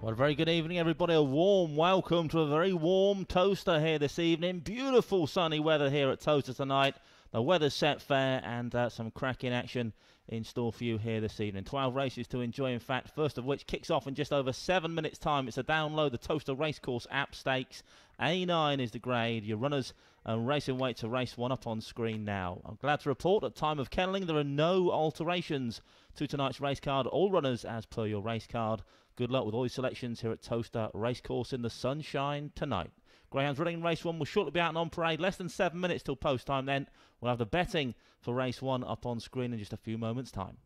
Well, a very good evening, everybody. A warm welcome to a very warm Towcester here this evening. Beautiful sunny weather here at Towcester tonight. The weather's set fair and some cracking action in store for you here this evening. 12 races to enjoy, in fact, first of which kicks off in just over 7 minutes' time. It's a download the Towcester Racecourse app stakes. A9 is the grade. Your runners and racing weight to race one up on screen now. I'm glad to report at time of kenneling there are no alterations to tonight's race card. All runners as per your race card. Good luck with all your selections here at Towcester Racecourse in the sunshine tonight. Greyhounds running race 1 will shortly be out and on parade. Less than 7 minutes till post time then. We'll have the betting for race 1 up on screen in just a few moments' time.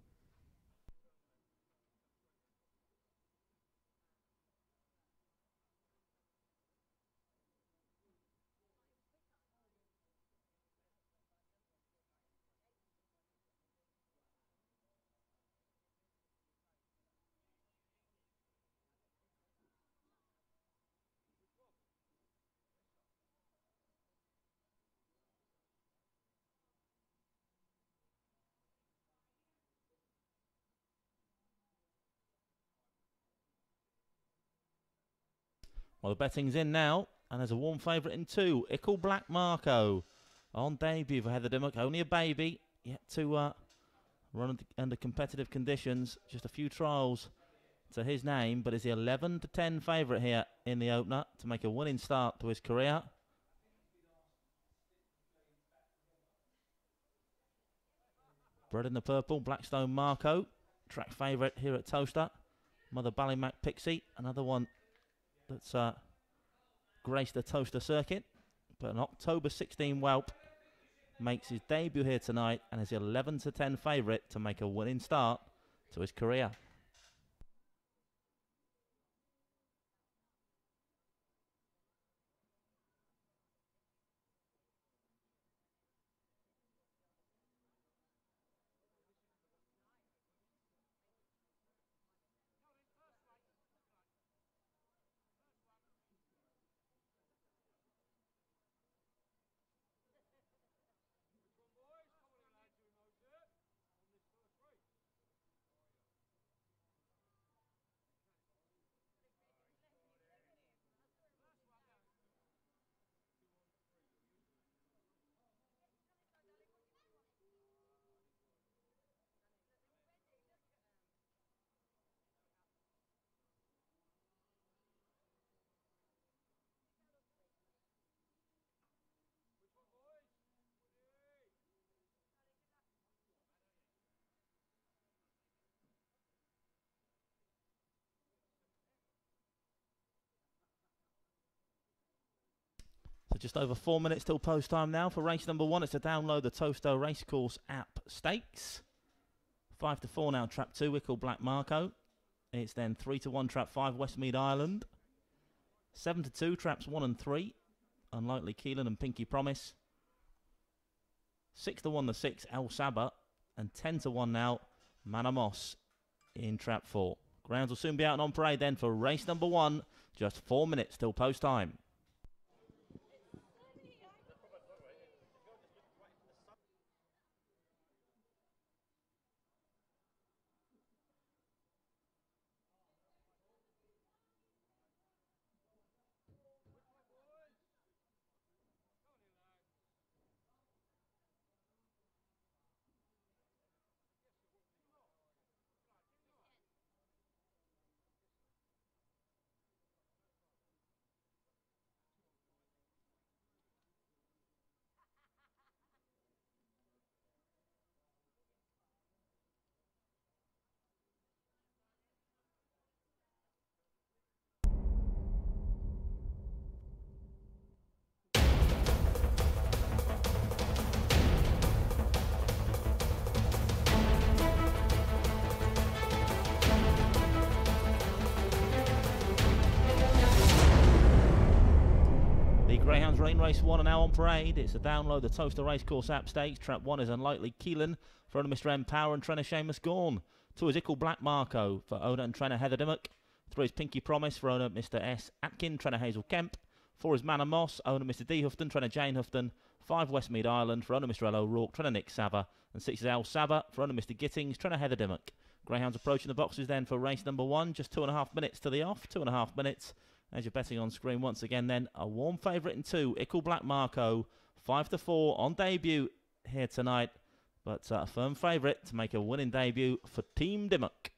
Well, the betting's in now, and there's a warm favourite in 2. Ickle Black Marco on debut for Heather Dimmock. Only a baby, yet to run under competitive conditions. Just a few trials to his name, but is the 11-10 favourite here in the opener to make a winning start to his career. Bred in the purple, Blackstone Marco, track favourite here at Towcester. Mother Ballymac Pixie, another one that's graced the Towcester circuit. But an October 16 whelp makes his debut here tonight and is the 11-10 favourite to make a winning start to his career. So just over 4 minutes till post time now for race number 1. It's to download the Towcester Racecourse app stakes. 5-4 now, trap 2, Ickle Black Marco. It's then 3-1, trap 5, Westmead Island. 7-2, traps 1 and 3, Unlikely Keelan and Pinky Promise. 6-1, the 6, El Saba. And 10-1 now, Manamos in trap 4. Grounds will soon be out and on parade then for race number 1. Just 4 minutes till post time. Greyhounds Rain Race 1 are now on parade. It's a download the Towcester Racecourse app stakes. Trap 1 is Unlikely Keelan for owner Mr. M Power and trainer Seamus Gorn. 2 is Ickle Black Marco for owner and trainer Heather Dimmock. 3 is Pinky Promise for owner Mr. S Atkin, trainer Hazel Kemp. 4 is Manor Moss, owner Mr. D Houghton, trainer Jane Houghton. 5 Westmead Island for owner Mr. L O'Rourke, trainer Nick Sava. And 6 is El Saba for owner Mr. Gittings, trainer Heather Dimmock. Greyhounds approaching the boxes then for race number 1. Just 2.5 minutes to the off. 2.5 minutes. As you're betting on screen once again then, a warm favourite in 2, Ickle Black Marco, 5-4 on debut here tonight. But a firm favourite to make a winning debut for Team Dimmock.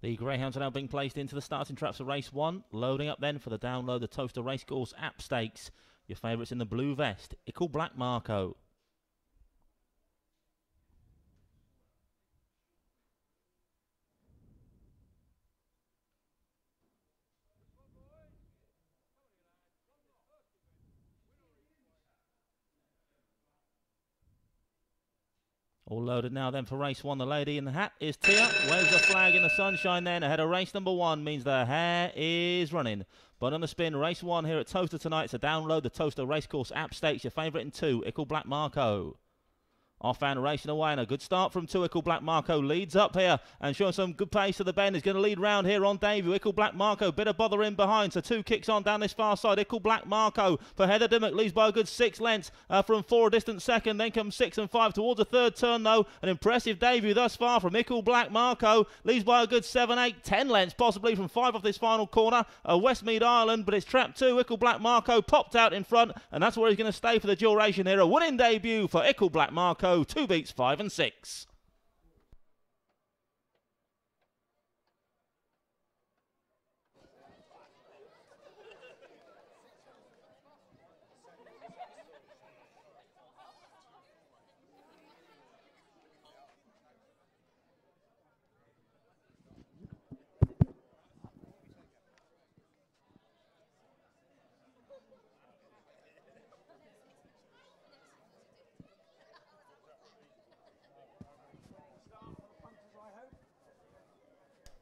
The Greyhounds are now being placed into the starting traps for race 1. Loading up then for the download the Towcester Racecourse app stakes. Your favourites in the blue vest, Ickle Black Marco. All loaded now then for race 1. The lady in the hat is Tia. Where's the flag in the sunshine then? Ahead of race number 1 means the hare is running. But on the spin, race 1 here at Towcester tonight. So download the Towcester Racecourse app stakes. Your favourite in 2, Ickle Black Marco. Off and racing away, and a good start from 2. Ickle Black Marco leads up here and showing some good pace to the bend. Is going to lead round here on debut. Ickle Black Marco, bit of bother in behind, so 2 kicks on down this far side. Ickle Black Marco for Heather Dimmock leads by a good 6 lengths from 4 a distant second. Then comes 6 and 5 towards the third turn though. An impressive debut thus far from Ickle Black Marco. Leads by a good 7, 8, 10 lengths possibly from 5 off this final corner. Westmead Island, but it's trap 2. Ickle Black Marco popped out in front, and that's where he's going to stay for the duration here. A winning debut for Ickle Black Marco. 2 beats 5 and 6.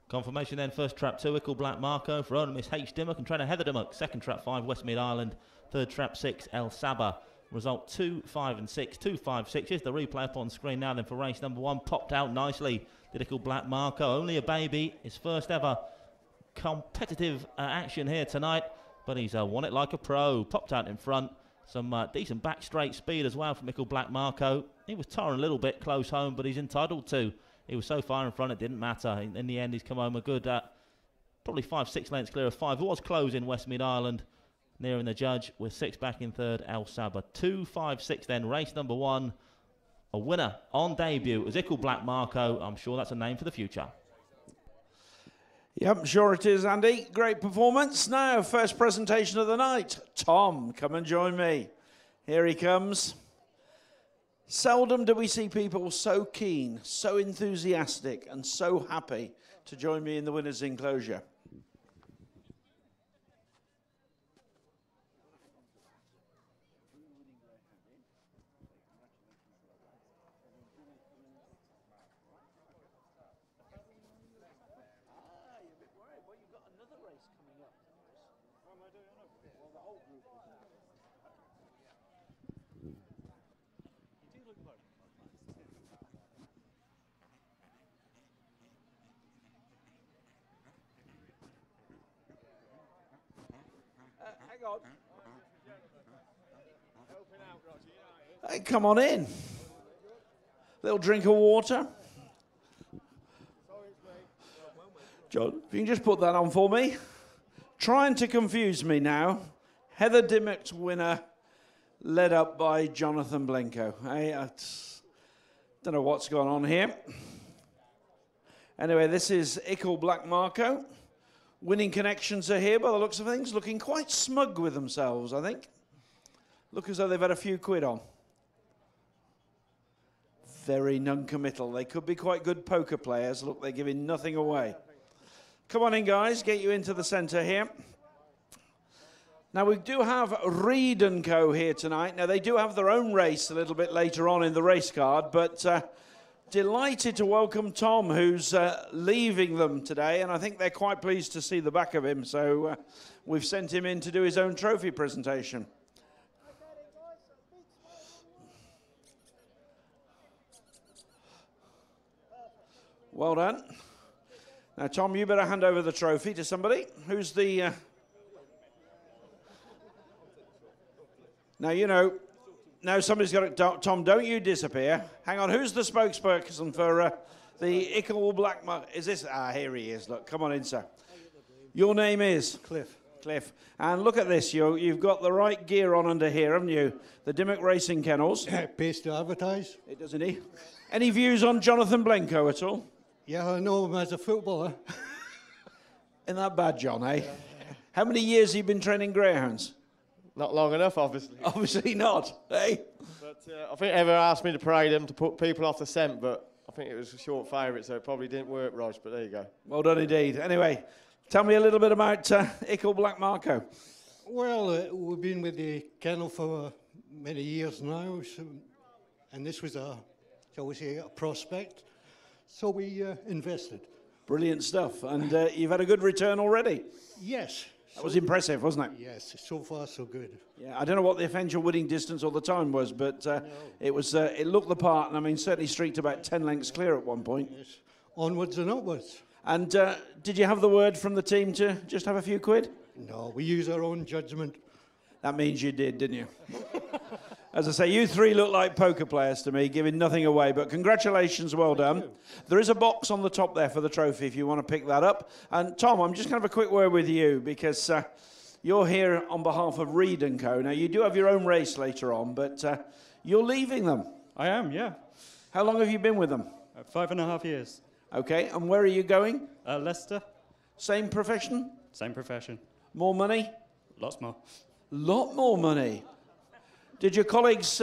Confirmation then, first trap 2, Ickle Black Marco for owner Miss H. Dimmock and trainer Heather Dimmock. Second trap 5, Westmead Island. Third trap 6, El Saba. Result 2, 5 and 6. 2, 5, 6. Here's the replay up on screen now then for race number 1. Popped out nicely, did Ickle Black Marco. Only a baby, his first ever competitive action here tonight. But he's won it like a pro. Popped out in front. Some decent back straight speed as well from Ickle Black Marco. He was tiring a little bit close home, but he's entitled to. He was so far in front it didn't matter. In the end, he's come home a good, probably 5, 6 lengths clear of 5. It was close in Westmead Island, nearing the judge with 6 back in third, El Saba. 2, 5, 6 then, race number 1. A winner on debut is Ickle Black Marco. I'm sure that's a name for the future. Yep, sure it is, Andy. Great performance. Now, first presentation of the night. Tom, come and join me. Here he comes. Seldom do we see people so keen, so enthusiastic, and so happy to join me in the winner's enclosure. Hang on. Hey, come on in. Little drink of water. John, if you can just put that on for me. Trying to confuse me now. Heather Dimmock's winner, led up by Jonathan Blenko. I don't know what's going on here. Anyway, this is Ickle Black Marco. Winning Connections are here by the looks of things, looking quite smug with themselves, I think. Look as though they've had a few quid on. Very non-committal. They could be quite good poker players. Look, they're giving nothing away. Come on in, guys. Get you into the centre here. Now, we do have Reed & Co. here tonight. Now, they do have their own race a little bit later on in the race card, but delighted to welcome Tom, who's leaving them today, and I think they're quite pleased to see the back of him, so we've sent him in to do his own trophy presentation. Well done. Now, Tom, you better hand over the trophy to somebody. Who's the... Now, you know, now somebody's got it. Tom, don't you disappear. Hang on, who's the spokesperson for the Ickle Black Mark? Is this? Ah, here he is. Look, come on in, sir. Your name is? Cliff. Cliff. And look at this. You've got the right gear on under here, haven't you? The Dimmock Racing Kennels. Pays to advertise. It does, indeed. Any views on Jonathan Blenko at all? Yeah, I know him as a footballer. Isn't that bad, John, eh? How many years have you been training greyhounds? Not long enough, obviously. Obviously not, eh? But I think Ever asked me to parade him to put people off the scent, but I think it was a short favourite, so it probably didn't work, Rog, but there you go. Well done indeed. Anyway, tell me a little bit about Ickle Black Marco. Well, we've been with the kennel for many years now, and this was shall we say, a prospect. So we invested. Brilliant stuff. And you've had a good return already. Yes. That was impressive, wasn't it? Yes, so far so good. Yeah, I don't know what the eventual winning distance or the time was, but it was. It looked the part, and I mean, certainly streaked about 10 lengths clear at one point. Yes. Onwards and upwards. And did you have the word from the team to just have a few quid? No, we use our own judgment. That means you did, didn't you? As I say, you three look like poker players to me, giving nothing away, but congratulations, well done. There is a box on the top there for the trophy if you want to pick that up. And Tom, I'm just going to have a quick word with you because you're here on behalf of Reed & Co. Now, you do have your own race later on, but you're leaving them. I am, yeah. How long have you been with them? 5.5 years. Okay, and where are you going? Leicester. Same profession? Same profession. More money? Lots more. Lot more money. Did your colleagues,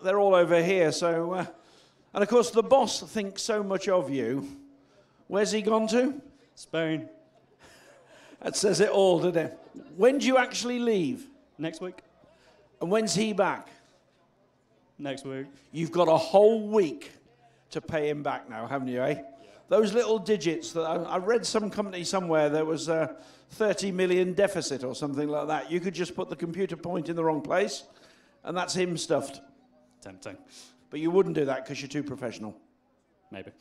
they're all over here, so... and of course, the boss thinks so much of you. Where's he gone to? Spain. That says it all, doesn't it? When do you actually leave? Next week. And when's he back? Next week. You've got a whole week to pay him back now, haven't you, eh? Yeah. Those little digits, that I read some company somewhere, there was a 30 million deficit or something like that. You could just put the computer point in the wrong place, and that's him stuffed. Tempting. But you wouldn't do that because you're too professional. Maybe.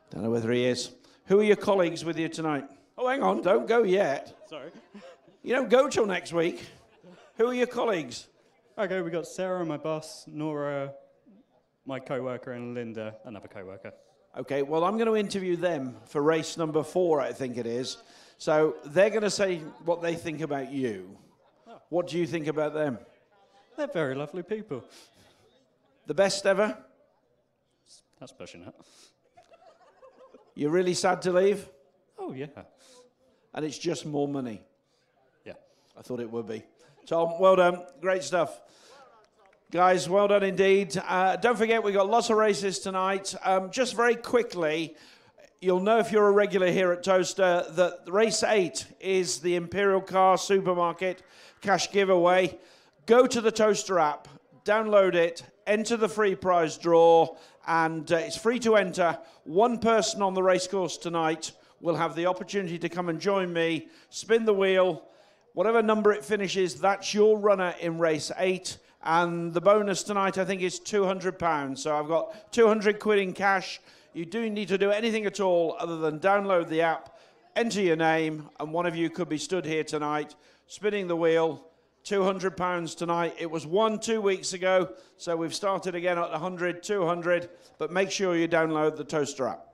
Don't know whether he is. Who are your colleagues with you tonight? Oh, hang on, don't go yet. Sorry. You don't go till next week. Who are your colleagues? Okay, we got Sarah, my boss, Nora, my co-worker, and Linda, another co-worker. Okay, well, I'm going to interview them for race number 4, I think it is. So they're going to say what they think about you. Oh. What do you think about them? They're very lovely people. The best ever? That's pushing it. You're really sad to leave? Oh, yeah. And it's just more money? Yeah. I thought it would be. Tom, well done. Great stuff. Guys, well done indeed. Don't forget, we've got lots of races tonight. Just very quickly, you'll know if you're a regular here at Towcester that race 8 is the Imperial Car Supermarket cash giveaway. Go to the Towcester app, download it, enter the free prize draw, and it's free to enter. One person on the racecourse tonight will have the opportunity to come and join me, spin the wheel. Whatever number it finishes, that's your runner in race 8. And the bonus tonight, I think, is £200. So I've got 200 quid in cash. You don't need to do anything at all other than download the app, enter your name, and one of you could be stood here tonight, spinning the wheel. £200 tonight. It was 2 weeks ago, so we've started again at 100, 200. But make sure you download the Towcester app.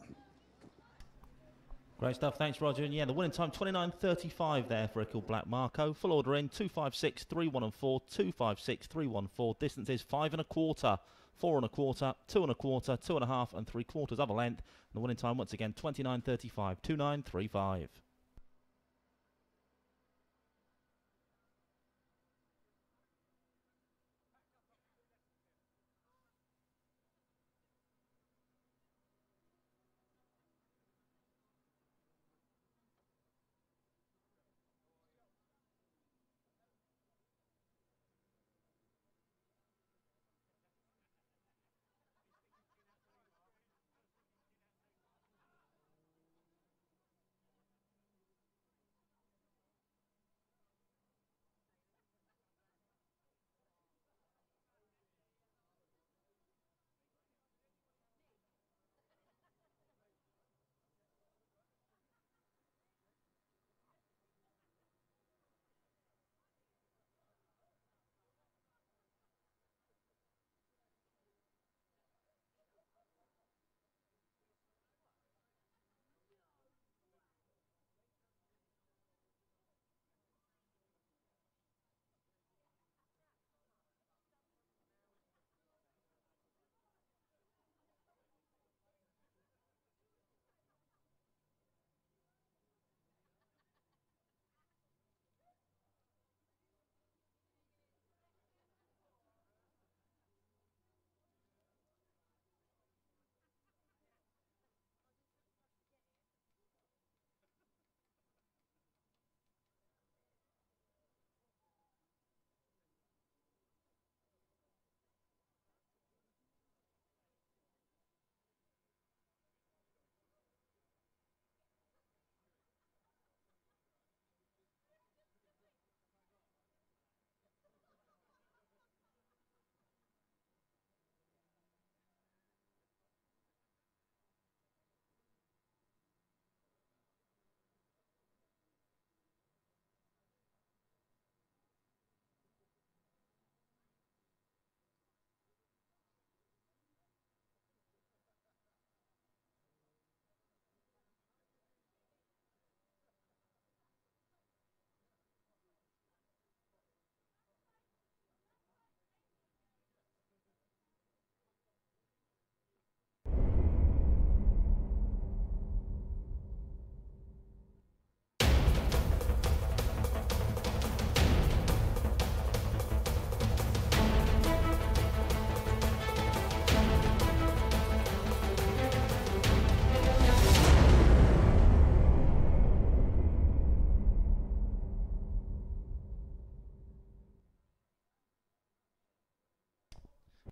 Great stuff, thanks Roger. And yeah, the winning time 29.35 there for a called Black Marco. Full order in 256 314 256 314. Distance is 5 1/4, 4 1/4, 2 1/4, 2 1/2 and 3/4 other length. And the winning time once again 29.35, 29.35.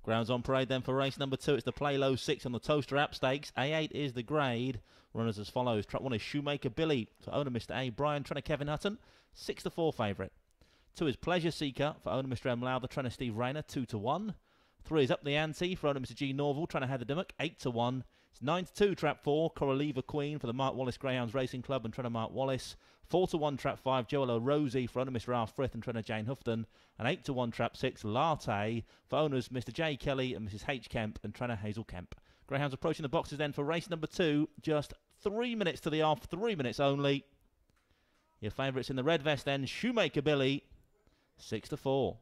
Grounds on parade then for race number 2. It's the Play Low 6 on the Towcester app stakes. A8 is the grade. Runners as follows. Track 1 is Shoemaker Billy for owner Mr. A. Brian, trainer Kevin Hutton, 6-4 favourite. 2 is Pleasure Seeker for owner Mr. M. Lowther, trainer Steve Rayner, 2-1. 3 is Up the Ante for owner Mr. G. Norval, trainer Heather Dimmock, 8-1. It's 9-2 trap 4, Coraliva Queen for the Mark Wallace Greyhounds Racing Club and trainer Mark Wallace. 4-1 trap 5, Joella Rosie for owner Mr. Ralph Frith and trainer Jane Houghton. And 8-1 trap 6, Latte for owners Mr. J. Kelly and Mrs. H. Kemp and trainer Hazel Kemp. Greyhounds approaching the boxes then for race number 2. Just 3 minutes to the off, 3 minutes only. Your favourites in the red vest then, Shoemaker Billy, 6-4.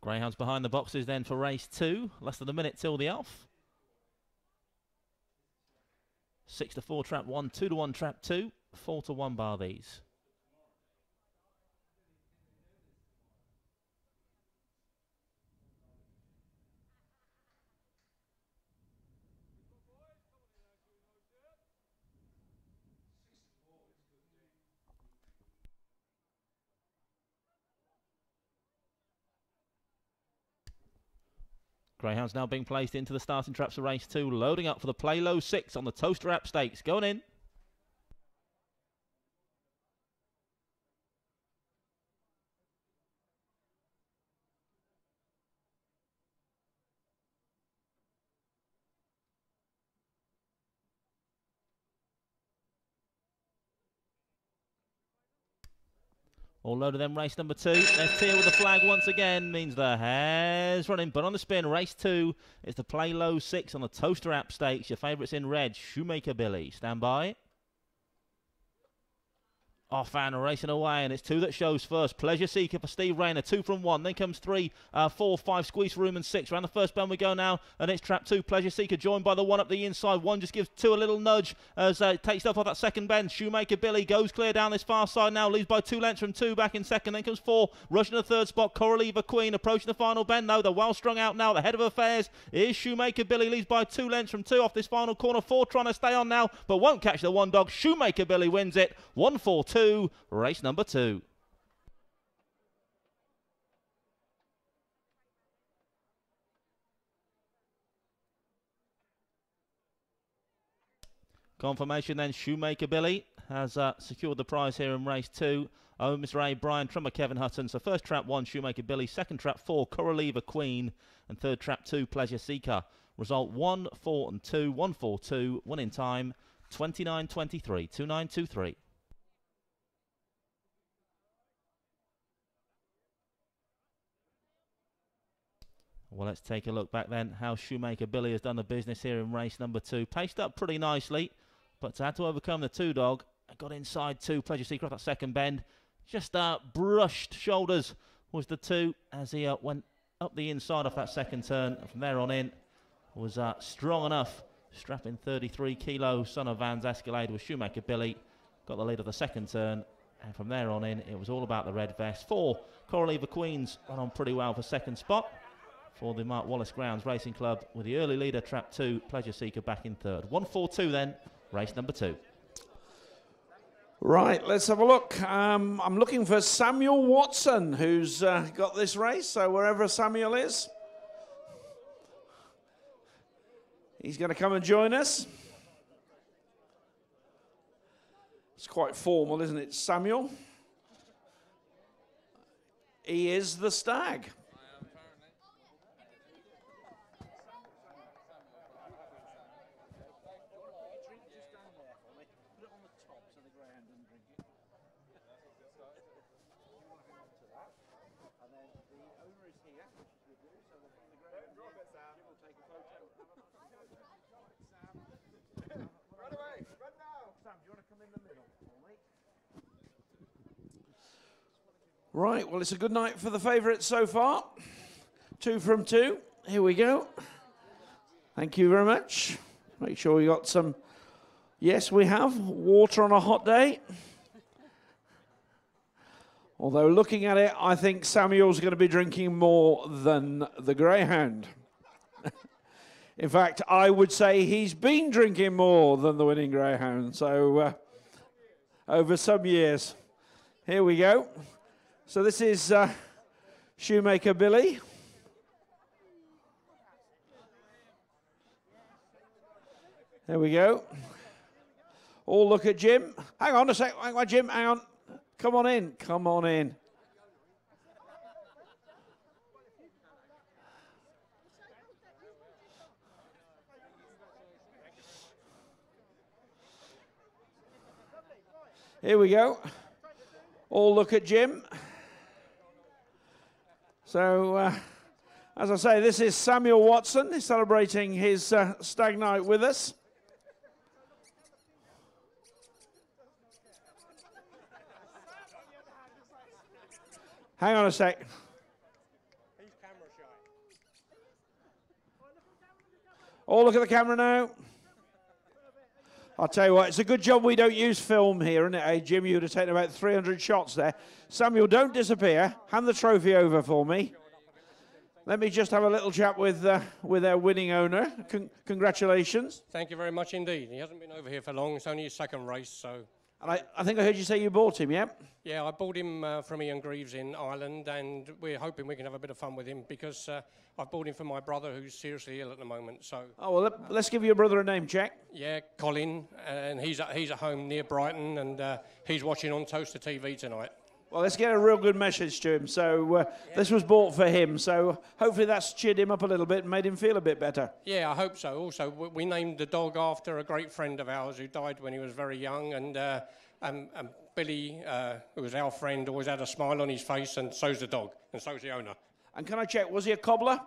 Greyhounds behind the boxes then for race 2. Less than a minute till the off. 6-4 trap 1, 2-1 trap 2, 4-1 bar these. Greyhounds now being placed into the starting traps of race 2, loading up for the Play Low 6 on the Towcester App Stakes. Going in. All loaded then, race number 2. There's Tia with the flag once again, means the hair's running, but on the spin, race 2 is the Play Low 6 on the Towcester App Stakes. Your favourites in red, Shoemaker Billy. Stand by. Off and racing away, and it's 2 that shows first. Pleasure Seeker for Steve Rayner, 2 from 1. Then comes 3, 4, 5, squeeze for room, and 6. Around the first bend we go now, and it's trap 2. Pleasure Seeker joined by the 1 up the inside. 1 just gives 2 a little nudge as it takes stuff off that second bend. Shoemaker Billy goes clear down this far side now, leads by 2 lengths from 2 back in second. Then comes 4, rushing the third spot. Coral Eva Queen approaching the final bend. No, they're well strung out now. The head of affairs is Shoemaker Billy, leads by 2 lengths from 2 off this final corner. 4 trying to stay on now, but won't catch the 1 dog. Shoemaker Billy wins it. 1-4-2, race number 2. Confirmation then, Shoemaker Billy has secured the prize here in race 2. Mr. Ray, Brian, Trummer, Kevin Hutton. So first trap 1, Shoemaker Billy. Second trap 4, Coral Eva Queen. And third trap 2, Pleasure Seeker. Result 1, 4 and 2, 1-4-2. Winning time 29.23, 29.23. Well, let's take a look back then how Shoemaker Billy has done the business here in race number 2. Paced up pretty nicely, but had to overcome the 2 dog. Got inside 2, Pleasure Seeker off that second bend. Just brushed shoulders was the 2 as he went up the inside off that second turn. And from there on in, was strong enough. Strapping 33 kilo son of Van's Escalade with Shoemaker Billy. Got the lead of the second turn. And from there on in, it was all about the red vest. 4, Coral Eva Queens ran on pretty well for second spot for the Mark Wallace Grounds Racing Club, with the early leader, trap 2, Pleasure Seeker, back in third. 1-4-2 then, race number 2. Right, let's have a look. I'm looking for Samuel Watson, who's got this race, so wherever Samuel is, he's going to come and join us. It's quite formal, isn't it, Samuel? He is the stag. Right, well, it's a good night for the favourites so far. 2 from 2. Here we go. Thank you very much. Make sure we got some. Yes, we have water on a hot day. Although looking at it, I think Samuel's going to be drinking more than the Greyhound. In fact, I would say he's been drinking more than the winning Greyhound. So over some years. Here we go. So this is Shoemaker Billy. There we go. All look at Jim. Hang on a sec. Hang on, Jim. Hang on. Come on in. Come on in. Here we go. All look at Jim. So, as I say, this is Samuel Watson. He's celebrating his stag night with us. Hang on a sec. All look at the camera now. I'll tell you what, it's a good job we don't use film here, isn't it, eh, Jim? You would have taken about 300 shots there. Samuel, don't disappear. Hand the trophy over for me. Let me just have a little chat with our winning owner. Congratulations. Thank you very much indeed. He hasn't been over here for long. It's only his second race, so... And I think I heard you say you bought him, yeah? Yeah, I bought him from Ian Greaves in Ireland, and we're hoping we can have a bit of fun with him because I've bought him for my brother who's seriously ill at the moment, so... Oh, well, let's give your brother a name check. Yeah, Colin, and he's at home near Brighton, and he's watching on Towcester TV tonight. Well, let's get a real good message to him. So this was bought for him, so hopefully that's cheered him up a little bit and made him feel a bit better. Yeah, I hope so. Also, we named the dog after a great friend of ours who died when he was very young, and Billy, who was our friend, always had a smile on his face, and so's the dog, and so's the owner. And can I check, was he a cobbler?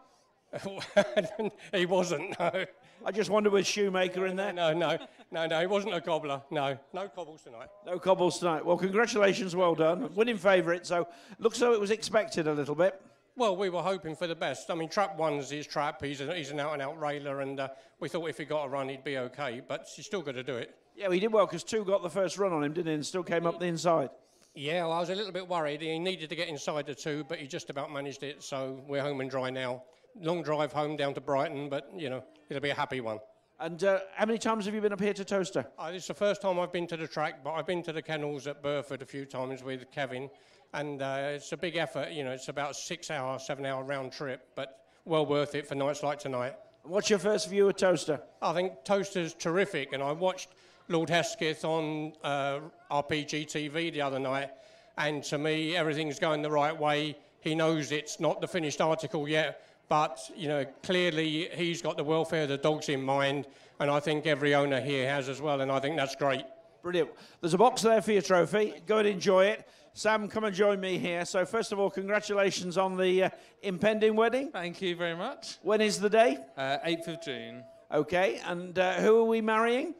He wasn't, no. I just wondered with Shoemaker in there. No, he wasn't a cobbler, no cobbles tonight. No cobbles tonight. Well, congratulations, well done. Winning favourite, so looks like it was expected a little bit. Well, we were hoping for the best. I mean, Trap 1's his Trap. He's an out-and-out railer, and we thought if he got a run, he'd be okay, but he's still got to do it. Yeah, well, he did well, because 2 got the first run on him, didn't he, and still came up the inside. Yeah, well, I was a little bit worried. He needed to get inside the 2, but he just about managed it, so we're home and dry now. Long drive home down to Brighton, but, you know, it'll be a happy one. And how many times have you been up here to Towcester? This is the first time I've been to the track, but I've been to the kennels at Burford a few times with Kevin, and it's a big effort. You know, it's about a 6-hour, 7-hour round trip, but well worth it for nights like tonight. What's your first view of Towcester? I think Towcester's terrific, and I watched Lord Hesketh on RPG TV the other night, and to me, everything's going the right way. He knows it's not the finished article yet, but, you know, clearly he's got the welfare of the dogs in mind, and I think every owner here has as well, and I think that's great. Brilliant. There's a box there for your trophy. Go and enjoy it. Sam, come and join me here. So, first of all, congratulations on the impending wedding. Thank you very much. When is the day? 8th of June. Okay, and who are we marrying?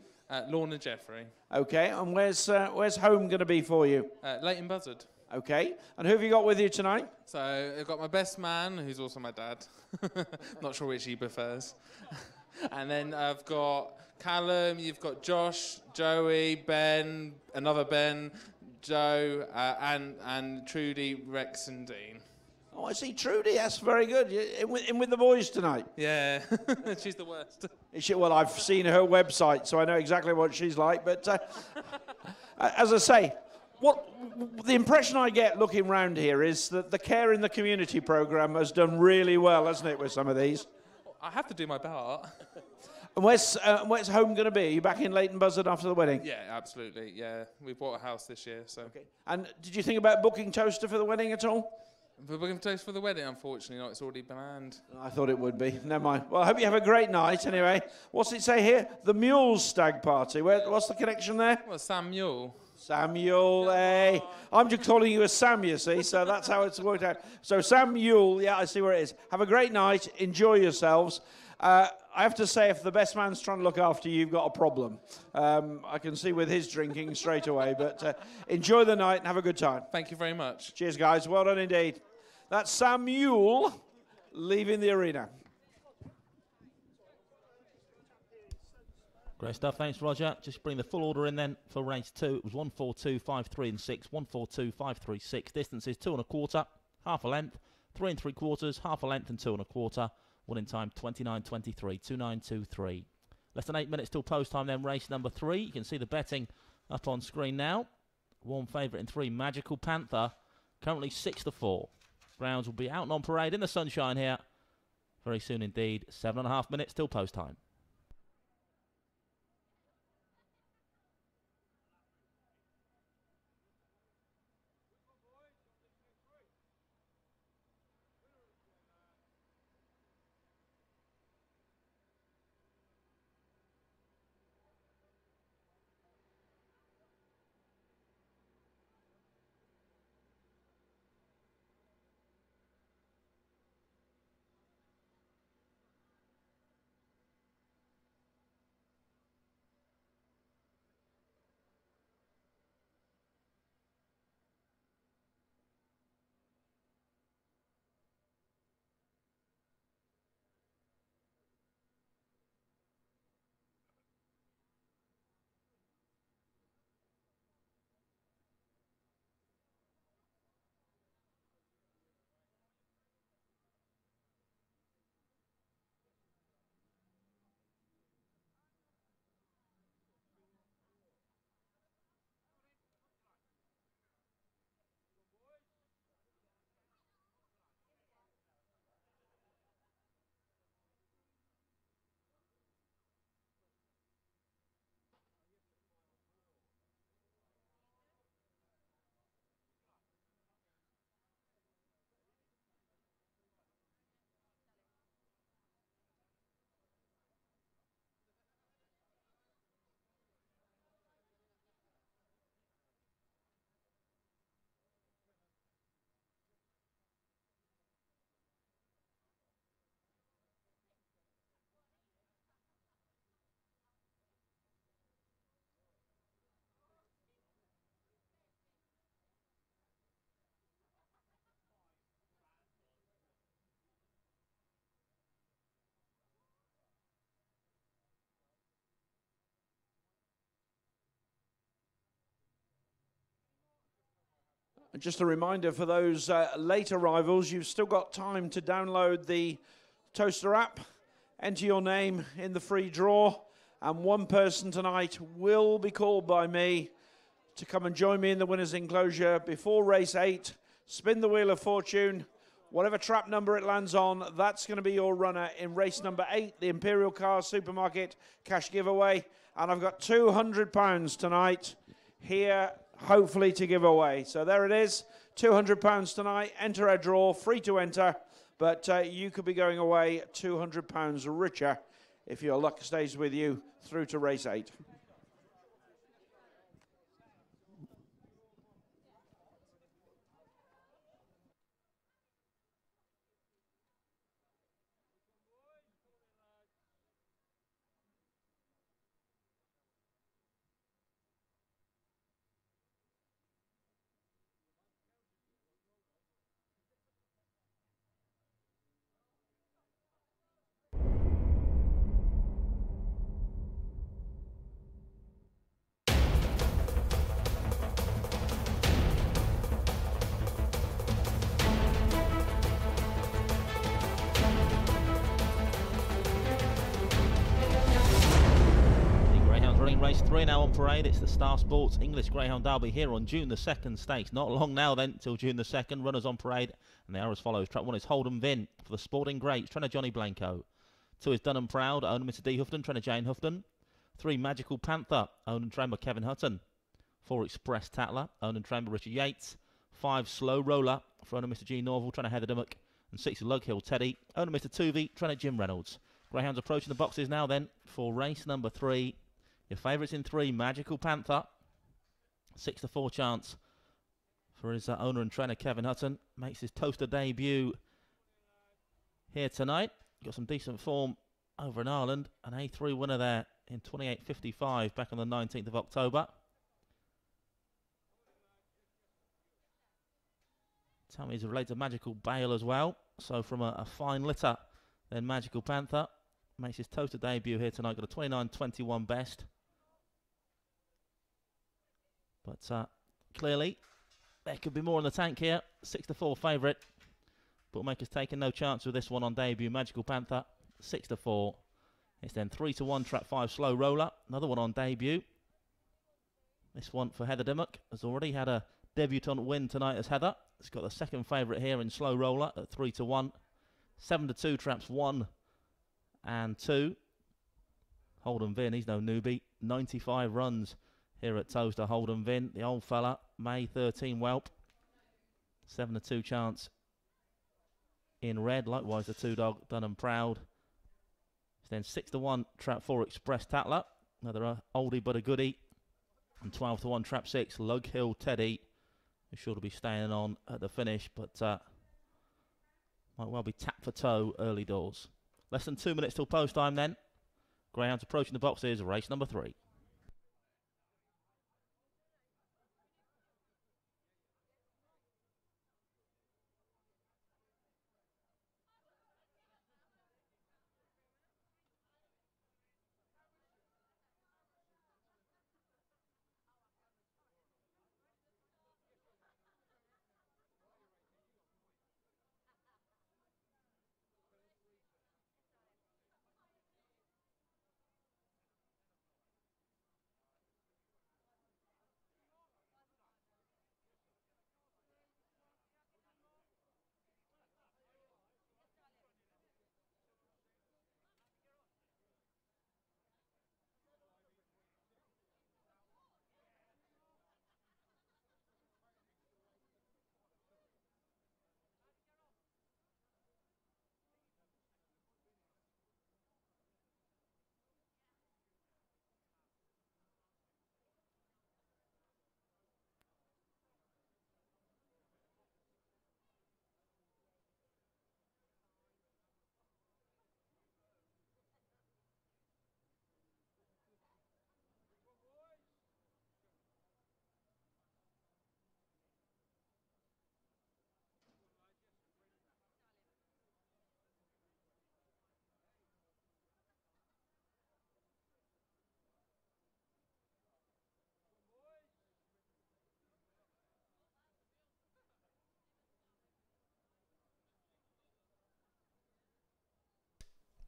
Lorna Jeffrey. Okay, and where's home going to be for you? Leighton Buzzard. Okay, and who have you got with you tonight? So I've got my best man, who's also my dad. Not sure which he prefers. And then I've got Callum, you've got Josh, Joey, Ben, another Ben, Joe, and Trudy, Rex and Dean. Oh, I see Trudy. That's very good. In with the boys tonight. Yeah, she's the worst. Well, I've seen her website, so I know exactly what she's like. But as I say, the impression I get looking round here is that the Care in the Community programme has done really well, hasn't it, with some of these? I have to do my part. And where's home going to be? Are you back in Leighton Buzzard after the wedding? Yeah, absolutely. Yeah, we bought a house this year, so. Okay. And did you think about booking Towcester for the wedding at all? We're booking Toast for the wedding, unfortunately not. It's already planned. I thought it would be. Never mind. Well, I hope you have a great night anyway. What's it say here? The Mules Stag Party. What's the connection there? Well, Samuel. Samuel, eh? I'm just calling you a Sam, you see, so that's how it's worked out. So Samuel, yeah, I see where it is. Have a great night. Enjoy yourselves. I have to say, if the best man's trying to look after you, you've got a problem. I can see with his drinking straight away, but enjoy the night and have a good time. Thank you very much. Cheers, guys. Well done indeed. That's Samuel leaving the arena. Great stuff, thanks Roger. Just bring the full order in then for race 2. It was 142, 5, 3 and 6, 142, 5, 3, 6. Distances 2 1/4, half a length, 3 3/4, half a length and 2 1/4. Winning time 29.23, 29.23. Less than 8 minutes till post time then, race number 3. You can see the betting up on screen now. Warm favourite in 3, Magical Panther, currently 6-4. Grounds will be out on parade in the sunshine here very soon indeed. 7.5 minutes till post time. And just a reminder for those late arrivals, you've still got time to download the Towcester app, enter your name in the free draw, and one person tonight will be called by me to come and join me in the winner's enclosure before race 8. Spin the wheel of fortune. Whatever trap number it lands on, that's going to be your runner in race number 8, the Imperial Car Supermarket cash giveaway. And I've got £200 tonight here, hopefully to give away. So there it is, £200 tonight. Enter our draw, free to enter, but you could be going away £200 richer if your luck stays with you through to race 8. Race 3 now on parade. It's the Star Sports English Greyhound Derby here on June the 2nd stakes. Not long now then till June the 2nd. Runners on parade, and they are as follows. Track 1 is Holden Vin for the Sporting Greats, trainer Johnny Blanco. 2 is Dun and Proud, owner Mr D Houghton, trainer Jane Houghton. 3 Magical Panther, owned and trained by Kevin Hutton. 4 Express Tatler, owned and trained by Richard Yates. 5 Slow Roller for owner Mr G Norval, trainer Heather Dimmock. And 6 Lug Hill Teddy, owner Mr Tuvey, trainer Jim Reynolds. Greyhounds approaching the boxes now then for race number 3. Your favourites in 3, Magical Panther. 6-4 chance for his owner and trainer Kevin Hutton. Makes his Towcester debut here tonight. Got some decent form over in Ireland. An A3 winner there in 28.55 back on the 19th of October. Tell me he's related to Magical Bale as well. So from a fine litter, then Magical Panther makes his Towcester debut here tonight. Got a 29.21 best. But clearly, there could be more in the tank here. 6-4 favourite. Bookmakers taking no chance with this one on debut. Magical Panther, 6-4. It's then 3-1, Trap 5, Slow Roller. Another one on debut. This one for Heather Dimmock has already had a debutant win tonight as Heather. It's got the second favourite here in Slow Roller at 3-1. 7-2, Traps 1 and 2. Holden Vin, he's no newbie. 95 runs here at Towcester. Holden Vin, the old fella, May 13 whelp. 7-2 chance in red. Likewise the 2-dog, Dun and Proud. Then 6-1, Trap 4, Express Tatler. Another oldie but a goodie. And 12-1, Trap 6, Lug Hill Teddy. Who's sure to be staying on at the finish, but might well be tap for toe early doors. Less than 2 minutes till post time then. Greyhounds approaching the boxes, race number 3.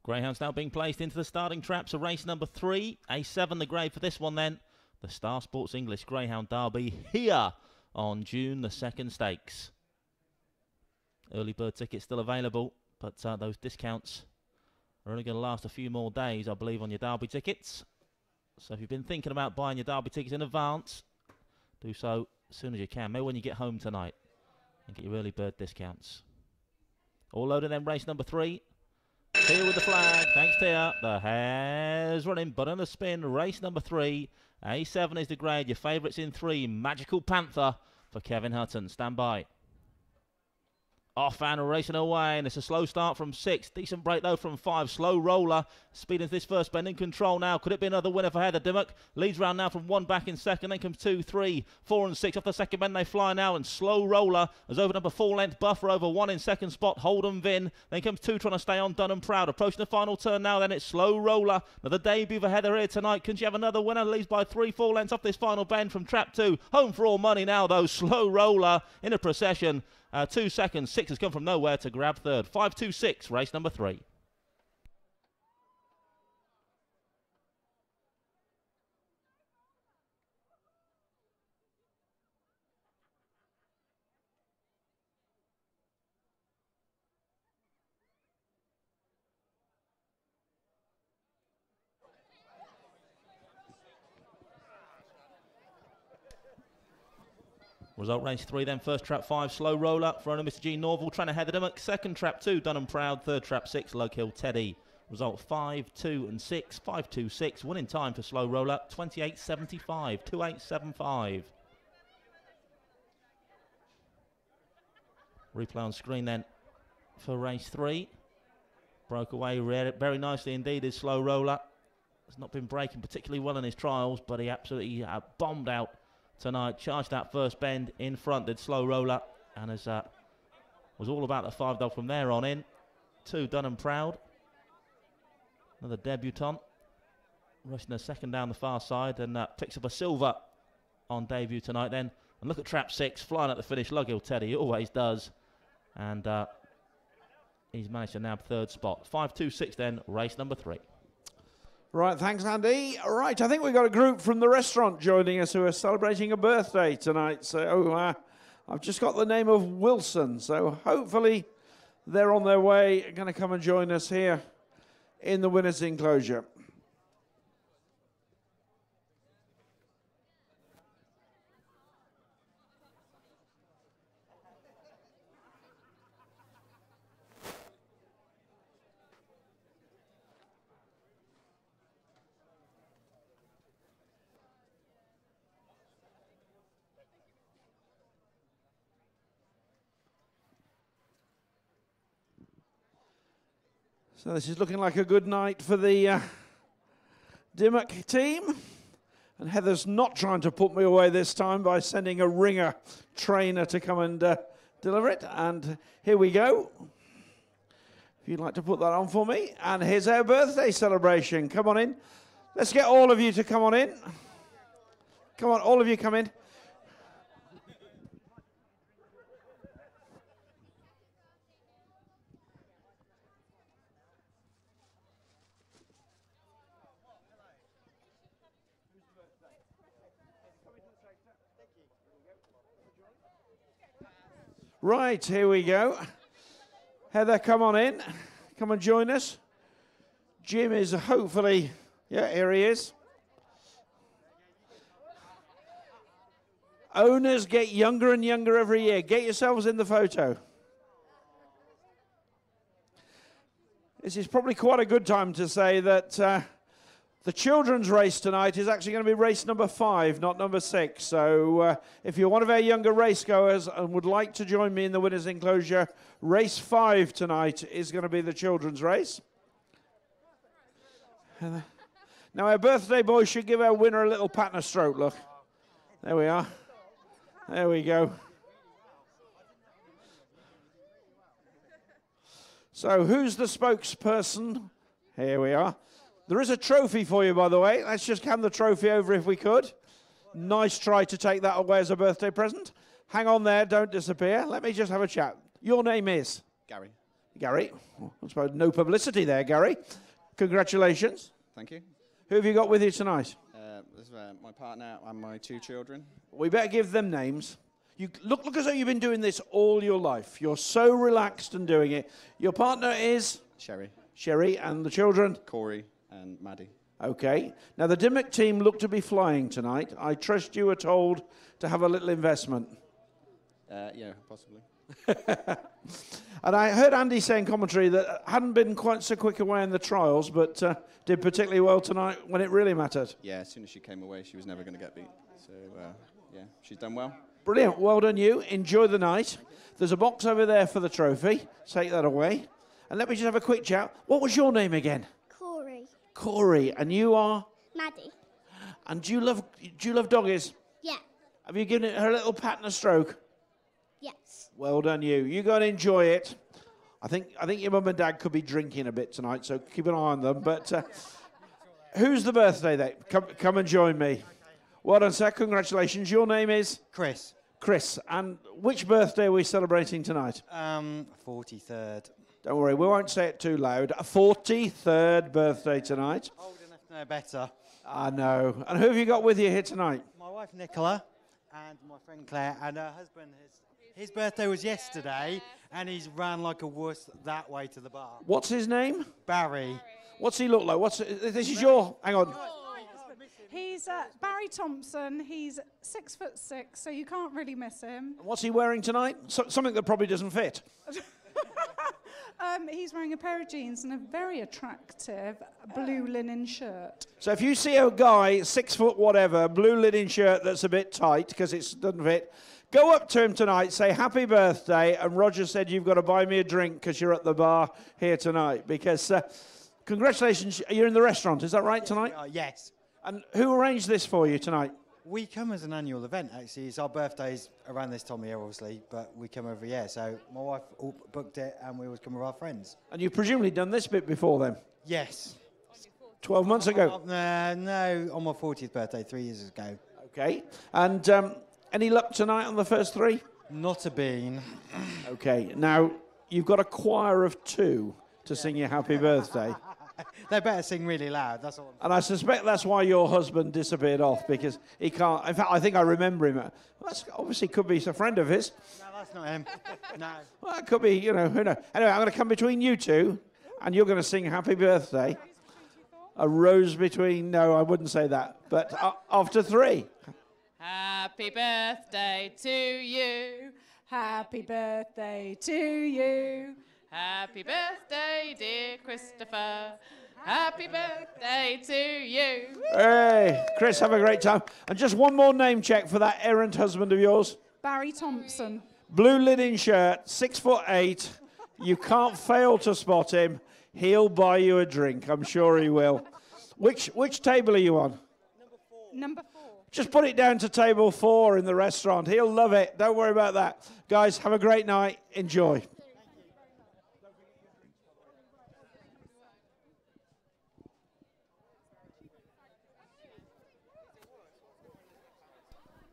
Greyhounds now being placed into the starting traps of race number 3. A7 the grade for this one then. The Star Sports English Greyhound Derby here on June the 2nd stakes. Early bird tickets still available, but those discounts are only going to last a few more days, I believe, on your Derby tickets. So if you've been thinking about buying your Derby tickets in advance, do so as soon as you can. Maybe when you get home tonight and get your early bird discounts. All loaded then, race number 3. Tia with the flag. Thanks, Tia. The hare's running, but on a spin. Race number 3. A7 is the grade. Your favourites in 3. Magical Panther for Kevin Hutton. Stand by. Off and racing away, and it's a slow start from 6. Decent break though from 5. Slow roller. Speed into this first bend, in control now. Could it be another winner for Heather Dimmock? Leads round now from 1 back in second. Then comes 2, 3, 4 and 6. Off the second bend they fly now, and slow roller has opened up a 4-length buffer over 1 in second spot. Holden Vin. Then comes 2 trying to stay on, Dun and Proud. Approaching the final turn now, then it's slow roller. Another debut for Heather here tonight. Can she have another winner? Leads by 3, 4 lengths off this final bend from trap 2. Home for all money now though. Slow roller in a procession. 2 seconds. 6 has come from nowhere to grab third. 5-2-6, race number 3. Result race 3 then. First trap 5, slow roller for owner Mr. G Norval, trying to Heather Dimmock. Second trap 2, Dun and Proud. Third trap 6, Lug Hill Teddy. Result 5, 2 and 6, 5-2-6. Winning time for slow roller 28.75, 28.75. Replay on screen then for race 3. Broke away very nicely indeed is slow roller. Has not been breaking particularly well in his trials, but he absolutely bombed out tonight. Charged that first bend in front, did slow roller, and as was all about the 5 dog from there on in. 2, Dun and Proud. Another debutant. Rushing a second down the far side, and picks up a silver on debut tonight then. And look at trap 6, flying at the finish. Lug Hill Teddy, he always does. And he's managed to nab third spot. 5-2-6 then, race number 3. Right, thanks, Andy. Right, I think we've got a group from the restaurant joining us who are celebrating a birthday tonight. So I've just got the name of Wilson. So hopefully they're on their way, going to come and join us here in the winner's enclosure. So this is looking like a good night for the Dimmock team. And Heather's not trying to put me away this time by sending a ringer trainer to come and deliver it. And here we go. If you'd like to put that on for me. And here's our birthday celebration. Come on in. Let's get all of you to come on in. Come on, all of you come in. Right, here we go. Heather, come on in. Come and join us. Jim is hopefully, yeah, here he is. Owners get younger and younger every year. Get yourselves in the photo. This is probably quite a good time to say that the children's race tonight is actually going to be race number 5, not number 6. So if you're one of our younger race goers and would like to join me in the winner's enclosure, race 5 tonight is going to be the children's race. Now our birthday boy should give our winner a little pat and a stroke, look. There we are. There we go. So who's the spokesperson? Here we are. There is a trophy for you, by the way. Let's just hand the trophy over if we could. Nice try to take that away as a birthday present. Hang on there, don't disappear. Let me just have a chat. Your name is? Gary. Gary. I suppose no publicity there, Gary. Congratulations. Thank you. Who have you got with you tonight? This is my partner and my 2 children. We better give them names. You look as though you've been doing this all your life. You're so relaxed and doing it. Your partner is? Sherry, and the children? Corey and Maddie. Okay. Now, the Dimmock team look to be flying tonight. I trust you were told to have a little investment. Yeah, possibly. And I heard Andy saying commentary that hadn't been quite so quick away in the trials, but did particularly well tonight when it really mattered. Yeah, as soon as she came away, she was never going to get beat. So, yeah, she's done well. Brilliant. Well done, you. Enjoy the night. There's a box over there for the trophy. Take that away. And let me just have a quick chat. What was your name again? Corey. Corey. And you are? Maddie. And do you love doggies? Yeah. Have you given it her a little pat and a stroke? Yes. Well done, you. You go and enjoy it. I think your mum and dad could be drinking a bit tonight, so keep an eye on them. But who's the birthday date? Come and join me. Well done, sir. Congratulations. Your name is? Chris. Chris. And which birthday are we celebrating tonight? 43rd. Don't worry, we won't say it too loud. A 43rd birthday tonight. Old enough to know better. I know. And who have you got with you here tonight? My wife Nicola and my friend Claire and her husband. His birthday was yesterday and he's ran like a wuss that way to the bar. What's his name? Barry. What's he look like? This is your... Hang on. He's Barry Thompson. He's 6'6", so you can't really miss him. What's he wearing tonight? Something that probably doesn't fit. He's wearing a pair of jeans and a very attractive blue linen shirt. So if you see a guy, 6 foot whatever, blue linen shirt that's a bit tight because it doesn't fit, go up to him tonight, say happy birthday, and Roger said you've got to buy me a drink because you're at the bar here tonight. Because congratulations, you're in the restaurant, is that right tonight? Yes. And who arranged this for you tonight? We come as an annual event, actually. It's our birthdays around this time of year, obviously, but we come every year. So my wife booked it, and we always come with our friends. And you've presumably done this bit before then? Yes. 12 months ago? No, on my 40th birthday, 3 years ago. Okay. And any luck tonight on the first 3? Not a bean. Okay. Now, you've got a choir of 2 to sing your happy birthday. They better sing really loud, that's all. And I suspect that's why your husband disappeared off, because he can't... In fact, I think I remember him. That's obviously could be a friend of his. No, that's not him. No. Well, it could be, who knows. Anyway, I'm going to come between you two, and you're going to sing happy birthday. A rose between... No, I wouldn't say that. But after 3. Happy birthday to you. Happy birthday to you. Happy birthday, dear Christopher. Happy birthday to you. Hey, Chris, have a great time. And just one more name check for that errant husband of yours. Barry Thompson. Blue linen shirt, 6'8". You can't fail to spot him. He'll buy you a drink. I'm sure he will. Which table are you on? Number 4. Just put it down to table 4 in the restaurant. He'll love it. Don't worry about that. Guys, have a great night. Enjoy.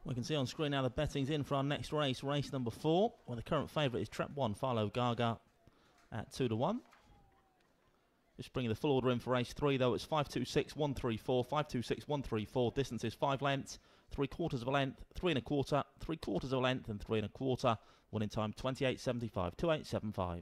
We can see on screen now the betting's in for our next race, race number 4, where the current favourite is Trap 1, Philo Gaga, at 2-1. Just bringing the full order in for race 3, though. It's 5.26, 134, 5.26, 134. Distance is 5 lengths, 3/4 of a length, 3 1/4, 3/4 of a length, and 3 1/4. Winning time 28.75, 28.75.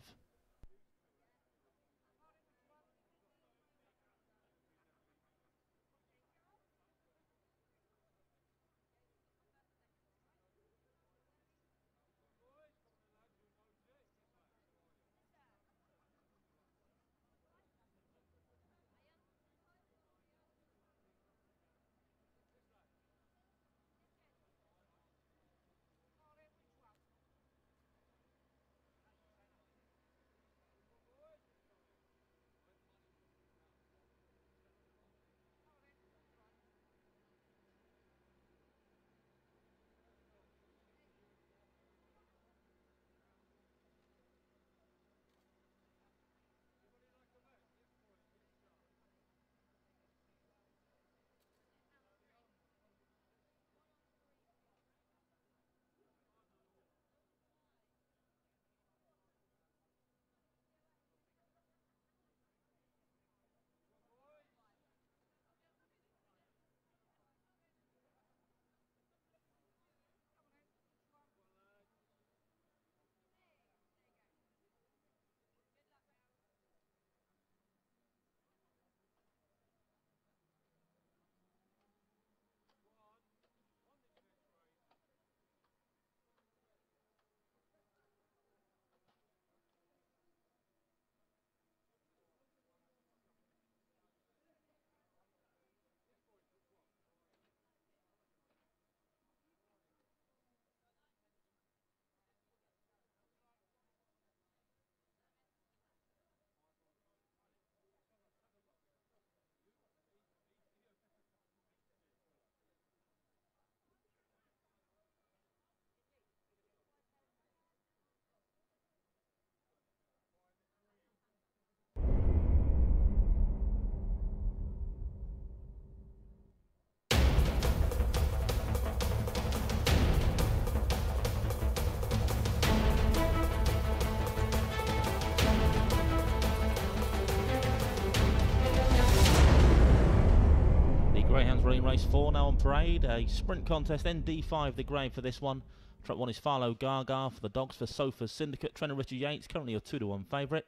race 4 now on parade. A sprint contest, then D5 the grade for this one. Track 1 is Farlow Gaga for the dogs for Sofa's Syndicate. Trainer Richard Yates, currently a 2-1 favourite.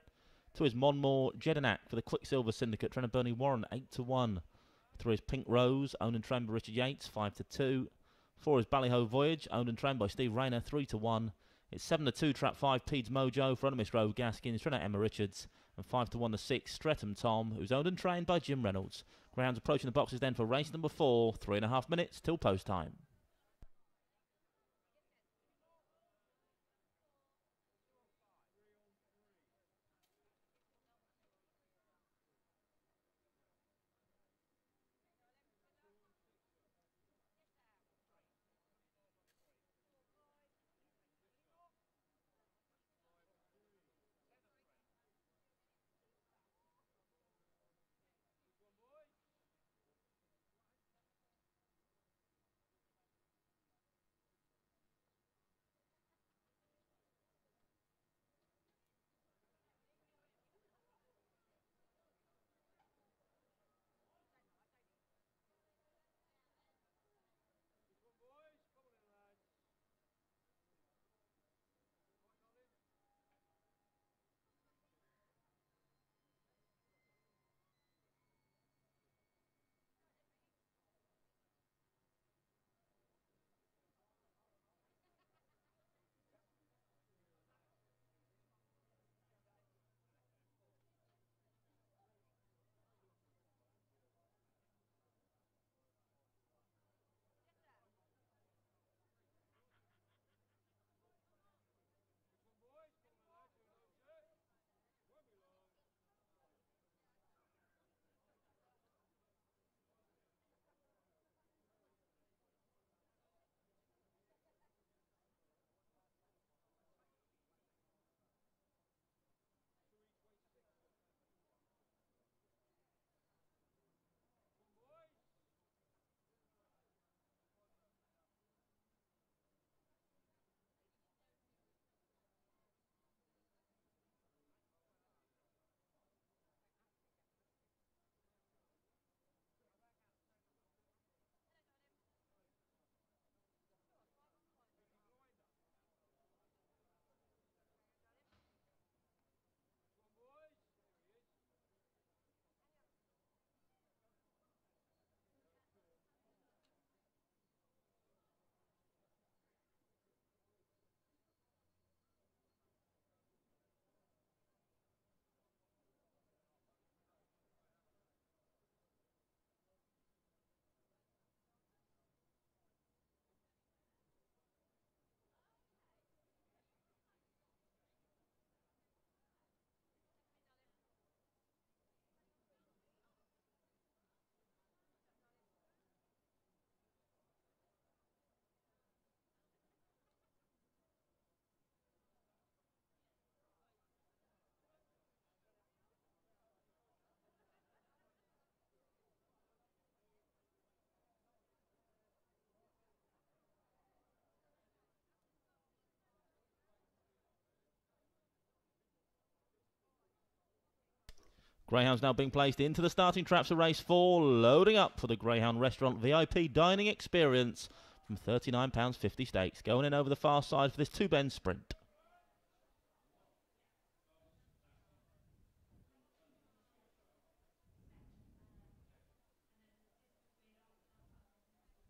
2 is Monmore Jedinak for the Quicksilver Syndicate. Trainer Bernie Warren, 8-1. 3 is Pink Rose, owned and trained by Richard Yates, 5-2. 4 is Ballyho Voyage, owned and trained by Steve Rayner, 3-1. It's 7-2, Trap 5, Peeds Mojo for Miss Rowe Gaskins, trainer Emma Richards. And 5-1 the 6, Streatham Tom, who's owned and trained by Jim Reynolds. Greyhounds approaching the boxes then for race number 4, 3.5 minutes till post time. Greyhounds now being placed into the starting traps of race 4, loading up for the Greyhound Restaurant VIP dining experience from £39.50 stakes. Going in over the far side for this 2-bend sprint.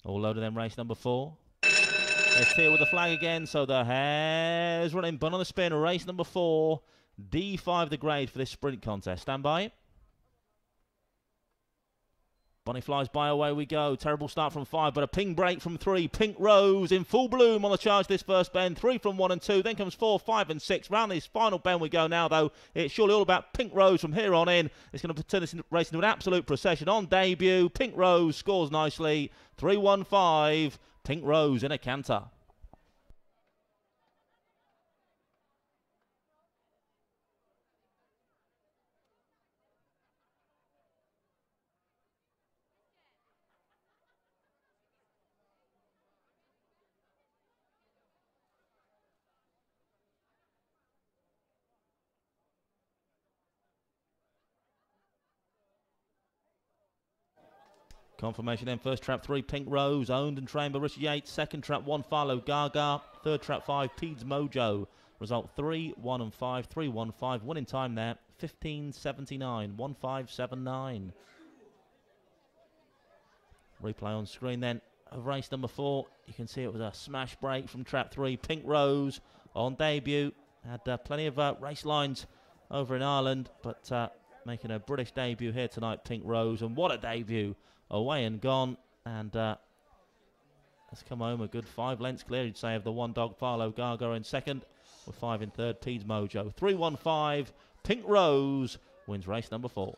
All loaded in race number 4. There's Tear with the flag again, so the hare's running bun on the spin. Race number 4, D5 the grade for this sprint contest. Stand by. Bonnie flies by, away we go. Terrible start from 5, but a ping break from 3. Pink Rose in full bloom on the charge this first bend. 3 from 1 and 2. Then comes 4, 5 and 6. Round this final bend we go now, though. It's surely all about Pink Rose from here on in. It's going to turn this race into an absolute procession. On debut, Pink Rose scores nicely. 3-1-5. Pink Rose in a canter. Confirmation then, first trap 3, Pink Rose, owned and trained by Richard Yates. Second trap 1, Philo Gaga. Third trap 5, Peeds Mojo. Result 3, 1 and 5, 3, 1, 5. Winning time there, 15.79, 15.79. Replay on screen then of race number 4. You can see it was a smash break from trap 3, Pink Rose on debut. Had plenty of race lines over in Ireland, but making a British debut here tonight, Pink Rose. And what a debut! Away and gone, and has come home a good 5 lengths clear, you'd say, of the one dog Philo Gaga in second, with 5 in third, Peeds Mojo. 3-1-5, Pink Rose wins race number 4.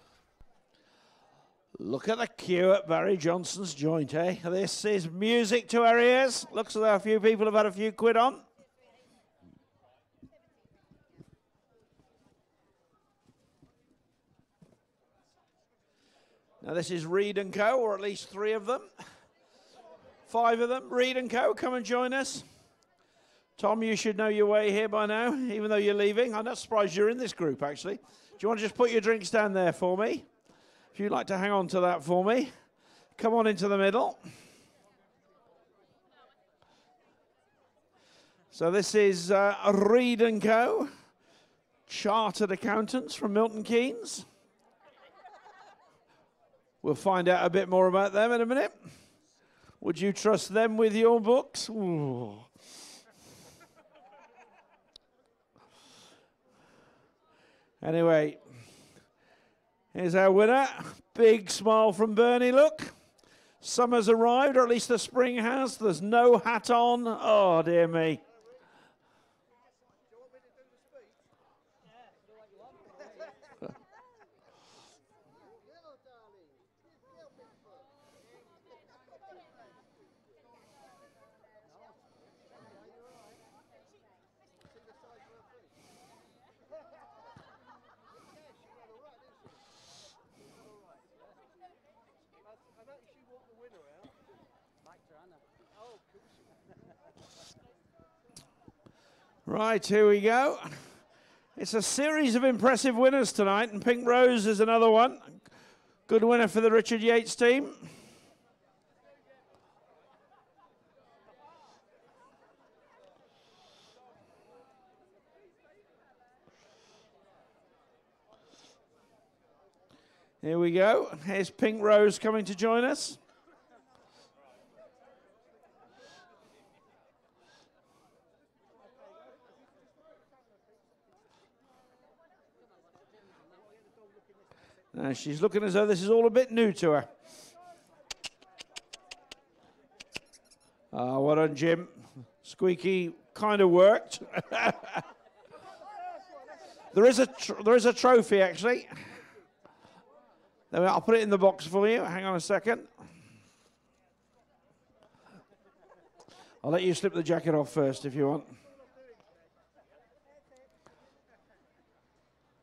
Look at the queue at Barry Johnson's joint, eh? This is music to our ears. Looks as though a few people have had a few quid on. Now this is Reed & Co, or at least 3 of them. 5 of them. Reed & Co, come and join us. Tom, you should know your way here by now, even though you're leaving. I'm not surprised you're in this group, actually. Do you want to just put your drinks down there for me? If you'd like to hang on to that for me. Come on into the middle. So this is Reed & Co, chartered accountants from Milton Keynes. We'll find out a bit more about them in a minute. Would you trust them with your books? Ooh. Anyway, here's our winner. Big smile from Bernie, look. Summer's arrived, or at least the spring has. There's no hat on. Oh, dear me. Right, here we go. It's a series of impressive winners tonight, and Pink Rose is another one. Good winner for the Richard Yates team. Here we go. Here's Pink Rose coming to join us. Now she's looking as though this is all a bit new to her. Well done, Jim. Squeaky kind of worked. There is a trophy, actually. I'll put it in the box for you. Hang on a second. I'll let you slip the jacket off first if you want.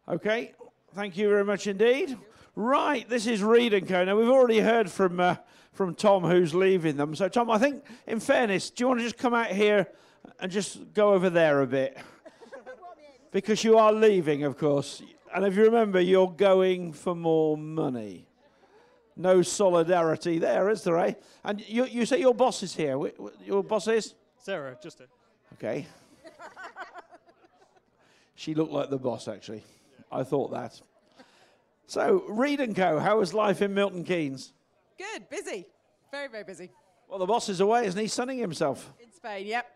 Okay. Thank you very much indeed. Right, this is Reed & Co. Now, we've already heard from Tom, who's leaving them. So, Tom, I think, in fairness, do you want to just come out here and just go over there a bit? Because you are leaving, of course. And if you remember, you're going for more money. No solidarity there, is there, eh? And you say your boss is here. Your boss is? Sarah, just it. Okay. She looked like the boss, actually. I thought that. So, Reed & Co., how was life in Milton Keynes? Good, busy. Very, very busy. Well, the boss is away, isn't he? Sunning himself. In Spain, yep.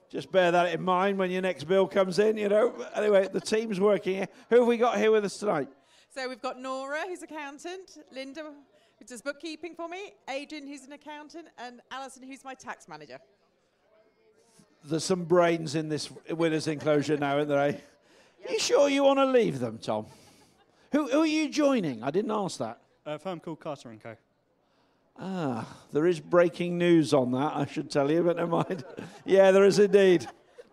Just bear that in mind when your next bill comes in, you know. Anyway, the team's working here. Who have we got here with us tonight? So we've got Nora, who's accountant, Linda, who does bookkeeping for me, Adrian, who's an accountant, and Alison, who's my tax manager. There's some brains in this winner's enclosure now, aren't there, eh? Are you sure you want to leave them, Tom? Who are you joining? I didn't ask that. A firm called Carter & Co. Ah, there is breaking news on that, I should tell you, but never mind. Yeah, there is indeed.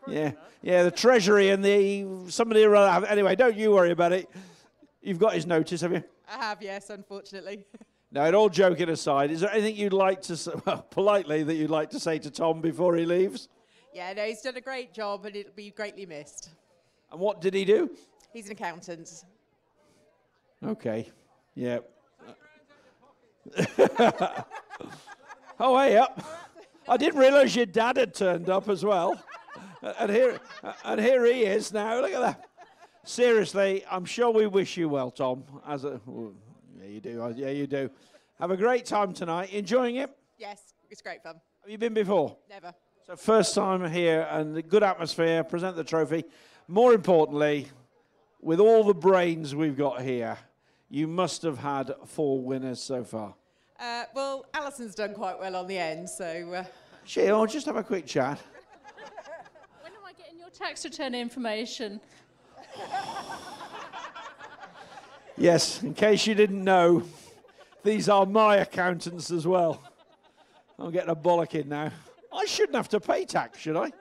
Yeah, the Treasury and somebody or other. Anyway, don't you worry about it. You've got his notice, have you? I have, yes, unfortunately. Now, all joking aside, is there anything you'd like to say, well, politely, that you'd like to say to Tom before he leaves? Yeah, no, he's done a great job and it'll be greatly missed. And what did he do? He's an accountant. Okay, yeah. Oh, hey up. I didn't realise your dad had turned up as well. And here he is now. Look at that. Seriously, I'm sure we wish you well, Tom. Yeah, you do. Yeah, you do. Have a great time tonight. Enjoying it? Yes, it's great fun. Have you been before? Never. So first time here and a good atmosphere. Present the trophy. More importantly, with all the brains we've got here, you must have had 4 winners so far. Well, Alison's done quite well on the end, so... I'll just have a quick chat. When am I getting your tax return information? Yes, in case you didn't know, these are my accountants as well. I'm getting a bollocking now. I shouldn't have to pay tax, should I?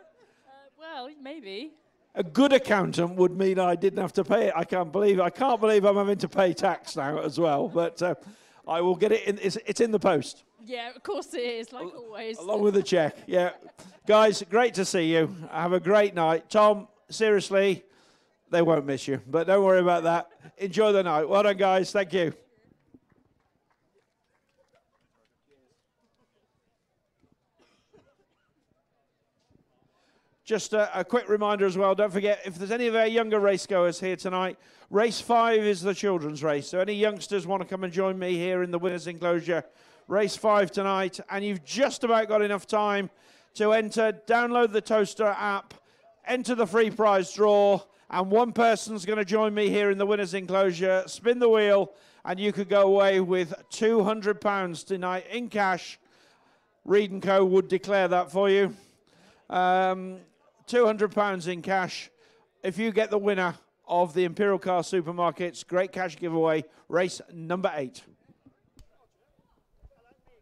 Well, maybe. A good accountant would mean I didn't have to pay it. I can't believe I'm having to pay tax now as well. But I will get it in. It's in the post. Yeah, of course it is, like always. Along with the check. Yeah, guys, great to see you. Have a great night, Tom. Seriously, they won't miss you. But don't worry about that. Enjoy the night. Well done, guys. Thank you. Just a quick reminder as well, don't forget, if there's any of our younger racegoers here tonight, race 5 is the children's race. So any youngsters want to come and join me here in the winner's enclosure, race 5 tonight, and you've just about got enough time to enter, download the Towcester app, enter the free prize draw, and one person's going to join me here in the winner's enclosure, spin the wheel, and you could go away with £200 tonight in cash. Reed & Co. would declare that for you. £200 in cash if you get the winner of the Imperial Car Supermarkets Great Cash Giveaway, race number 8.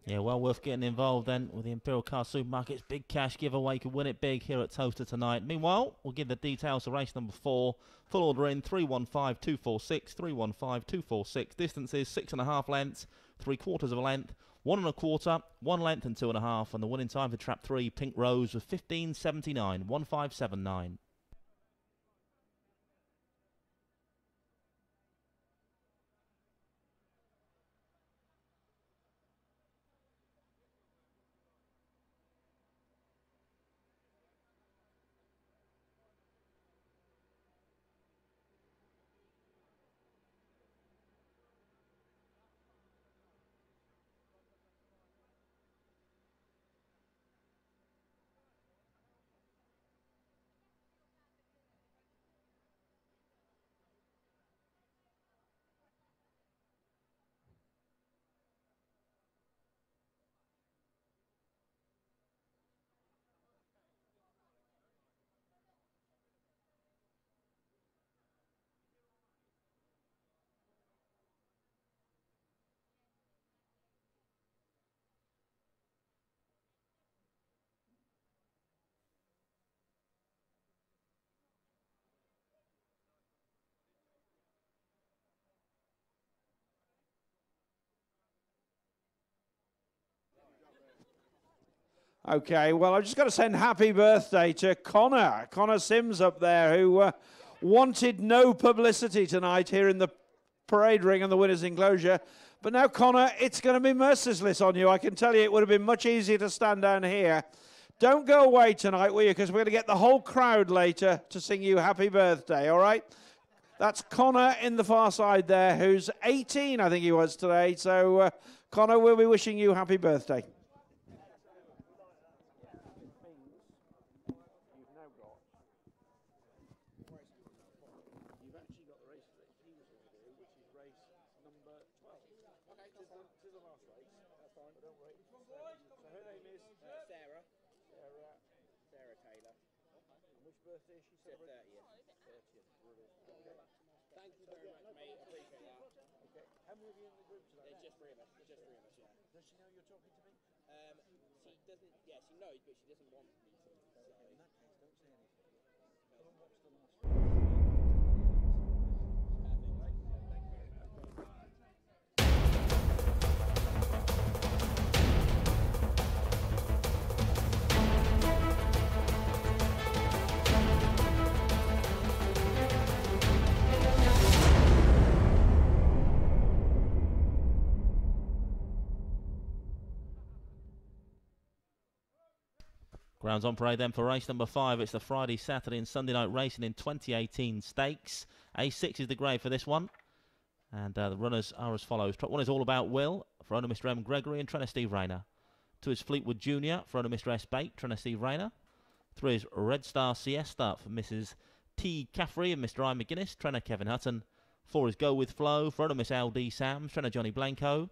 Yeah, well worth getting involved then with the Imperial Car Supermarkets big cash giveaway. Could win it big here at Towcester tonight. Meanwhile, we'll give the details of race number 4. Full order in 315246, 315246. Distance is 6.5 lengths, 3/4 of a length, 1 1/4, 1 length and 2.5, and the winning time for trap 3, Pink Rose, was 15.79, 1579. Okay, well, I've just got to send happy birthday to Connor Sims up there, who wanted no publicity tonight here in the parade ring and the winner's enclosure. But now, Connor, it's going to be merciless on you. I can tell you it would have been much easier to stand down here. Don't go away tonight, will you? Because we're going to get the whole crowd later to sing you happy birthday, all right? That's Connor in the far side there, who's 18, I think he was today. So, Connor, we'll be wishing you happy birthday. Thank you very much, mate. I appreciate that. Okay. How many of you in the group today? Just 3 of us. Just 3 of us, yeah. Does she know you're talking to me? She doesn't, yeah, she knows, but she doesn't want me to. So. In that case, don't say anything. Go and watch the last one. Grounds on parade then for race number 5. It's the Friday, Saturday and Sunday night racing in 2018 stakes. A6 is the grade for this one. And the runners are as follows. Trot 1 is All About Will for owner Mr. M. Gregory and trainer Steve Rayner. 2 is Fleetwood Junior for owner Mr. S. Bate, trainer Steve Rayner. 3 is Red Star Siesta for Mrs. T. Caffrey and Mr. I. McGuinness, trainer Kevin Hutton. 4 is Go With Flow for owner Miss L.D. Sams, trainer Johnny Blanco.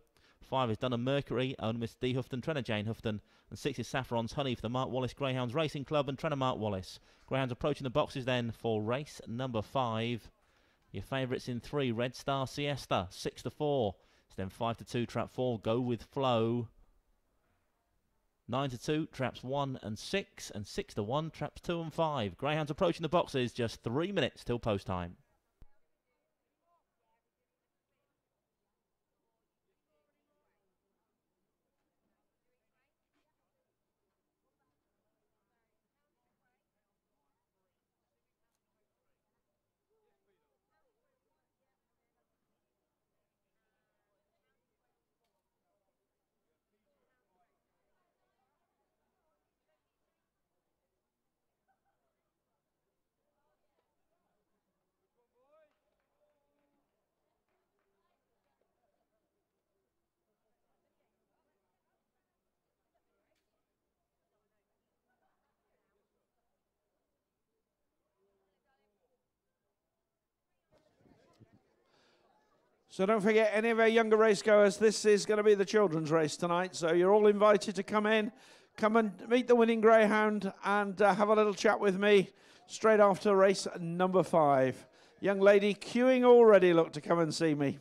5 is Dunham Mercury, owner Miss D. Houghton, trainer Jane Houghton. And 6 is Saffron's Honey for the Mark Wallace Greyhounds Racing Club and trainer Mark Wallace. Greyhounds approaching the boxes then for race number 5. Your favourites in 3, Red Star Siesta, 6-4. It's then 5-2, trap 4, Go With Flow. 9-2, traps 1 and 6. And 6-1, traps 2 and 5. Greyhounds approaching the boxes, just 3 minutes till post time. So don't forget, any of our younger racegoers, this is going to be the children's race tonight. So you're all invited to come in, come and meet the winning greyhound and have a little chat with me straight after race number 5. Young lady queuing already, look, to come and see me.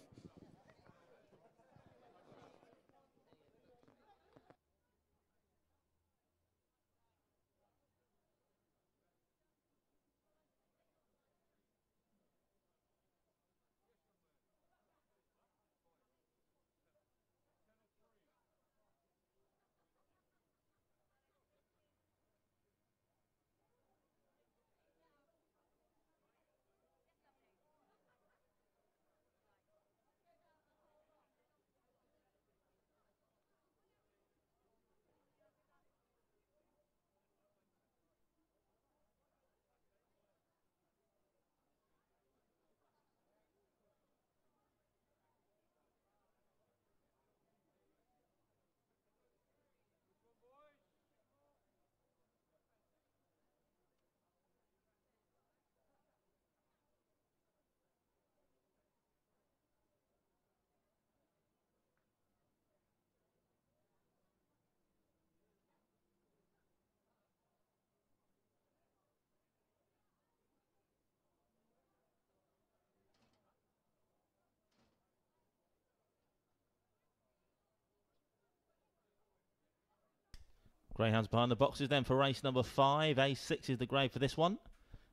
Greyhounds behind the boxes then for race number 5. A6 is the grade for this one.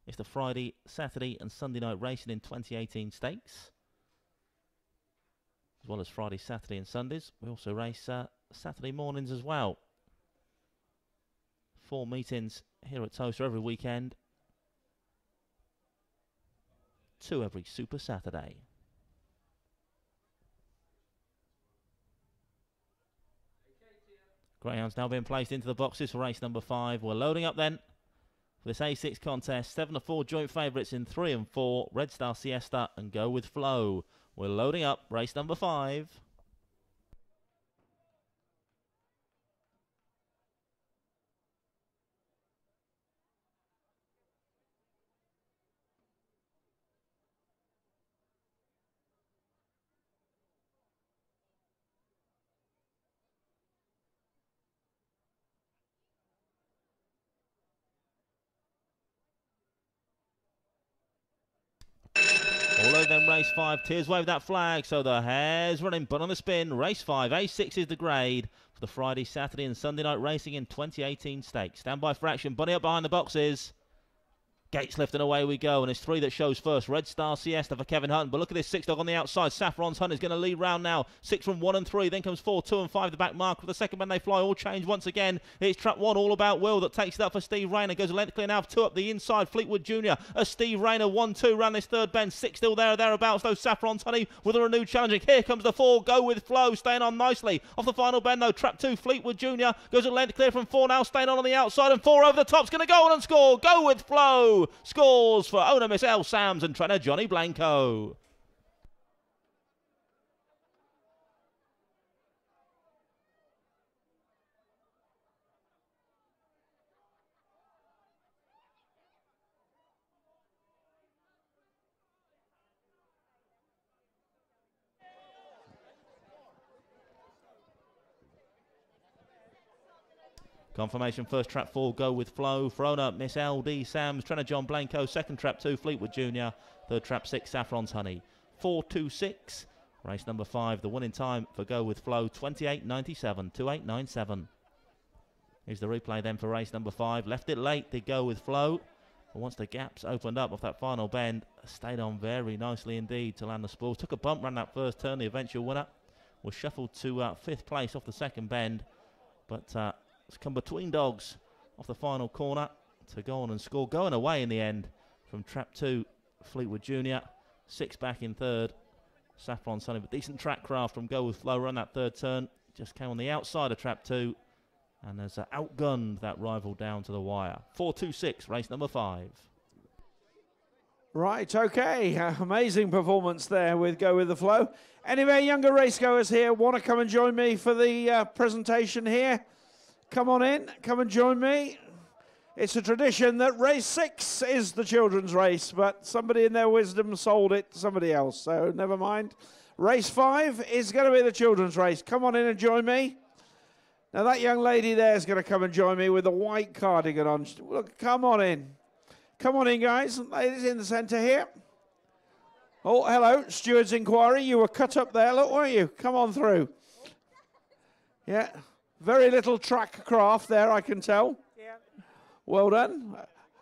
It's the Friday, Saturday and Sunday night racing in 2018 stakes. As well as Friday, Saturday and Sundays. We also race Saturday mornings as well. 4 meetings here at Towcester every weekend. 2 every Super Saturday. Greyhounds now being placed into the boxes for race number 5. We're loading up then for this A6 contest. 7-4 joint favourites in 3 and 4. Red Star Siesta and Go With Flow. We're loading up race number 5. Although then race 5, Tears wave that flag, so the hare's running, but on the spin. Race 5, A6 is the grade for the Friday, Saturday and Sunday night racing in 2018 stakes. Stand by for action, Bunny up behind the boxes. Gates lifting away we go, and it's 3 that shows first. Red Star Siesta for Kevin Hunt, but look at this 6 dog on the outside. Saffron's Hunt is going to lead round now. 6 from 1 and 3, then comes 4, 2 and 5, the back mark. With the second bend they fly, all change once again. It's trap 1, All About Will, that takes it up for Steve Rayner. Goes a length clear now for 2 up the inside. Fleetwood Jr. as Steve Rayner 1-2 round this third bend. 6 still there, thereabouts though. Saffron's Honey with a renewed challenging. Here comes the 4, Go With Flow, staying on nicely. Off the final bend though, trap 2, Fleetwood Jr. goes a length clear from 4 now, staying on the outside, and 4 over the top's going to go on and score. Go With Flow scores for owner Miss L. Sams and trainer Johnny Blanco. Confirmation first trap 4, Go With Flow. Thrown up Miss LD Sams, trainer John Blanco. Second trap 2, Fleetwood Jr. Third trap 6, Saffron's Honey. 4-2-6. Race number 5, the winning time for Go With Flow, 28.97, 28.97. Here's the replay then for race number 5. Left it late, did Go With Flow. But once the gaps opened up off that final bend, stayed on very nicely indeed to land the spools. Took a bump, ran that first turn. The eventual winner was shuffled to 5th place off the second bend. But it's come between dogs off the final corner to go on and score. Going away in the end from trap 2, Fleetwood Jr. 6 back in third, Saffron Sunny. But decent track craft from Go With Flow. Run that third turn. Just came on the outside of trap 2 and has outgunned that rival down to the wire. 4-2-6, race number 5. Right, okay. Amazing performance there with Go With The Flow. Any of our younger racegoers here want to come and join me for the presentation here? Come on in, come and join me. It's a tradition that race 6 is the children's race, but somebody in their wisdom sold it to somebody else, so never mind. Race 5 is going to be the children's race. Come on in and join me. Now that young lady there is going to come and join me with a white cardigan on. Look, come on in. Come on in, guys. Ladies in the centre here. Oh, hello, Steward's Inquiry. You were cut up there, look, weren't you? Come on through. Yeah. Very little track craft there, I can tell. Yeah. Well done.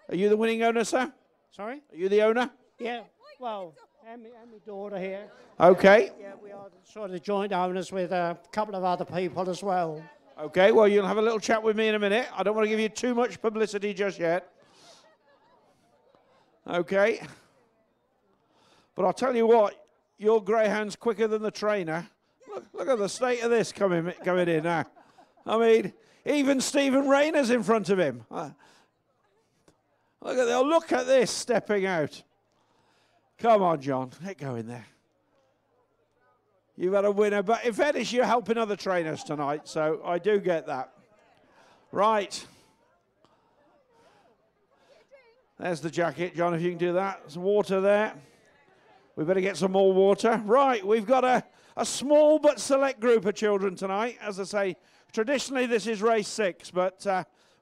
Are you the winning owner, sir? Sorry? Are you the owner? Yeah. Well, and my daughter here. Okay. Yeah, we are sort of joint owners with a couple of other people as well. Okay, well, you'll have a little chat with me in a minute. I don't want to give you too much publicity just yet. Okay. But I'll tell you what, your Greyhound's quicker than the trainer. Look at the state of this coming in now. I mean, even Stephen Rayner's in front of him. Look at this stepping out. Come on, John, get going there. You've had a winner, but in fairness, you're helping other trainers tonight, so I do get that. Right. There's the jacket, John, if you can do that. Some water there. We better get some more water. Right, we've got a small but select group of children tonight. As I say, traditionally this is race 6, but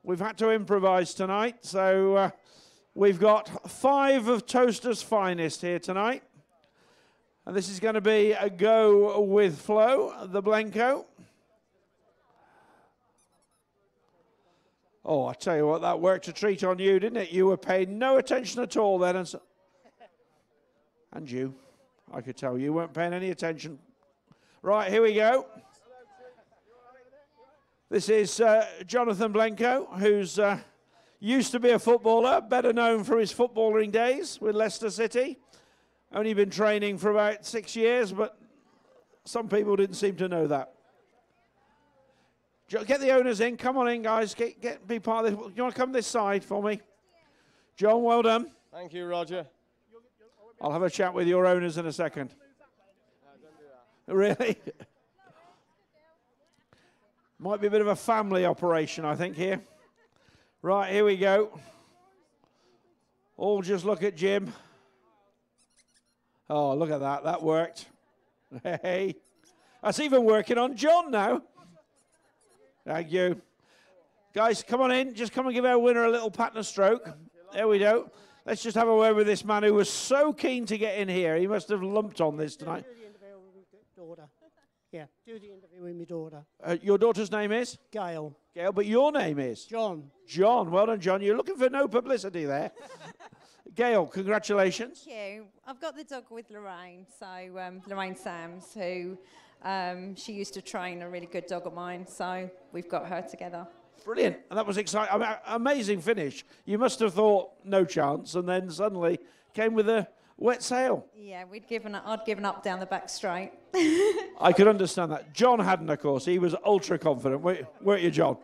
we've had to improvise tonight. So we've got 5 of Towcester's finest here tonight. And this is going to be a Go With Flow, the Blanco. Oh, I tell you what, that worked a treat on you, didn't it? You were paying no attention at all then. And you, I could tell you weren't paying any attention. Right, here we go. This is Jonathan Blanco, who's used to be a footballer, better known for his footballing days with Leicester City. Only been training for about 6 years, but some people didn't seem to know that. Get the owners in. Come on in, guys. Be part of this. You want to come this side for me? John, well done. Thank you, Roger. I'll have a chat with your owners in a second. Really? Might be a bit of a family operation, I think, here. Right, here we go. All just look at Jim. Oh, look at that. That worked. Hey. That's even working on John now. Thank you. Guys, come on in. Just come and give our winner a little pat and a stroke. There we go. Let's just have a word with this man who was so keen to get in here. He must have lumped on this tonight. Yeah, do the interview with my daughter. Your daughter's name is? Gail. Gail, but your name is? John. John. Well done, John. You're looking for no publicity there. Gail, congratulations. Thank you. I've got the dog with Lorraine, so Lorraine Sams, who she used to train a really good dog of mine, so we've got her together. Brilliant. And that was exciting. I mean, amazing finish. You must have thought no chance, and then suddenly came with a wet sail. Yeah, I'd given up down the back straight. I could understand that. John hadn't, of course. He was ultra confident. Weren't you, John?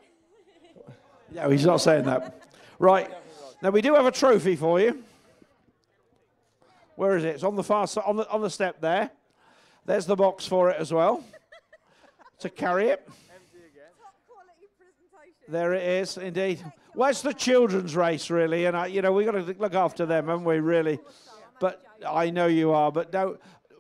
No, he's not saying that. Right. Now, we do have a trophy for you. Where is it? It's on the far side, on the step there. There's the box for it as well, to carry it. There it is, indeed. Well, it's the children's race, really, and we've got to look after them, haven't we, really? But I know you are. But no,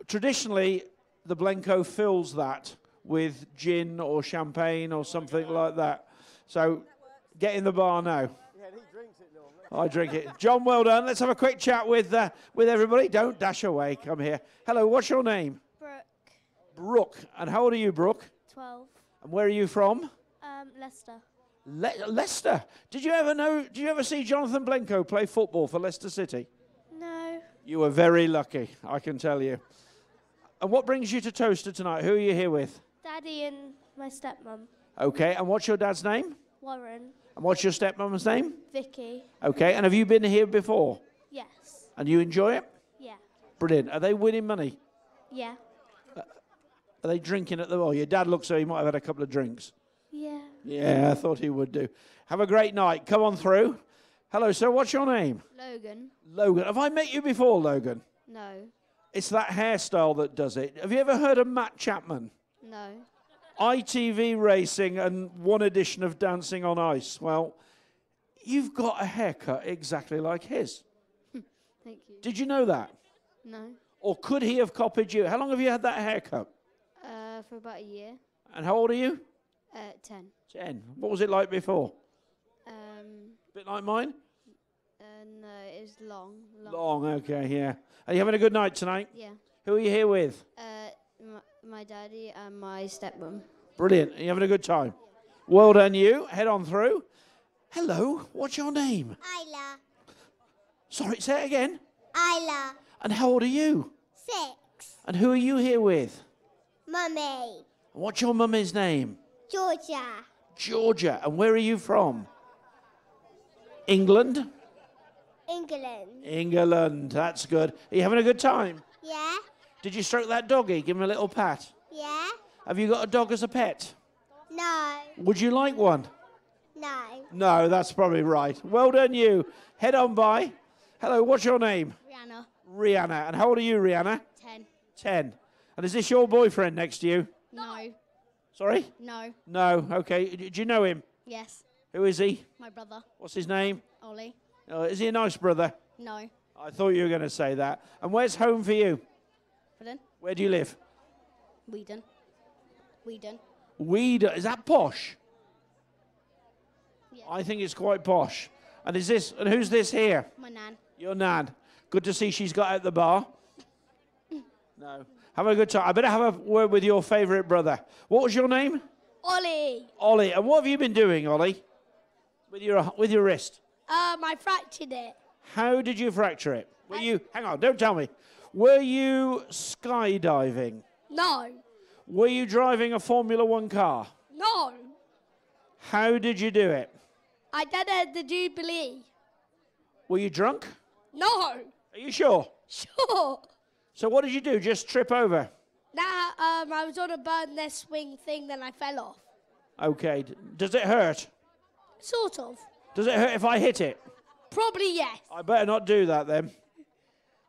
traditionally, the Blenco fills that with gin or champagne or something like that. So get in the bar now. I drink it. John, well done. Let's have a quick chat with everybody. Don't dash away. Come here. Hello, what's your name? Brooke. Brooke. And how old are you, Brooke? 12. And where are you from? Leicester. Leicester. Did you ever see Jonathan Blenco play football for Leicester City? No. You were very lucky, I can tell you. And what brings you to Towcester tonight? Who are you here with? Daddy and my stepmom. Okay, and what's your dad's name? Warren. And what's your stepmom's name? Vicky. Okay, and have you been here before? Yes. And you enjoy it? Yeah. Brilliant. Are they winning money? Yeah. Are they drinking at the... Oh, your dad looks so he might have had a couple of drinks. Yeah. Yeah, I thought he would do. Have a great night. Come on through. Hello, sir. What's your name? Logan. Logan. Have I met you before, Logan? No. It's that hairstyle that does it. Have you ever heard of Matt Chapman? No. ITV Racing and one edition of Dancing on Ice. Well, you've got a haircut exactly like his. Thank you. Did you know that? No. Or could he have copied you? How long have you had that haircut? For about a year. And how old are you? 10. 10. What was it like before? Bit like mine? No, it was long. Long, okay, yeah. Are you having a good night tonight? Yeah. Who are you here with? My daddy and my stepmom. Brilliant. Are you having a good time? Well done, you. Head on through. Hello, what's your name? Isla. Sorry, say it again. Isla. And how old are you? 6. And who are you here with? Mummy. And what's your mummy's name? Georgia. Georgia. And where are you from? England? England. England. That's good. Are you having a good time? Yeah. Did you stroke that doggy? Give him a little pat. Yeah. Have you got a dog as a pet? No. Would you like one? No. No, that's probably right. Well done, you. Head on by. Hello, what's your name? Rihanna. Rihanna. And how old are you, Rihanna? 10. 10. And is this your boyfriend next to you? No. Sorry? No. No. Okay. Do you know him? Yes. Who is he? My brother. What's his name? Ollie. Is he a nice brother? No. I thought you were going to say that. And where's home for you? Pardon? Where do you live? Weedon. Weedon. Weedon. Is that posh? Yeah. I think it's quite posh. And who's this here? My nan. Your nan. Good to see she's got out the bar. No. Have a good time. I better have a word with your favourite brother. What was your name? Ollie. Ollie. And what have you been doing, Ollie? With your wrist? I fractured it. How did you fracture it? Hang on, don't tell me. Were you skydiving? No. Were you driving a Formula One car? No. How did you do it? I did it at the Jubilee. Were you drunk? No. Are you sure? Sure. So what did you do? Just trip over? Nah, I was on a burn this swing thing, then I fell off. Okay. Does it hurt? Sort of. Does it hurt if I hit it? Probably yes. I better not do that then.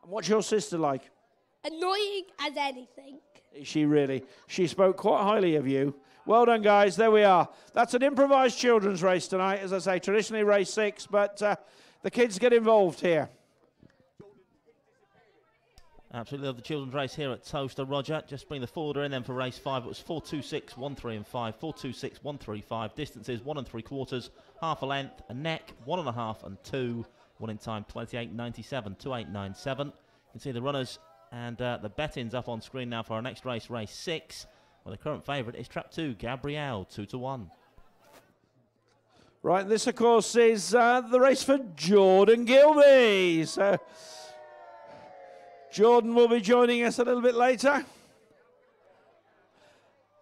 And what's your sister like? Annoying as anything. Is she really? She spoke quite highly of you. Well done, guys. There we are. That's an improvised children's race tonight. As I say, traditionally race 6, but the kids get involved here. Absolutely love the children's race here at Towcester. Roger, just bring the forwarder in then for race 5. It was 4.26, 1.3 and 5, 4.26, 1.35. Distances 1 3/4, half a length, a neck, 1.5 and 2. One in time 28.97, 28.97. You can see the runners and the bettings up on screen now for our next race, race 6. Well, the current favourite is trap 2, Gabrielle, 2-1. Right, this, of course, is the race for Jordan Gilbey. So Jordan will be joining us a little bit later.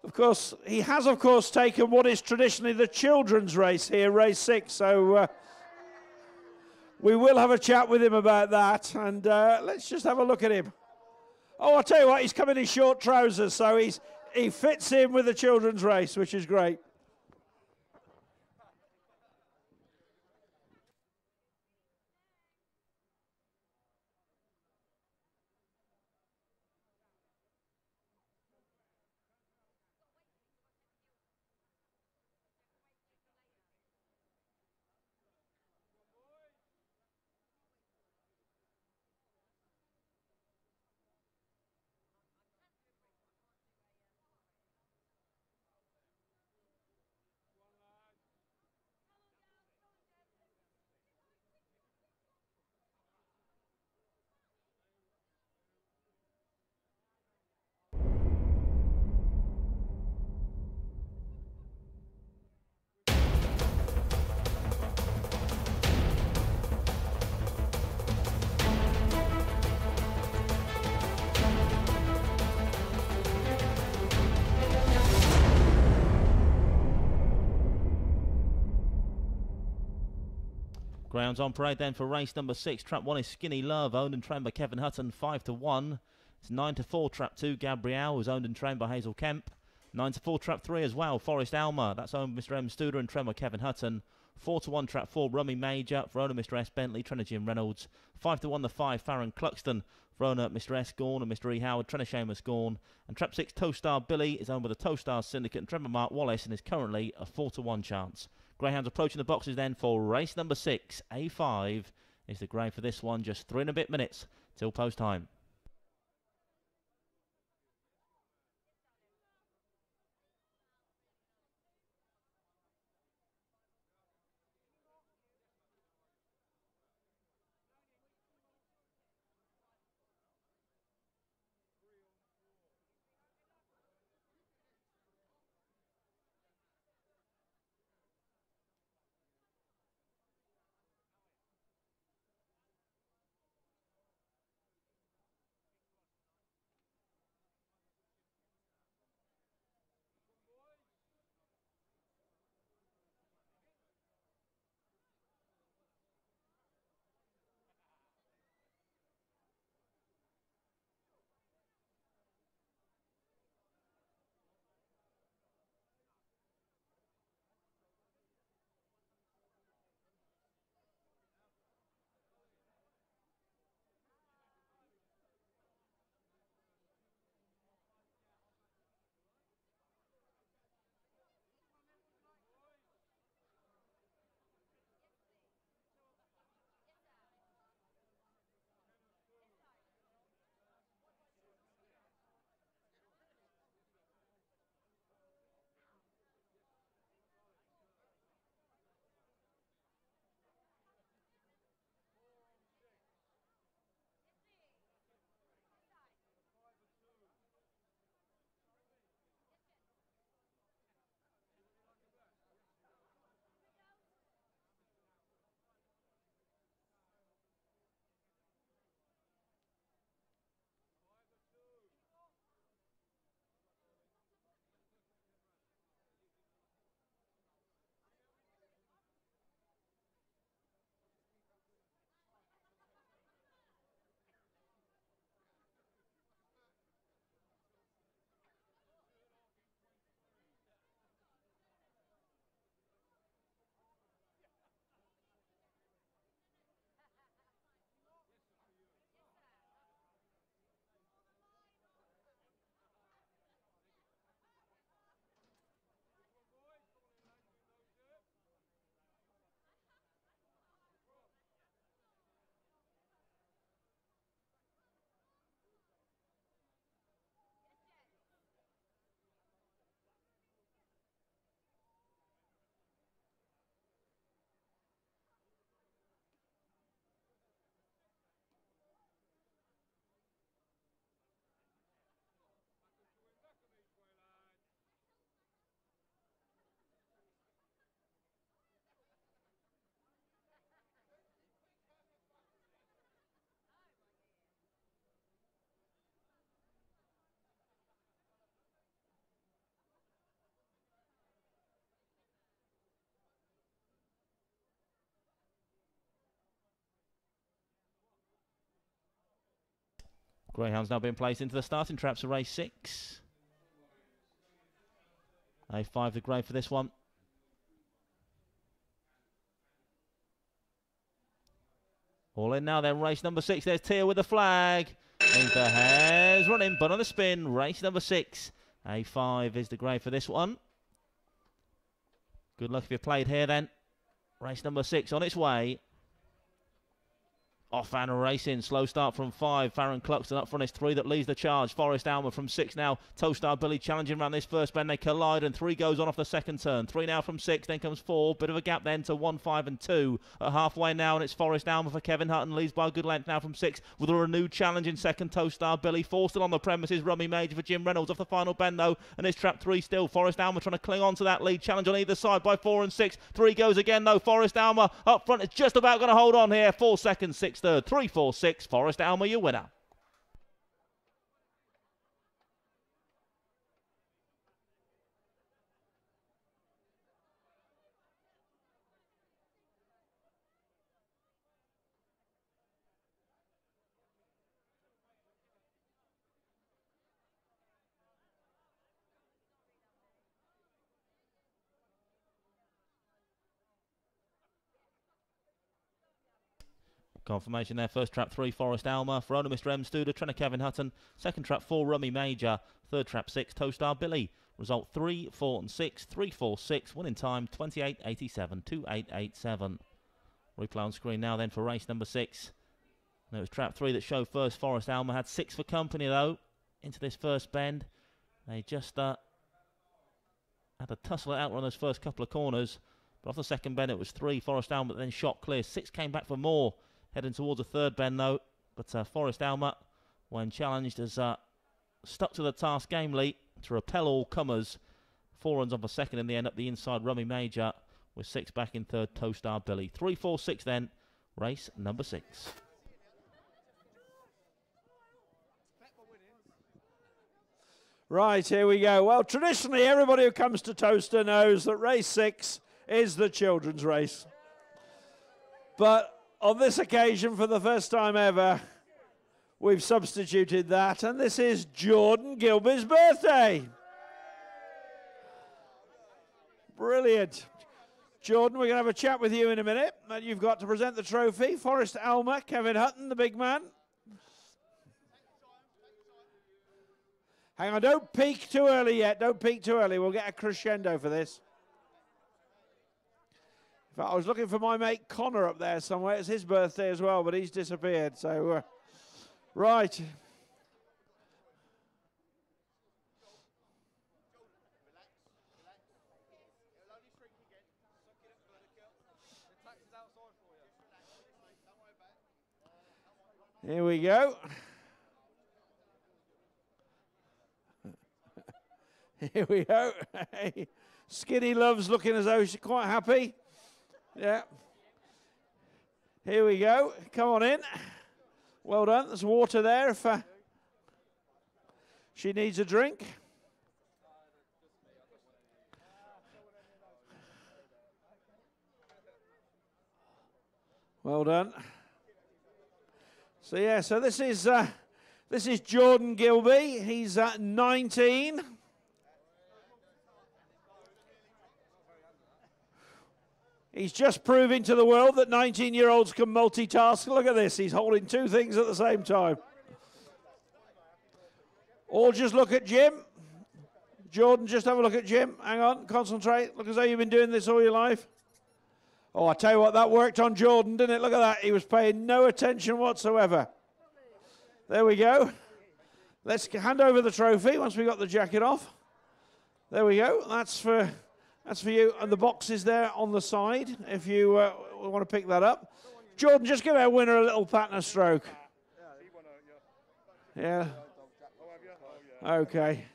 Of course, he has, of course, taken what is traditionally the children's race here, race 6. So we will have a chat with him about that. And let's just have a look at him. Oh, I'll tell you what, he's come in his short trousers, so he fits in with the children's race, which is great. Grounds on parade then for race number 6. Trap 1 is Skinny Love, owned and trained by Kevin Hutton, 5-1. It's 9-4. Trap 2, Gabrielle, who's owned and trained by Hazel Kemp. 9-4. Trap 3 as well, Forest Alma. That's owned by Mr. M. Studer and trained by Kevin Hutton. 4-1. Trap 4, Rummy Major, for owner Mr. S. Bentley, trainer Jim Reynolds. 5-1. The 5, Farron Cluxton, for owner Mr. S. Gorn and Mr. E. Howard, trainer Seamus Gorn. And Trap 6, Towstar Billy, is owned by the Towstar Syndicate and trained by Mark Wallace and is currently a 4-1 chance. Greyhounds approaching the boxes then for race number 6. A5 is the grade for this one. Just 3 and a bit minutes till post time. Greyhound's now been placed into the starting traps of race 6. A5 the grey for this one. All in now then, race number 6. There's Tia with the flag. Means the hare's running, but on the spin, race number 6. A5 is the grey for this one. Good luck if you played here then. Race number 6 on its way. Off and racing, slow start from 5. Farron Cluxton up front is 3 that leads the charge. Forest Alma from 6 now. Towstar Billy challenging around this first bend. They collide and 3 goes on off the second turn. 3 now from 6, then comes 4. Bit of a gap then to 1, 5 and 2. At halfway now, and it's Forest Alma for Kevin Hutton. Leads by a good length now from 6 with a renewed challenge in second. Towstar Billy. 4 still on the premises. Rummy Major for Jim Reynolds off the final bend though. And it's trap 3 still. Forest Alma trying to cling on to that lead. Challenge on either side by 4 and 6. 3 goes again though. Forest Alma up front is just about going to hold on here. 4 seconds, 6 third. 3, 4, 6. Forest Alma, your winner. Confirmation there. First trap 3, Forest Alma. For owner Mr. M. Studer, trainer Kevin Hutton. Second trap 4, Rummy Major. Third trap 6, Towstar Billy. Result 3, 4 and 6. 3, 4, 6. Winning time 28.87. 28.87. Replay on screen now then for race number 6. And it was trap 3 that showed first. Forest Alma had 6 for company though. Into this first bend. They just had to tussle it out on those first couple of corners. But off the second bend it was 3. Forest Alma then shot clear. 6 came back for more. Heading towards a third bend though, but Forest Alma, when challenged, has stuck to the task gamely to repel all comers. 4 runs on for second in the end, up the inside Rummy Major, with 6 back in third, Towstar Billy. 3, 4, 6 then, race number 6. Right, here we go. Well, traditionally, everybody who comes to Towcester knows that race 6 is the children's race. But on this occasion, for the first time ever, we've substituted that, and this is Jordan Gilby's birthday. Brilliant. Jordan, we're going to have a chat with you in a minute, and you've got to present the trophy. Forest Alma, Kevin Hutton, the big man. Hang on, don't peak too early yet. Don't peak too early. We'll get a crescendo for this. In fact, I was looking for my mate Connor up there somewhere. It's his birthday as well, but he's disappeared. So, right. Here we go. Here we go. Skinny loves looking as though she's quite happy. Yeah. Here we go. Come on in. Well done. There's water there if she needs a drink. Well done. So yeah, so this is Jordan Gilby. He's 19. He's just proving to the world that 19-year-olds can multitask. Look at this. He's holding 2 things at the same time. All just look at Jim. Jordan, just have a look at Jim. Hang on, concentrate. Look as though you've been doing this all your life. Oh, I tell you what, that worked on Jordan, didn't it? Look at that. He was paying no attention whatsoever. There we go. Let's hand over the trophy once we got the jacket off. There we go. That's for you. And the box is there on the side if you want to pick that up. Jordan, just give our winner a little pat and a stroke. Yeah. Okay.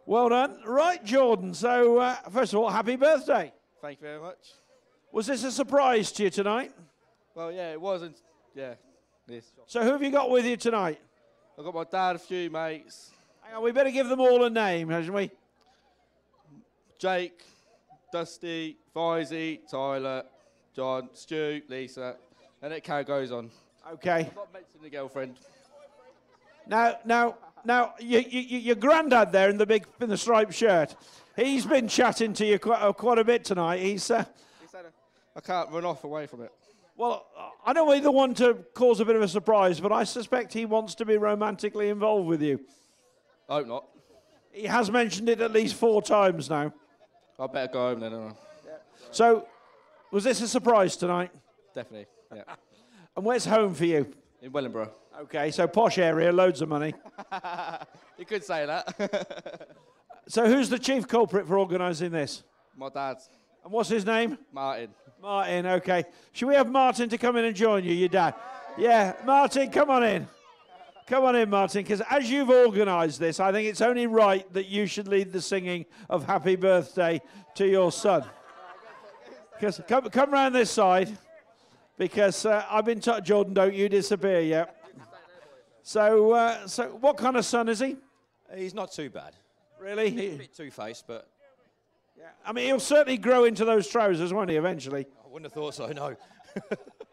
Well done. Right, Jordan. So, first of all, happy birthday. Thank you very much. Was this a surprise to you tonight? Well, yeah, it wasn't. Yeah. This. So, who have you got with you tonight? I've got my dad, a few mates. Hang on, we better give them all a name, haven't we? Jake, Dusty, Vizey, Tyler, John, Stu, Lisa, and it kind of goes on. Okay. Not mentioning the girlfriend. Now, your granddad there in the striped shirt, he's been chatting to you quite a bit tonight. He said I can't run off away from it. Well, I don't either want to cause a bit of a surprise, but I suspect he wants to be romantically involved with you. I hope not. He has mentioned it at least 4 times now. I better go home then. Don't I? So, was this a surprise tonight? Definitely, yeah. And where's home for you? In Wellingborough. Okay, so posh area, loads of money. You could say that. So who's the chief culprit for organising this? My dad. And what's his name? Martin. Martin, okay. Should we have Martin to come in and join you, your dad? Yeah, Martin, come on in. Come on in, Martin, because as you've organised this, I think it's only right that you should lead the singing of Happy Birthday to your son. Because come round this side, because I've been told, Jordan, don't you disappear yet. So what kind of son is he? He's not too bad. Really? He's a bit two-faced, but... I mean, he'll certainly grow into those trousers, won't he, eventually? I wouldn't have thought so, no.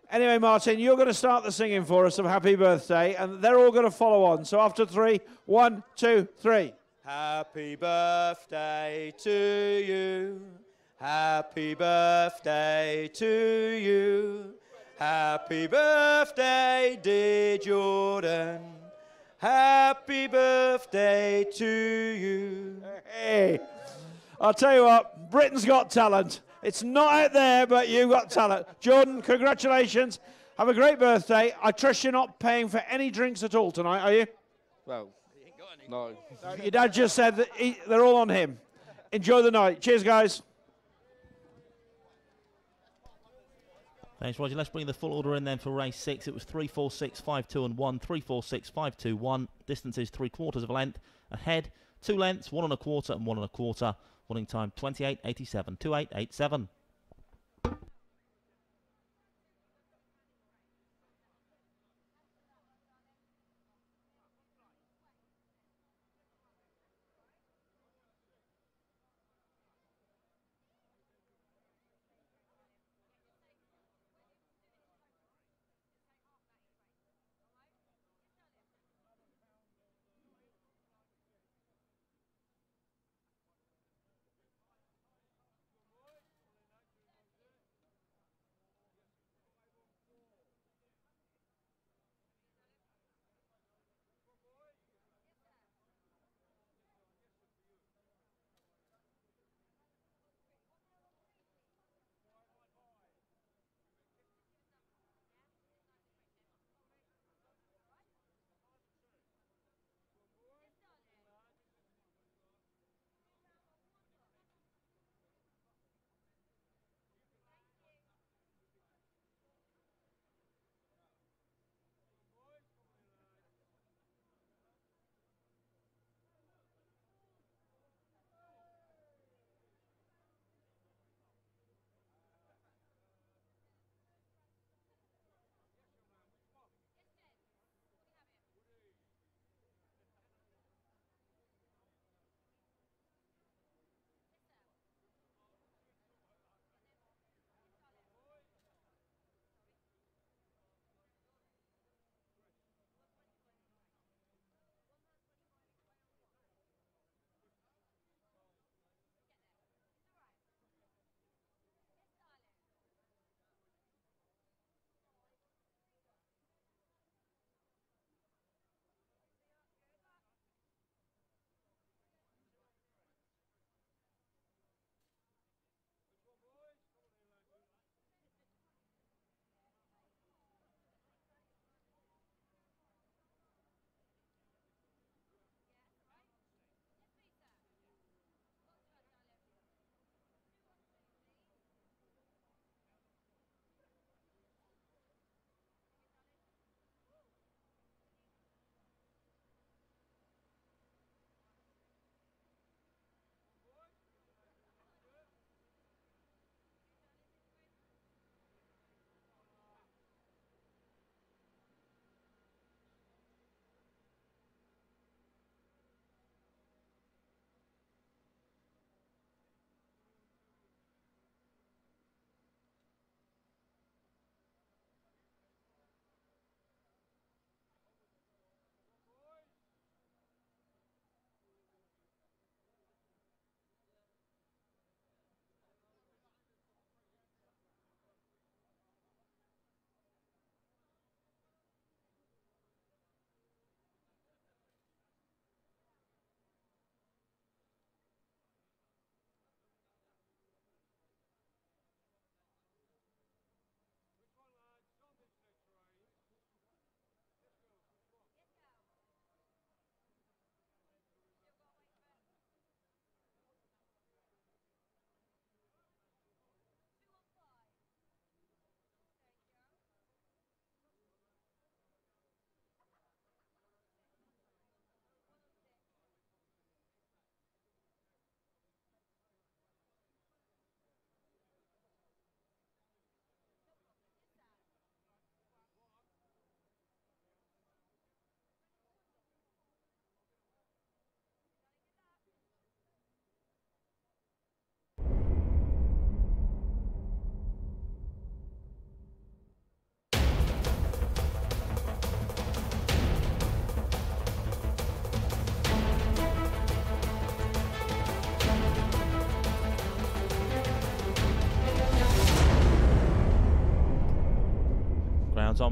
Anyway, Martin, you're going to start the singing for us of Happy Birthday, and they're all going to follow on. So after 3, 1, 2, 3. Happy birthday to you. Happy birthday to you. Happy birthday, dear Jordan. Happy birthday to you. Hey, I'll tell you what, Britain's got talent. It's not out there, but you've got talent. Jordan, congratulations. Have a great birthday. I trust you're not paying for any drinks at all tonight, are you? Well, no. Your dad just said that they're all on him. Enjoy the night. Cheers, guys. Thanks, Roger. Let's bring the full order in then for race 6. It was 3, 4, 6, 5, 2 and 1. 3, 4, 6, 5, 2, 1. Distance is 3/4 of a length. Ahead, 2 lengths, 1 1/4 and 1 1/4. Winning time 28.87. 28.87.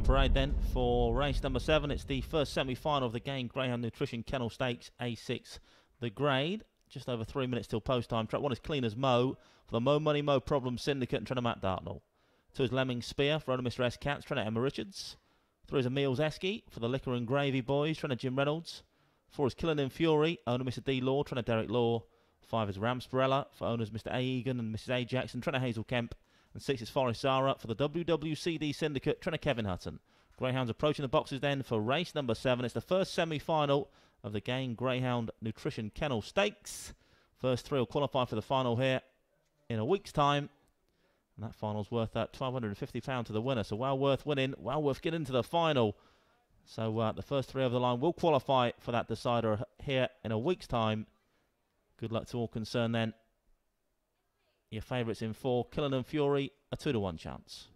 on parade then for race number 7. It's the first semi-final of the Game Greyhound Nutrition Kennel Stakes A6. The grade, just over 3 minutes till post time. Track 1 is Clean as Mo for the Mo Money Mo Problem Syndicate and trainer Matt Dartnell. 2 is Lemming Spear for owner Mr. S. Katz, trainer Emma Richards. 3 is Emil's Esky for the Liquor and Gravy Boys, trainer Jim Reynolds. 4 is Killing in Fury, owner Mr. D. Law, trainer Derek Law. 5 is Ramsparella for owners Mr. A. Egan and Mrs. A. Jackson, trainer Hazel Kemp. And 6 is Forest Zara for the WWCD Syndicate, trainer Kevin Hutton. Greyhounds approaching the boxes then for race number 7. It's the first semi-final of the Game Greyhound Nutrition Kennel Stakes. First 3 will qualify for the final here in a week's time. And that final's worth that £1,250 to the winner. So well worth winning, well worth getting to the final. So the first 3 over the line will qualify for that decider here in a week's time. Good luck to all concerned then. Your favourites in 4, Killing and Fury, a 2-to-1 chance.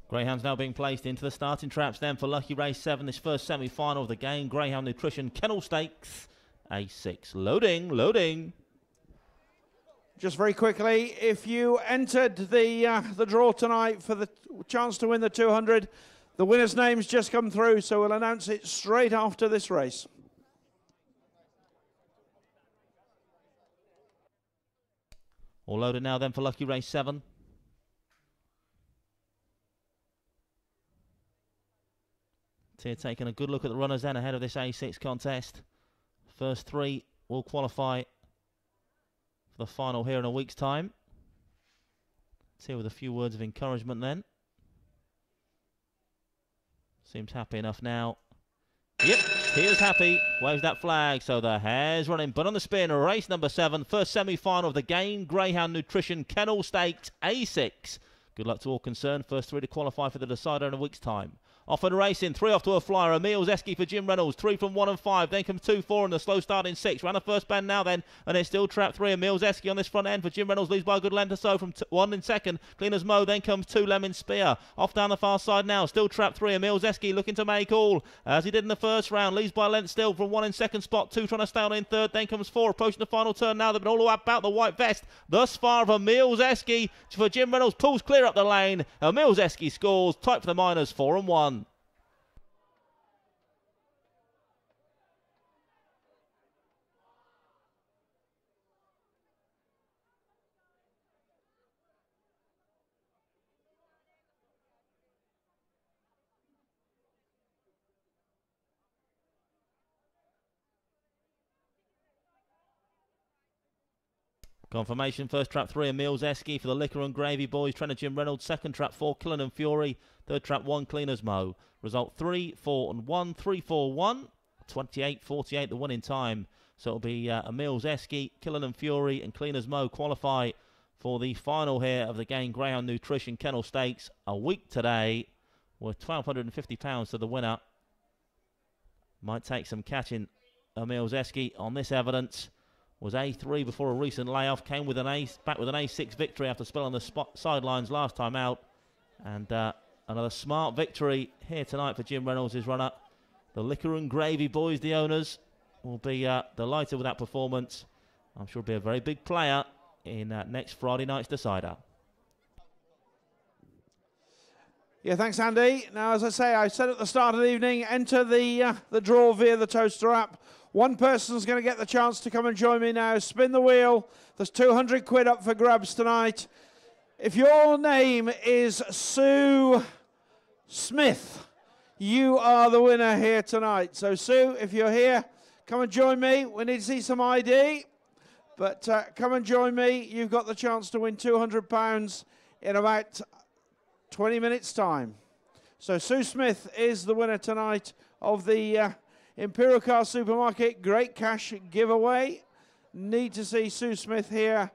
Greyhounds now being placed into the starting traps then for Lucky Race 7, this first semi-final of the Game Greyhound Nutrition Kennel Stakes A6. Loading, loading. Just very quickly, if you entered the draw tonight for the chance to win the 200, the winner's name's just come through, so we'll announce it straight after this race. All loaded now then for Lucky Race 7. Here taking a good look at the runners then ahead of this A6 contest. First 3 will qualify for the final here in a week's time. Let's hear with a few words of encouragement then. Seems happy enough now. Yep, he is happy. Waves that flag, so the hare's running. But on the spin, race number 7, first semi-final of the Game Greyhound Nutrition Kennel Stakes A6. Good luck to all concerned. First 3 to qualify for the decider in a week's time. Off and racing, 3 off to a flyer. Emil's Esky for Jim Reynolds. 3 from 1 and 5. Then comes 2, 4 and the slow start in 6. Round the first bend now then. And it's still trap 3. Emil's Esky on this front end for Jim Reynolds. Leads by a good length or so from 1 in second. Clean as Mo. Then comes 2, Lemon Spear. Off down the far side now. Still trap 3. Emil's Esky looking to make all. As he did in the first round. Leads by a length still from 1 in second spot. 2 trying to stay on in third. Then comes 4. Approaching the final turn now. They've been all about the white vest. Thus far of Emil's Esky for Jim Reynolds. Pulls clear up the lane. Emil's Esky scores. Tight for the Miners. 4 and 1. Confirmation, first trap 3, Emil's Esky for the Liquor and Gravy Boys, trainer Jim Reynolds. Second trap 4, Killen and Fury. Third trap 1, Cleaners Mo. Result 3, 4 and 1, 3, 4, 1. 28.48 the winning time. So it'll be Emil's Esky, Killen and Fury and Cleaners Mo qualify for the final here of the Game Greyhound Nutrition Kennel Stakes a week today, with £1,250 to the winner. Might take some catching. Emil's Esky on this evidence was A3 before a recent layoff, came with an back with an A6 victory after spelling the sidelines last time out, and another smart victory here tonight for Jim Reynolds' runner. The Liquor and Gravy Boys, the owners, will be delighted with that performance. I'm sure he'll be a very big player in next Friday night's decider. Yeah, thanks, Andy. Now, as I say, I said at the start of the evening, enter the draw via the Towcester app. One person's going to get the chance to come and join me now. Spin the wheel. There's 200 quid up for grabs tonight. If your name is Sue Smith, you are the winner here tonight. So, Sue, if you're here, come and join me. We need to see some ID. But come and join me. You've got the chance to win £200 in about 20 minutes' time. So Sue Smith is the winner tonight of the Imperial Car Supermarket Great Cash Giveaway. Need to see Sue Smith here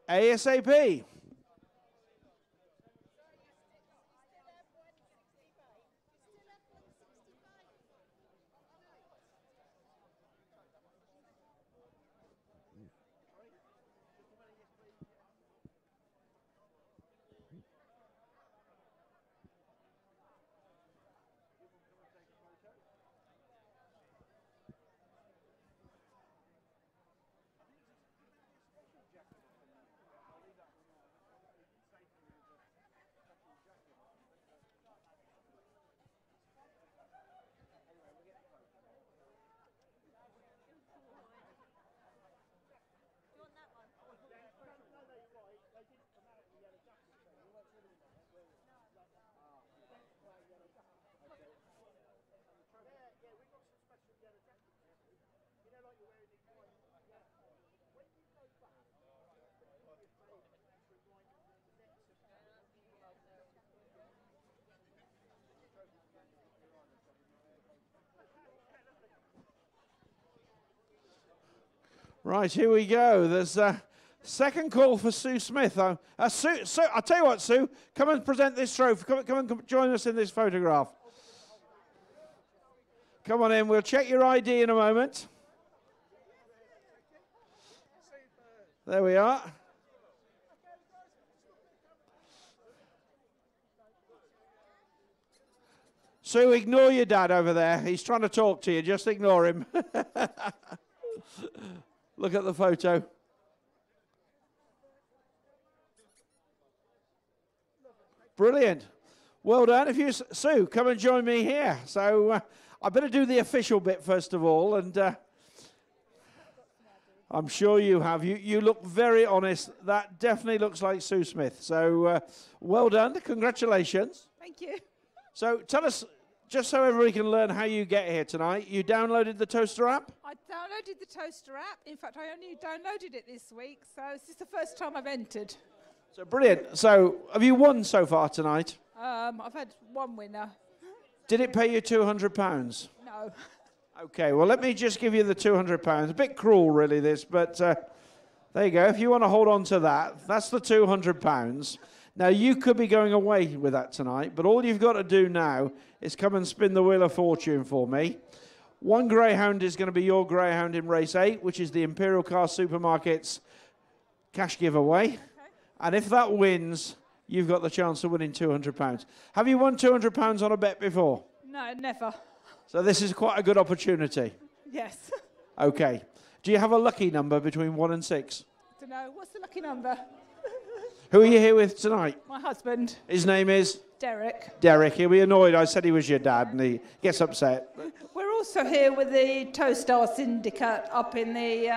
ASAP. Right, here we go. There's a second call for Sue Smith. Sue, I'll tell you what, Sue, come and present this trophy. Come and join us in this photograph. Come on in. We'll check your ID in a moment. There we are. Sue, ignore your dad over there. He's trying to talk to you. Just ignore him. Look at the photo. Brilliant. Well done. If you, Sue, come and join me here. So I better do the official bit first of all, and I'm sure you have. You look very honest. That definitely looks like Sue Smith. So well done. Congratulations. Thank you. So tell us, just so everybody can learn how you get here tonight, you downloaded the Towcester app? I downloaded the Towcester app. In fact, I only downloaded it this week, so this is the first time I've entered. So brilliant. So have you won so far tonight? I've had one winner. Did it pay you £200? No. Okay, well, let me just give you the £200. A bit cruel, really, this, but there you go. If you want to hold on to that, that's the £200. Now, you could be going away with that tonight, but all you've got to do now is come and spin the Wheel of Fortune for me. One Greyhound is going to be your Greyhound in race 8, which is the Imperial Car Supermarket's cash giveaway. Okay. And if that wins, you've got the chance of winning £200. Have you won £200 on a bet before? No, never. So this is quite a good opportunity. Yes. Okay. Do you have a lucky number between 1 and 6? I don't know. What's the lucky number? Who are you here with tonight? My husband. His name is? Derek. Derek. He'll be annoyed. I said he was your dad, and he gets upset. We're also here with the Towstar Syndicate up in the...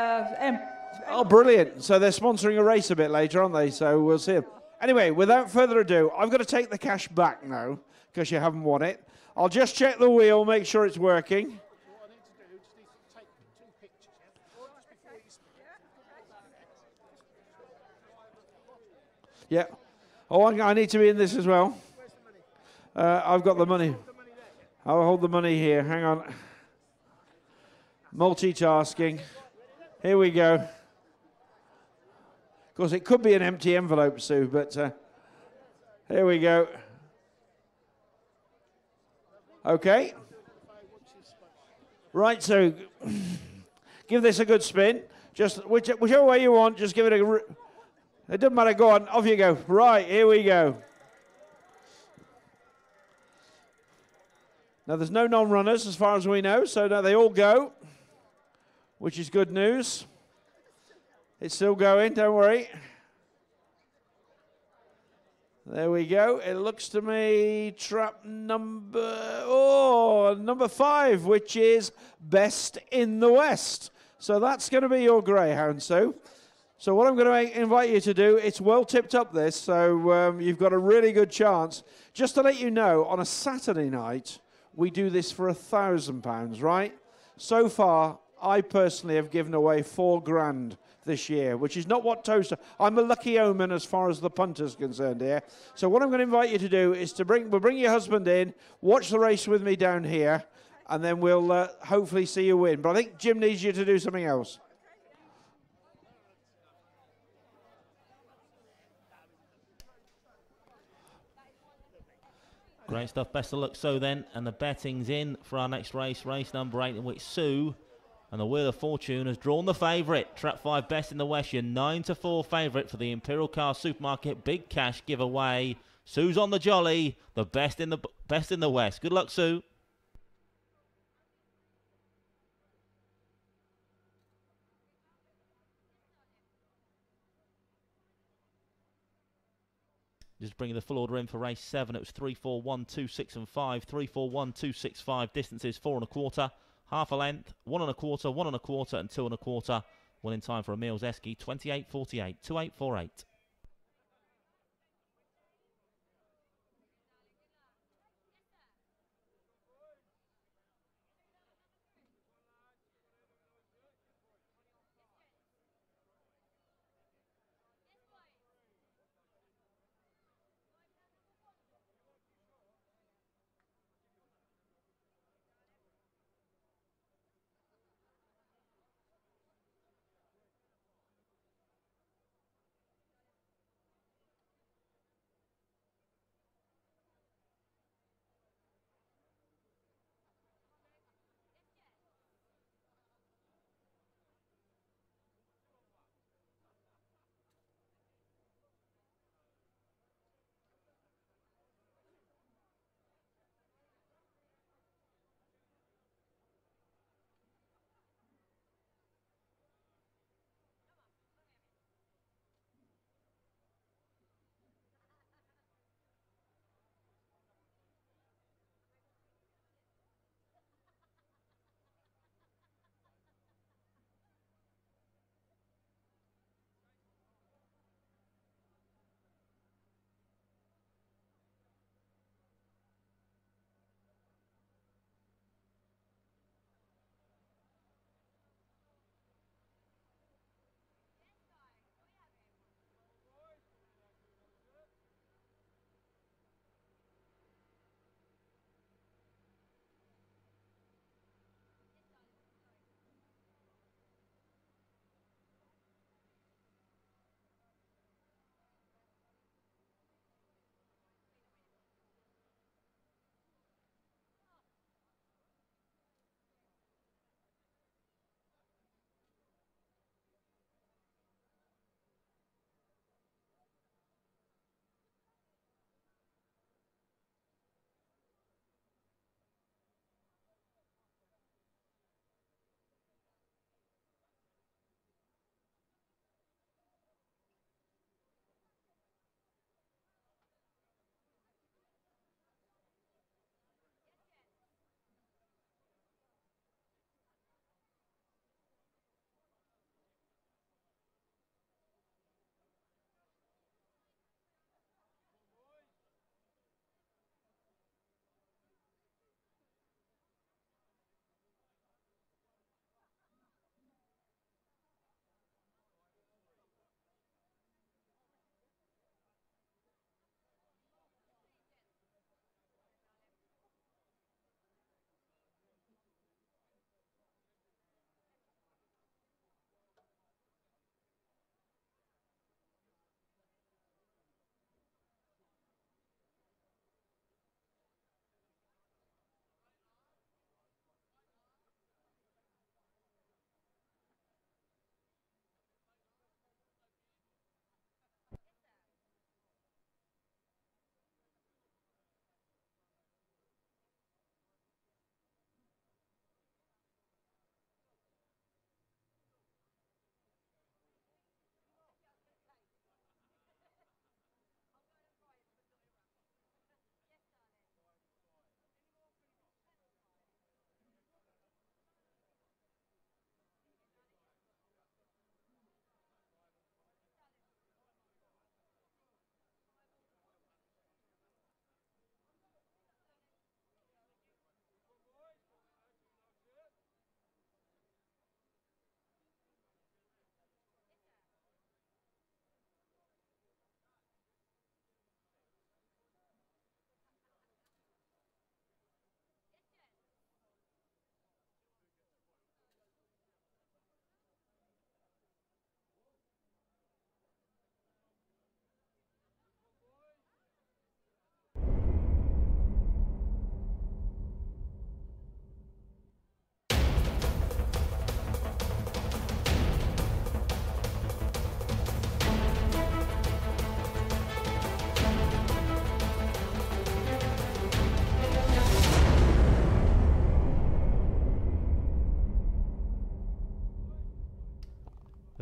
Oh, brilliant. So they're sponsoring a race a bit later, aren't they? So we'll see them. Anyway, without further ado, I've got to take the cash back now, because you haven't won it. I'll just check the wheel, make sure it's working. Yeah. Oh, I need to be in this as well. I've got the money. I'll hold the money here. Hang on. Multitasking. Here we go. Of course, it could be an empty envelope, Sue, but here we go. Okay. Right, so give this a good spin. Just whichever way you want, just give it a... It doesn't matter, go on, off you go. Right, here we go. Now, there's no non-runners as far as we know, so now they all go, which is good news. It's still going, don't worry. There we go. It looks to me trap number 5, which is Best in the West. So that's going to be your Greyhound, Sue. So what I'm going to invite you to do, it's well tipped up this, so you've got a really good chance. Just to let you know, on a Saturday night, we do this for £1,000, right? So far, I personally have given away £4,000 this year, which is not what Towcester. I'm a lucky omen as far as the punter's concerned here. So what I'm going to invite you to do is we'll bring your husband in, watch the race with me down here, and then we'll hopefully see you win. But I think Jim needs you to do something else. Great stuff. Best of luck, so then. And the betting's in for our next race, race number 8, in which Sue and the Wheel of Fortune has drawn the favourite. Trap 5, Best in the West, your 9-4 favourite for the Imperial Car Supermarket Big Cash giveaway. Sue's on the jolly, the best in the West. Good luck, Sue. Just bringing the full order in for race 7. It was 3, 4, 1, 2, 6 and 5. 3, 4, 1, 2, 6, 5. Distances 4 1/4, half a length, 1 1/4, 1 1/4 and 2 1/4. Winning time for Emil Zeski, 28.48, 28.48.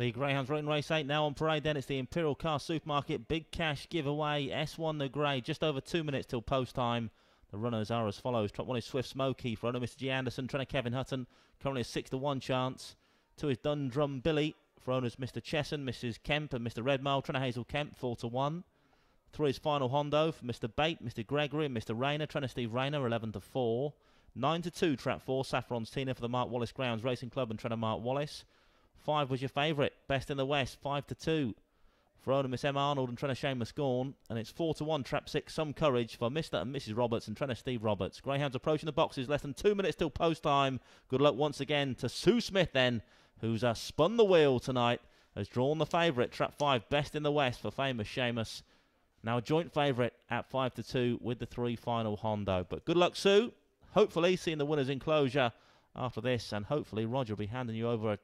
The Greyhounds running race 8 now on parade. Then it's the Imperial Car Supermarket Big Cash giveaway. S1 the Grey, just over 2 minutes till post time. The runners are as follows. Top 1 is Swift Smoky for owner Mr. G. Anderson, trainer Kevin Hutton. Currently a 6-1 chance. 2 is Dundrum Billy for owners Mr. Chesson, Mrs. Kemp and Mr. Redmile. Trainer Hazel Kemp, 4-1. 3 is Final Hondo for Mr. Bate, Mr. Gregory and Mr. Rayner. Trainer Steve Rayner, 11-4. 9-2, trap 4, Saffron's Tina for the Mark Wallace Grounds Racing Club and trainer Mark Wallace. 5 was your favourite, Best in the West, 5-2. For owner Miss M. Arnold and trainer Seamus Gorn. And it's 4-1, trap 6, Some Courage for Mr. and Mrs. Roberts and trainer Steve Roberts. Greyhounds approaching the boxes, less than 2 minutes till post time. Good luck once again to Sue Smith then, who's spun the wheel tonight, has drawn the favourite, trap 5, Best in the West for famous Seamus. Now a joint favourite at 5-2 with the 3 Final Hondo. But good luck, Sue. Hopefully seeing the winner's enclosure after this, and hopefully Roger will be handing you over a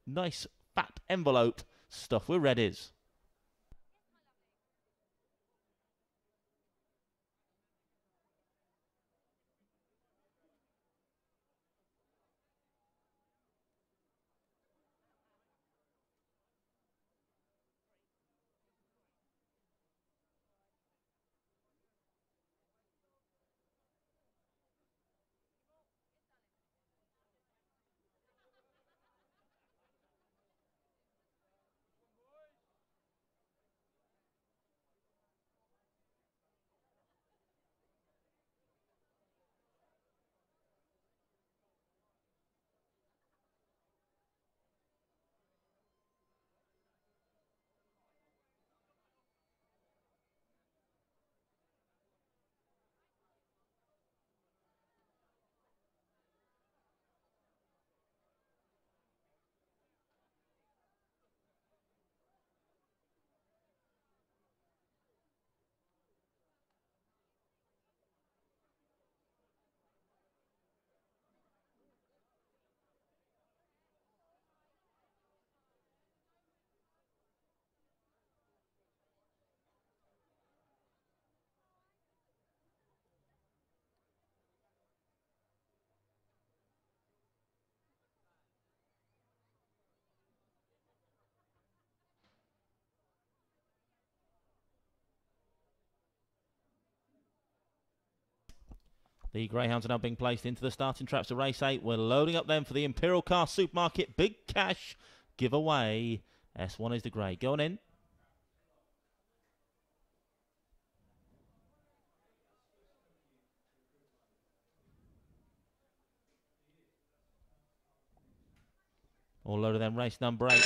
nice fat envelope stuffed with Reddies. The Greyhounds are now being placed into the starting traps of race 8. We're loading up then for the Imperial Car Supermarket Big Cash giveaway. S1 is the Grey. Going in. All loaded then, race number 8.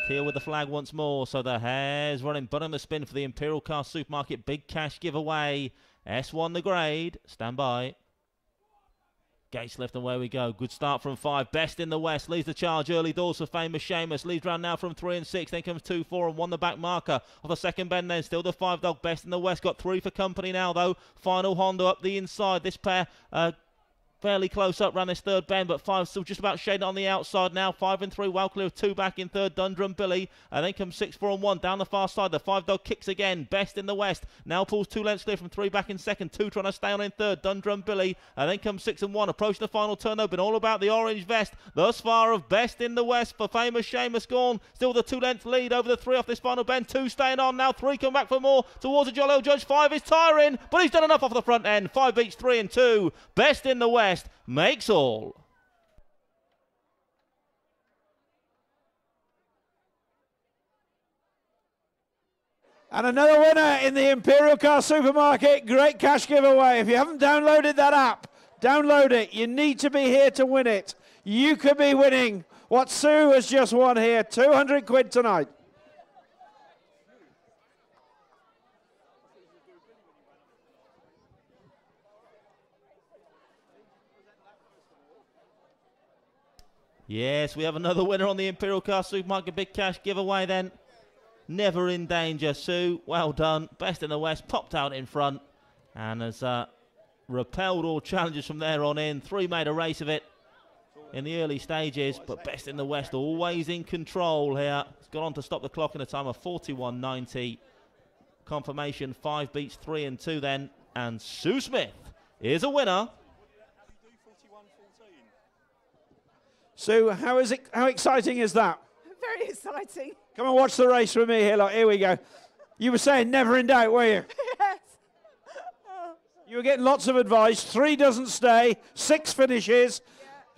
Here with the flag once more, so the hare's running bottom of the spin for the Imperial Car Supermarket Big Cash giveaway. S1 the grade, stand by. Gates left and away we go. Good start from 5. Best in the West leads the charge early doors for famous Seamus. Leads round now from 3 and 6. Then comes 2, 4 and 1 the back marker of the second bend. Then still the 5 dog. Best in the West got 3 for company now though. Final Honda up the inside. This pair fairly close up round this third bend, but 5 still just about shaded on the outside now. 5 and 3, well clear of 2 back in third, Dundrum Billy. And then comes 6, 4 and 1 down the far side. The 5 dog kicks again. Best in the West now pulls 2 lengths clear from 3 back in second. 2 trying to stay on in third, Dundrum Billy. And then comes 6 and 1 approaching the final turn. Been all about the orange vest thus far of Best in the West for famous Seamus Gorn. Still the 2 length lead over the 3 off this final bend. 2 staying on now. 3 come back for more towards a jolly old judge. 5 is tiring, but he's done enough off the front end. 5 beats 3 and 2. Best in the West makes all. And another winner in the Imperial Car Supermarket Great Cash giveaway. If you haven't downloaded that app, download it. You need to be here to win it. You could be winning what Sue has just won here, 200 quid tonight. Yes, we have another winner on the Imperial Car Supermarket Big Cash giveaway then. Never in danger, Sue. Well done. Best in the West popped out in front and has repelled all challenges from there on in. 3 made a race of it in the early stages, but Best in the West always in control here. It's gone on to stop the clock in a time of 41.90. Confirmation 5 beats 3 and 2 then, and Sue Smith is a winner. Sue, how exciting is that? very exciting. Come and watch the race with me here. Look, here we go. You were saying never in doubt, were you? Yes. You were getting lots of advice. 3 doesn't stay, 6 finishes.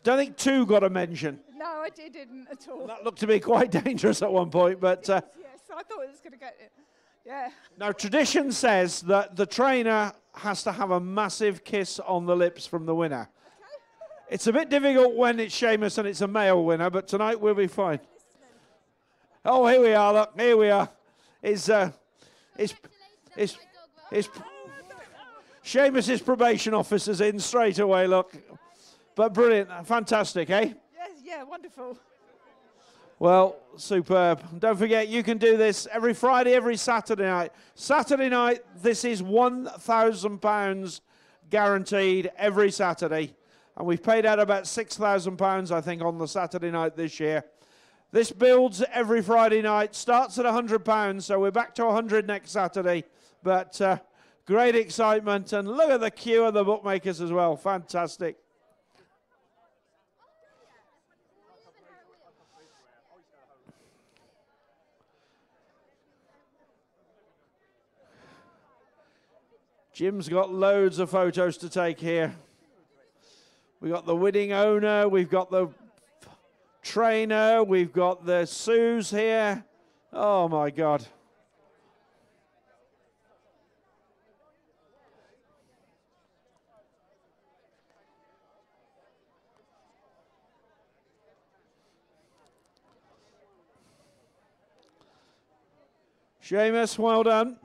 Don't think 2 got a mention. No, I didn't at all. That looked to be quite dangerous at one point, but... Yes, I thought it was going to get it. Yeah. Now, tradition says that the trainer has to have a massive kiss on the lips from the winner. It's a bit difficult when it's Seamus and it's a male winner, but tonight we'll be fine. Oh, here we are, look, here we are. Seamus's probation officer's in straight away, look. But brilliant, fantastic, eh? Yes, yeah, wonderful. Well, superb. Don't forget, you can do this every Friday, every Saturday night. Saturday night, this is £1,000 guaranteed every Saturday. And we've paid out about £6,000, I think, on the Saturday night this year. This builds every Friday night, starts at £100, so we're back to 100 next Saturday. But great excitement, and look at the queue of the bookmakers as well. Fantastic. Jim's got loads of photos to take here. We've got the winning owner, we've got the trainer, we've got the Sues here. Oh my God. Seamus, well done.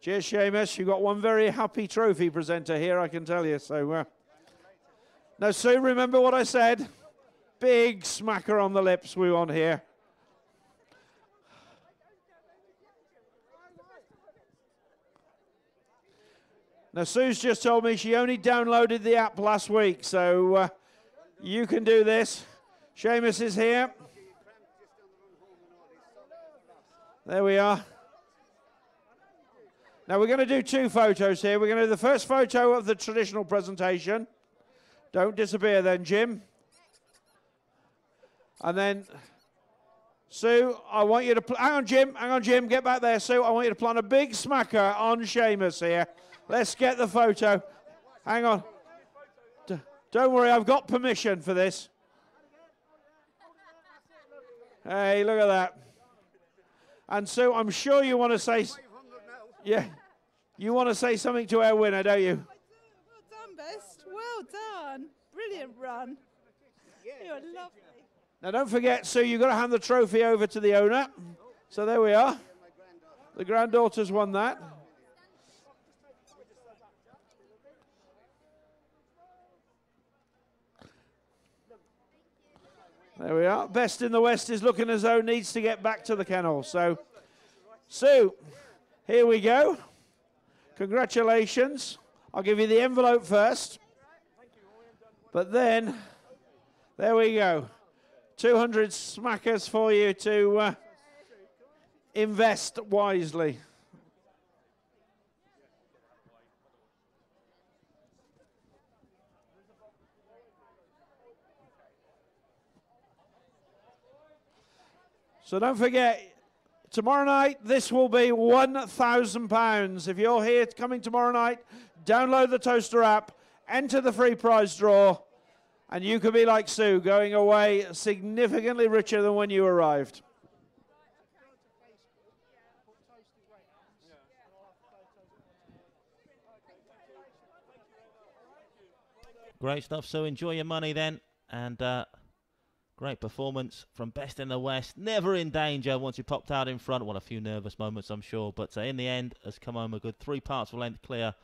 Cheers, Seamus. You've got one very happy trophy presenter here, I can tell you. So, now, Sue, remember what I said? Big smacker on the lips we want here. Now, Sue's just told me she only downloaded the app last week, so you can do this. Seamus is here. There we are. Now, we're going to do 2 photos here. We're going to do the first photo of the traditional presentation. Don't disappear then, Jim. And then, Sue, I want you to... Hang on, Jim. Get back there, Sue. I want you to plant a big smacker on Seamus here. Let's get the photo. Hang on. Don't worry, I've got permission for this. Hey, look at that. And Sue, I'm sure you want to say... Yeah, you want to say something to our winner, don't you? Well done, Best. Well done. Brilliant run. You're lovely. Now, don't forget, Sue, you've got to hand the trophy over to the owner. So there we are. The granddaughter's won that. There we are. Best in the West is looking as though needs to get back to the kennel. So, Sue, here we go. Congratulations. I'll give you the envelope first. But then, there we go. 200 smackers for you to invest wisely. So don't forget, tomorrow night, this will be £1,000. If you're here coming tomorrow night, download the Towcester app, enter the free prize draw, and you could be like Sue, going away significantly richer than when you arrived. Great stuff, so enjoy your money then, and great performance from Best in the West. Never in danger once you popped out in front. Well, a few nervous moments, I'm sure, but in the end has come home a good 3 parts of length clear.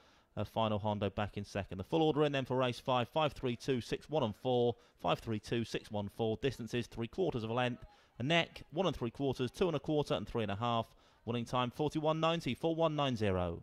Final Hondo back in second. The full order in then for race 5, 532, 6, 1 and 4, 532, 6, 1, 4. Distances 3/4 of a length. A neck 1 3/4, 2 1/4 and 3 1/2. Winning time 41.90, 4190.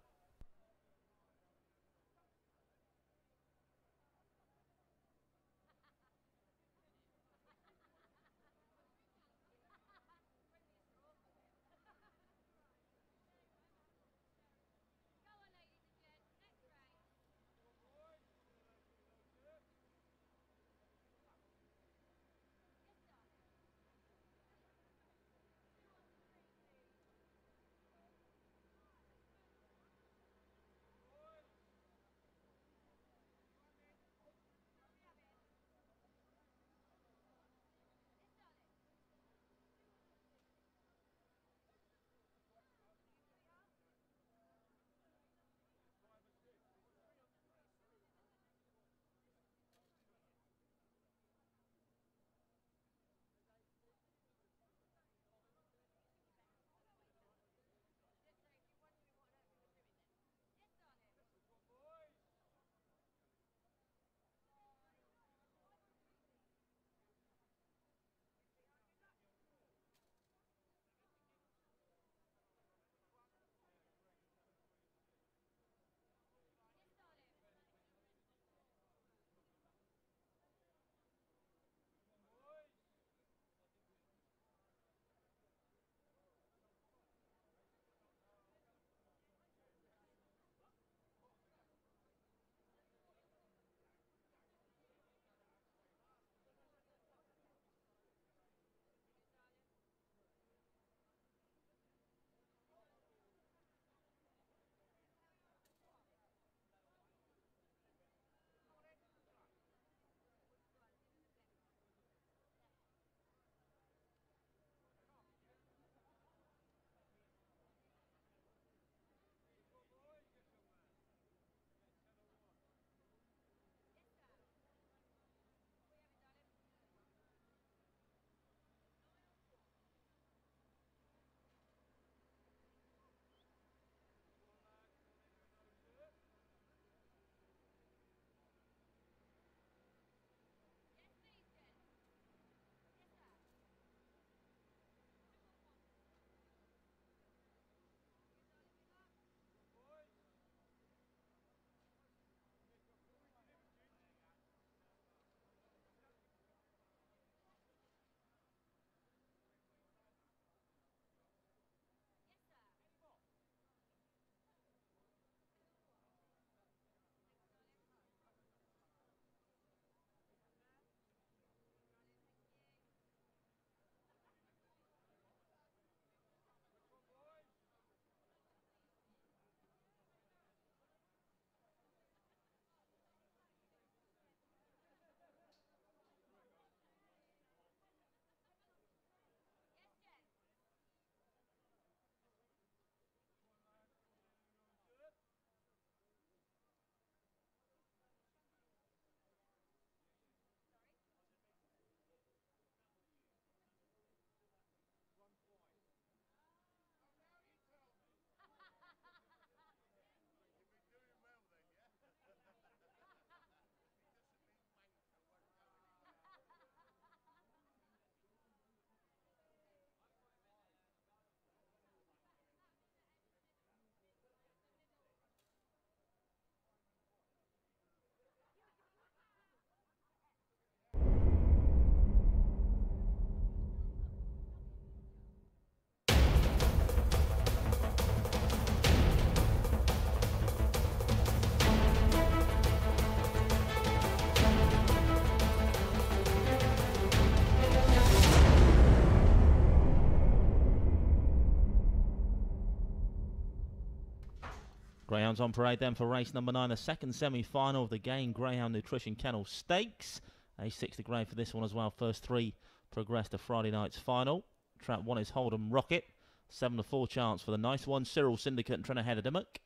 Greyhounds on parade then for race number 9, the second semi-final of the Gain Greyhound Nutrition Kennel Stakes. A6 the grade for this one as well. First 3 progress to Friday night's final. Trap 1 is Hold'em Rocket. 7-4 chance for the nice one. Cyril Syndicate and Trenna Heather Dimmock.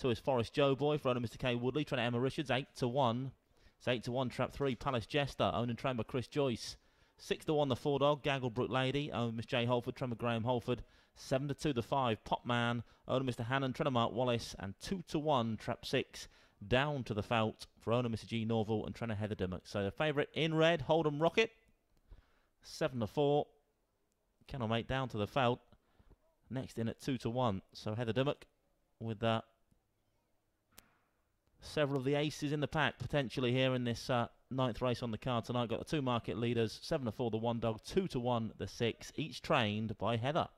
2 is Forest Joe Boy for owner Mr. K Woodley. Trenna Emma Richards. 8-1. It's 8-1. Trap 3 Palace Jester. Owned and trained by Chris Joyce. 6-1 the 4 Dog. Gagglebrook Lady. Owned Miss J Holford. Tremor Graham Holford. 7-2 the 5 Pop Man. Owner Mr. Hannon. Trenna Mark Wallace. And 2-1 Trap 6 Down to the Felt for owner Mr. G Norval and Trenna Heather Dimmock. So the favourite in red, Hold'em Rocket. 7-4. Kennel Mate Down to the Felt. Next in at 2-1. So Heather Dimmock with several of the aces in the pack potentially here in this 9th race on the card tonight. Got the 2 market leaders, 7-4 the 1 Dog, 2-1 the 6, each trained by Heather.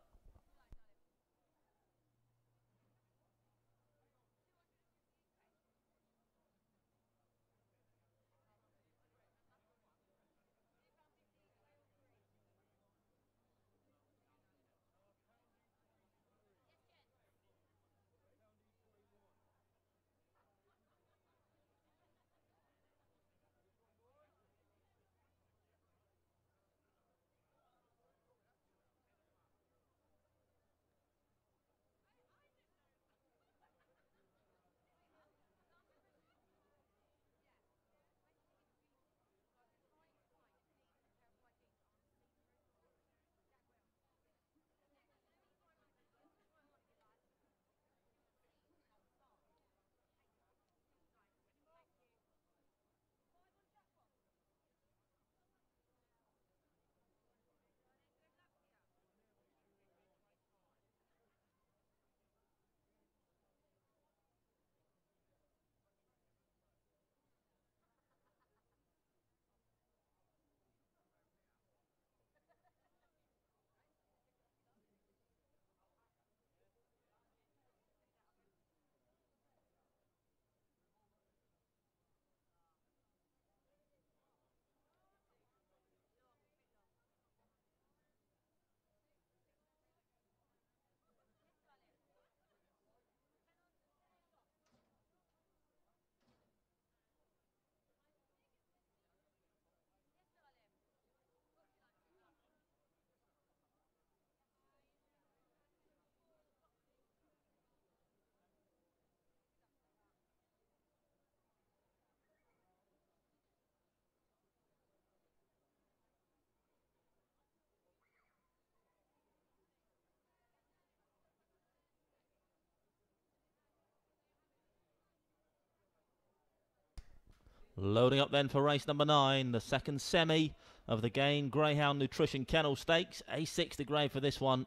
Loading up then for race number 9, the second semi of the Gain Greyhound Nutrition Kennel Stakes. A6 the grade for this one.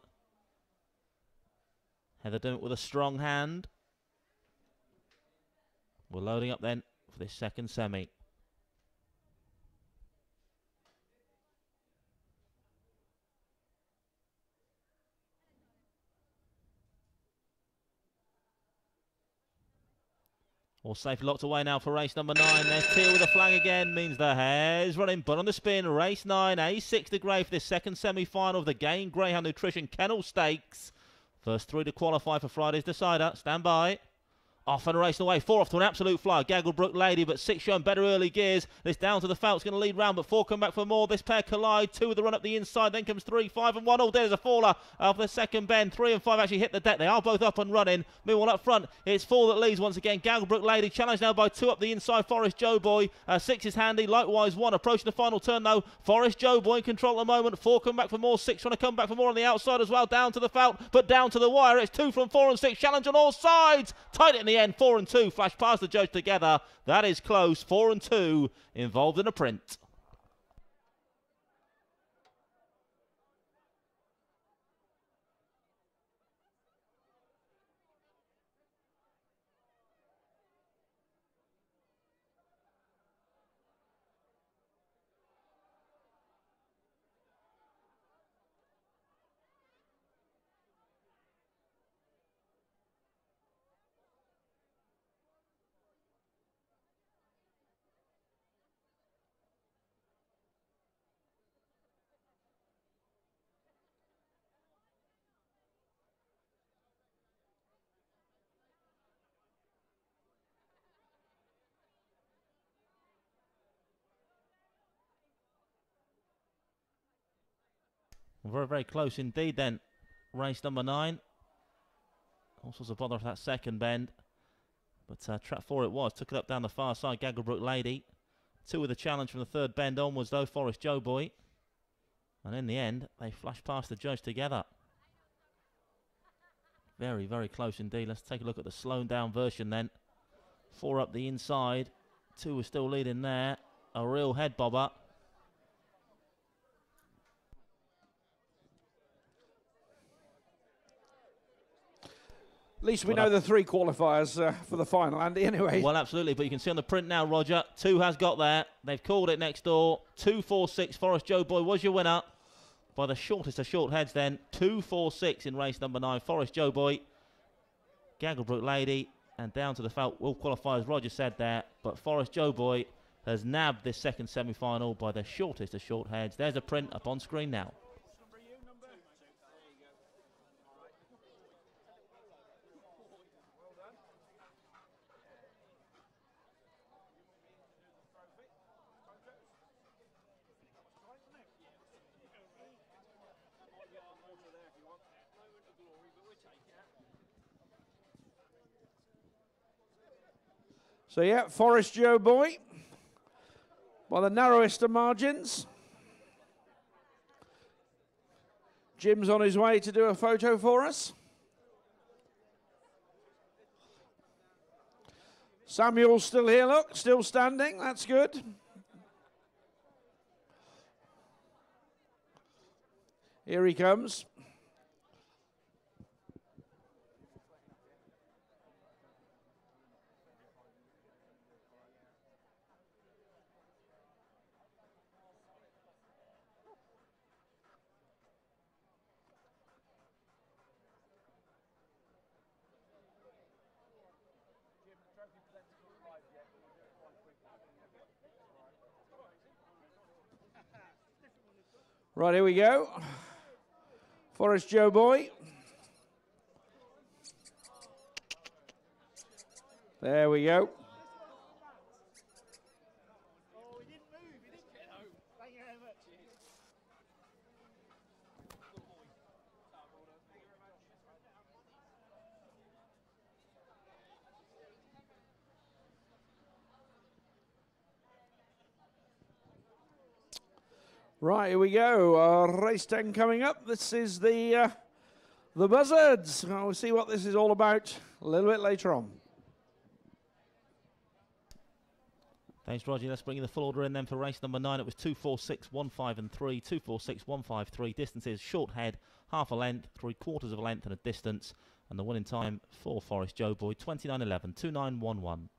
Heather Dimmock with a strong hand. We're loading up then for this second semi. All safe locked away now for race number 9. There's Teal with a flag again, means the hare's running, but on the spin. Race 9, A6 the grade for this second semi-final of the Gain Greyhound Nutrition Kennel Stakes. First 3 to qualify for Friday's decider. Stand by. Off and racing away. 4 off to an absolute flyer. Gagglebrook Lady, but 6 showing better early gears. This down to the Felt's going to lead round, but 4 come back for more. This pair collide. 2 with the run up the inside. Then comes 3, 5 and 1. Oh, there's a faller off the second bend. 3 and 5 actually hit the deck. They are both up and running. Meanwhile, up front, it's 4 that leads once again. Gagglebrook Lady challenged now by 2 up the inside. Forest Joe Boy. 6 is handy. Likewise 1 approaching the final turn though. Forest Joe Boy in control at the moment. 4 come back for more. 6 trying to come back for more on the outside as well. Down to the Felt, but down to the wire. It's 2 from 4 and 6. Challenge on all sides. Tight in the end. 4 and 2. Flash past the judge together. That is close. 4 and 2 involved in a print. Very, very close indeed then. Race number 9. All sorts of bother for that second bend. But trap 4 it was. Took it up down the far side, Gagglebrook Lady. 2 with a challenge from the third bend onwards though, Forest Joe Boy. And in the end, they flashed past the judge together. Very, very close indeed. Let's take a look at the slowed down version then. 4 up the inside. 2 are still leading there. A real head bobber. At least we know the 3 qualifiers for the final, Andy, anyway. Well, absolutely, but you can see on the print now, Roger, 2 has got there. They've called it next door. 2-4-6, Forest Joe Boy was your winner. By the shortest of short heads then. 2-4-6 in race number 9, Forest Joe Boy. Gagglebrook Lady, and down to the felt will qualify, as Roger said there. But Forest Joe Boy has nabbed this second semi-final by the shortest of short heads. There's a print up on screen now. So, yeah, Forest Joe Boy by the narrowest of margins. Jim's on his way to do a photo for us. Samuel's still here, look, still standing. That's good. Here he comes. Right, here we go. Forest Joe Boy. There we go. Right, here we go. Race 10 coming up. This is the Buzzards. We'll see what this is all about a little bit later on. Thanks, Roger. Let's bring the full order in then for race number 9. It was 2-4-6, 1-5 and 3. 2-4-6, 1-5, 3. Distances short head, half a length, 3/4 of a length and a distance. And the winning time for Forest Joe Boy, 29.11, 29.11.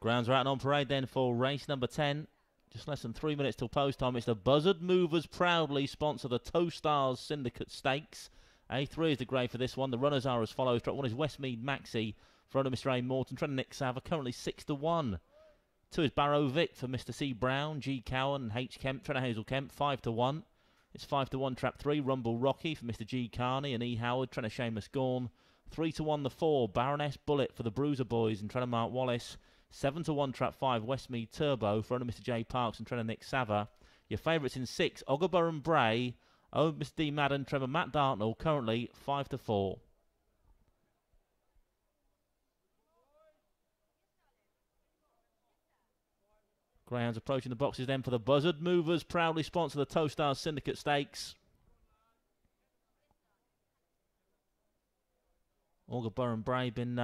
Grounds are out and on parade then for race number 10. Just less than 3 minutes till post time. It's the Buzzard Movers proudly sponsor the Towcester Syndicate Stakes. A3 is the grade for this one. The runners are as follows. Track 1 is Westmead Maxi for owner Mr. A. Morton. Trying to Nick Sava, currently 6-1. 2 is Barrow Vic for Mr. C. Brown, G. Cowan and H. Kemp. Trainer Hazel Kemp, 5-1. It's 5-1 trap 3, Rumble Rocky for Mr. G. Carney and E. Howard. Trainer Seamus Gorn. 3-1 the 4, Baroness Bullet for the Bruiser Boys and trainer Mark Wallace. 7-1 trap 5, Westmead Turbo for owner Mr. J. Parks and trainer Nick Sava. Your favourites in 6, Oggerborough and Bray. Oh, Mr. D. Madden, Trevor Matt Dartnell, currently 5-4. Greyhounds approaching the boxes then for the Buzzard Movers, proudly sponsor the Towstar Syndicate Stakes. Oggerborough and Bray been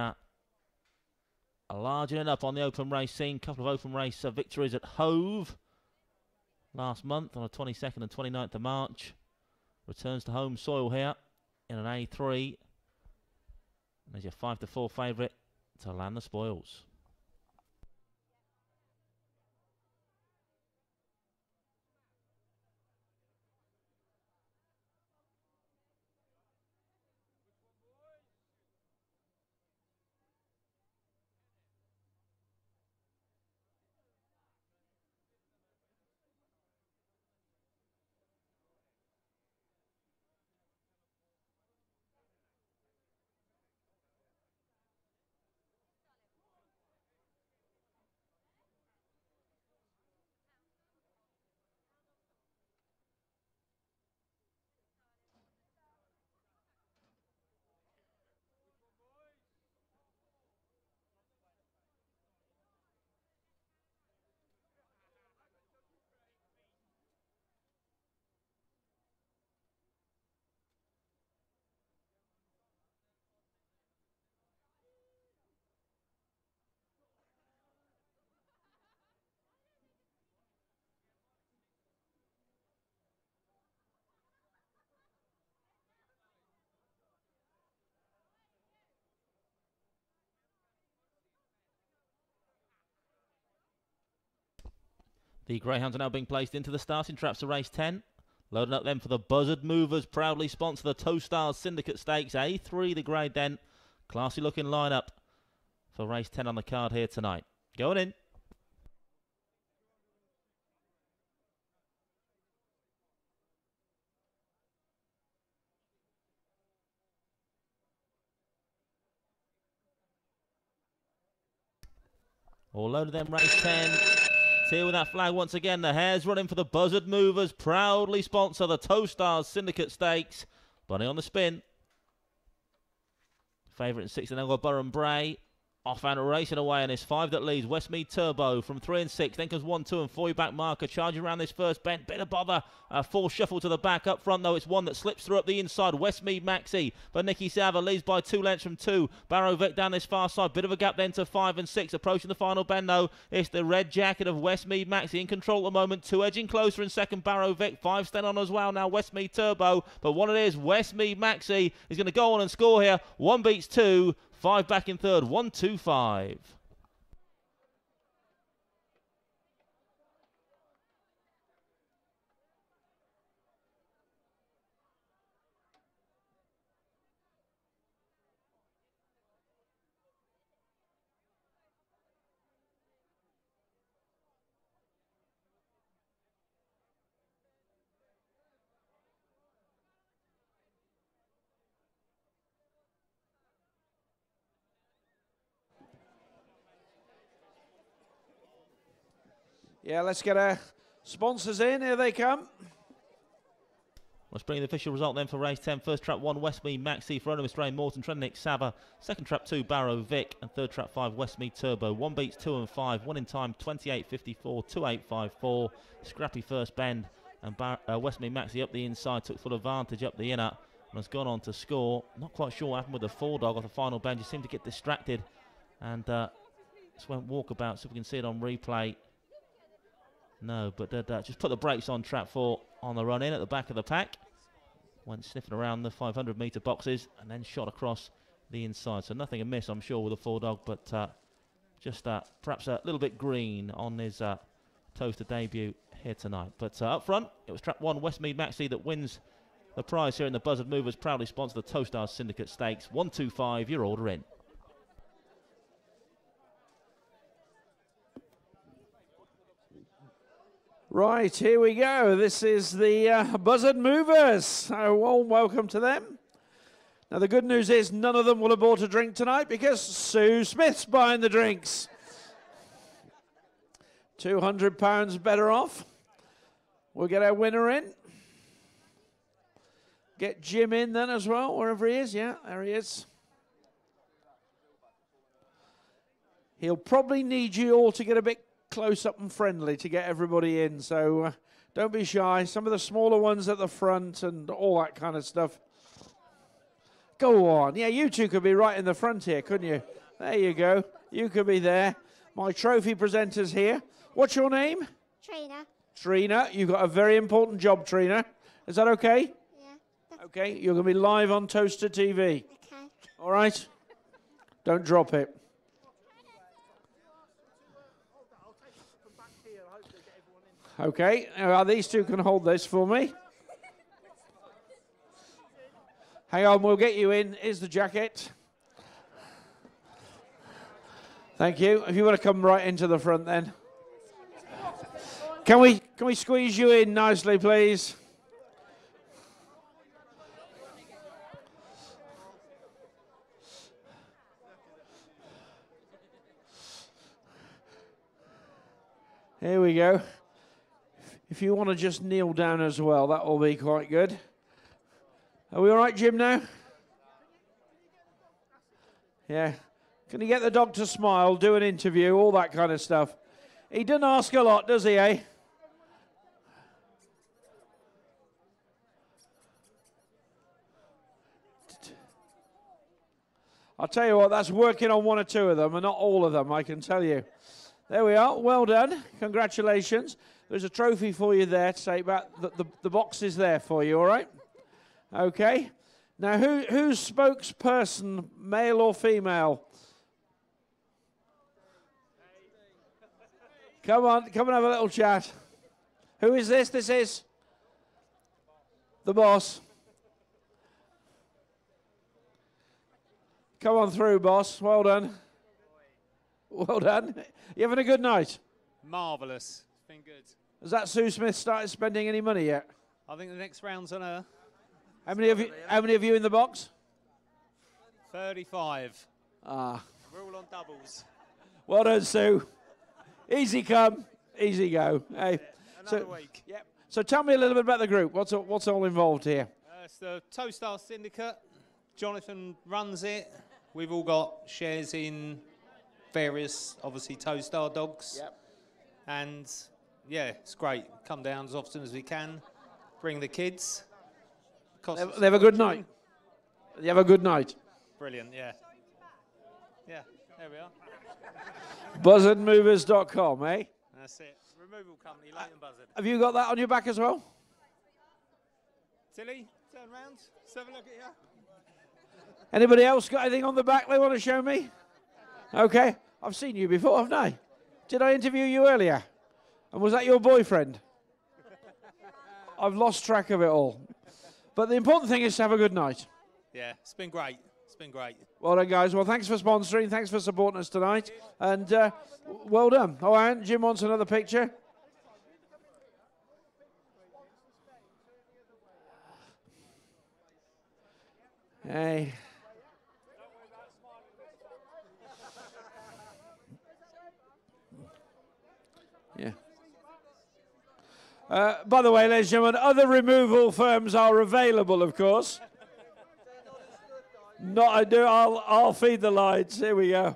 largening up on the open race scene. Couple of open race victories at Hove last month on the 22nd and 29th of March. Returns to home soil here in an A3. And there's your 5-4 favourite to land the spoils. The Greyhounds are now being placed into the starting traps of race 10. Loading up then for the Buzzard Movers, proudly sponsor the Towstars Syndicate Stakes. A3 the grade then. Classy looking lineup for race 10 on the card here tonight. Going in. All loaded then, race 10. Here with that flag once again. The Hares running for the Buzzard Movers. Proudly sponsor the Towstars Syndicate Stakes. Bunny on the spin. Favourite in 6 and Oggerborough and Bray. Off and racing away, and it's 5 that leads. Westmead Turbo from 3 and 6. Then comes 1, 2 and 4 back marker. Charging around this first bend. Bit of bother. Full shuffle to the back. Up front, though, it's 1 that slips through up the inside. Westmead Maxi. But Nicky Sava leads by 2 lengths from 2. Barrow Vic down this far side. Bit of a gap then to 5 and 6. Approaching the final bend, though. It's the red jacket of Westmead Maxi in control at the moment. 2 edging closer in second. Barrow Vic. 5 staying on as well now. Westmead Turbo. But what it is, Westmead Maxi is going to go on and score here. 1 beats 2. 5 back in third. 1, 2, 5. Yeah, let's get our sponsors in. Here they come. Let's bring the official result then for race 10. First trap 1, Westmead Maxi for owner Mr. Ray Morton, Trennick Sava. Second trap 2, Barrow Vic. And third trap 5, Westmead Turbo. 1 beats 2 and 5. 1 in time, 28.54, 2.854. Scrappy first bend. And Westmead Maxi up the inside, took full advantage up the inner. And has gone on to score. Not quite sure what happened with the 4-dog off the final bend. Just seemed to get distracted. And just went walkabout. See if we can see it on replay. No, but just put the brakes on trap 4 on the run in at the back of the pack. Went sniffing around the 500-metre boxes and then shot across the inside. So nothing amiss, I'm sure, with the 4-dog, but just perhaps a little bit green on his Towcester debut here tonight. But up front, it was trap 1 Westmead Maxi that wins the prize here in the Buzzard Movers, proudly sponsor the Towstar Syndicate Stakes. 125, your order in. Right, here we go. This is the Buzzard Movers. So, warm welcome to them. Now, the good news is none of them will have bought a drink tonight because Sue Smith's buying the drinks. £200 better off. We'll get our winner in. Get Jim in then as well, wherever he is. Yeah, there he is. He'll probably need you all to get a bit close up and friendly to get everybody in, so don't be shy. Some of the smaller ones at the front and all that kind of stuff. Go on. Yeah, you two could be right in the front here, couldn't you? There you go. You could be there. My trophy presenter's here. What's your name? Trina. Trina. You've got a very important job, Trina. Is that okay? Yeah. Okay, you're going to be live on Towcester TV. Okay. All right? Don't drop it. Okay, these two can hold this for me. Hang on, we'll get you in. Here's the jacket. Thank you. If you want to come right into the front then. Can we squeeze you in nicely, please? Here we go. If you want to just kneel down as well, that will be quite good. Are we all right, Jim, now? Yeah. Can you get the dog to smile, do an interview, all that kind of stuff? He doesn't ask a lot, does he, eh? I'll tell you what, that's working on one or two of them, and not all of them, I can tell you. There we are. Well done. Congratulations. There's a trophy for you there to say about the box is there for you, all right? Okay. Now, who's spokesperson, male or female? Come on, come and have a little chat. Who is this? This is the boss. Come on through, boss. Well done. Well done. You having a good night? Marvellous. It's been good. Has that Sue Smith started spending any money yet? I think the next round's on her. How many of you in the box? 35. Ah. We're all on doubles. Well done, Sue. Easy come, easy go. Hey. Another week. Yep. So tell me a little bit about the group. What's all involved here? It's the Towstar Syndicate. Jonathan runs it. We've all got shares in various, obviously, Towstar dogs. Yep. And, yeah, it's great. Come down as often as we can. Bring the kids. They have a good night. They have a good night. Brilliant, yeah. Yeah, there we are. Buzzardmovers.com, eh? That's it. Removal company, Leighton Buzzard. Have you got that on your back as well? Tilly, turn round. Let's have a look at you. Anybody else got anything on the back they want to show me? Okay. I've seen you before, haven't I? Did I interview you earlier? And was that your boyfriend? I've lost track of it all. But the important thing is to have a good night. Yeah, it's been great. It's been great. Well done, guys. Well, thanks for sponsoring. Thanks for supporting us tonight. And well done. Oh, and Jim wants another picture. Hey. Yeah. By the way, ladies and gentlemen, other removal firms are available, of course. Not I do. I'll feed the lights. Here we go.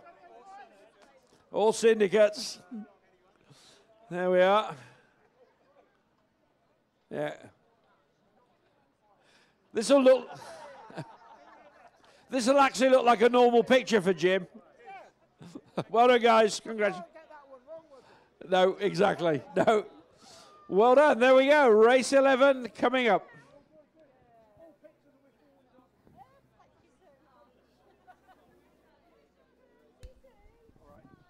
All syndicates. There we are. Yeah. This will actually look like a normal picture for Jim. Well done, guys. Congratulations. No, exactly. No. Well done. There we go. Race 11 coming up.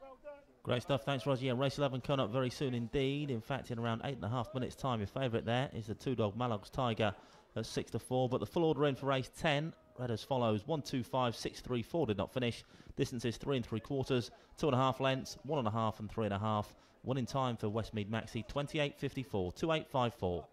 Well done. Great stuff, thanks Roger. Yeah, race 11 coming up very soon indeed. In fact, in around 8.5 minutes time, your favourite there is the 2-dog Mallox Tiger at 6-4. But the full order in for race 10 read as follows: 1, 2, 5, 6, 3, 4 did not finish. Distances 3 3/4, 2.5 lengths, 1.5 and 3.5. Winning time for Westmead Maxi 28.54, 28.54.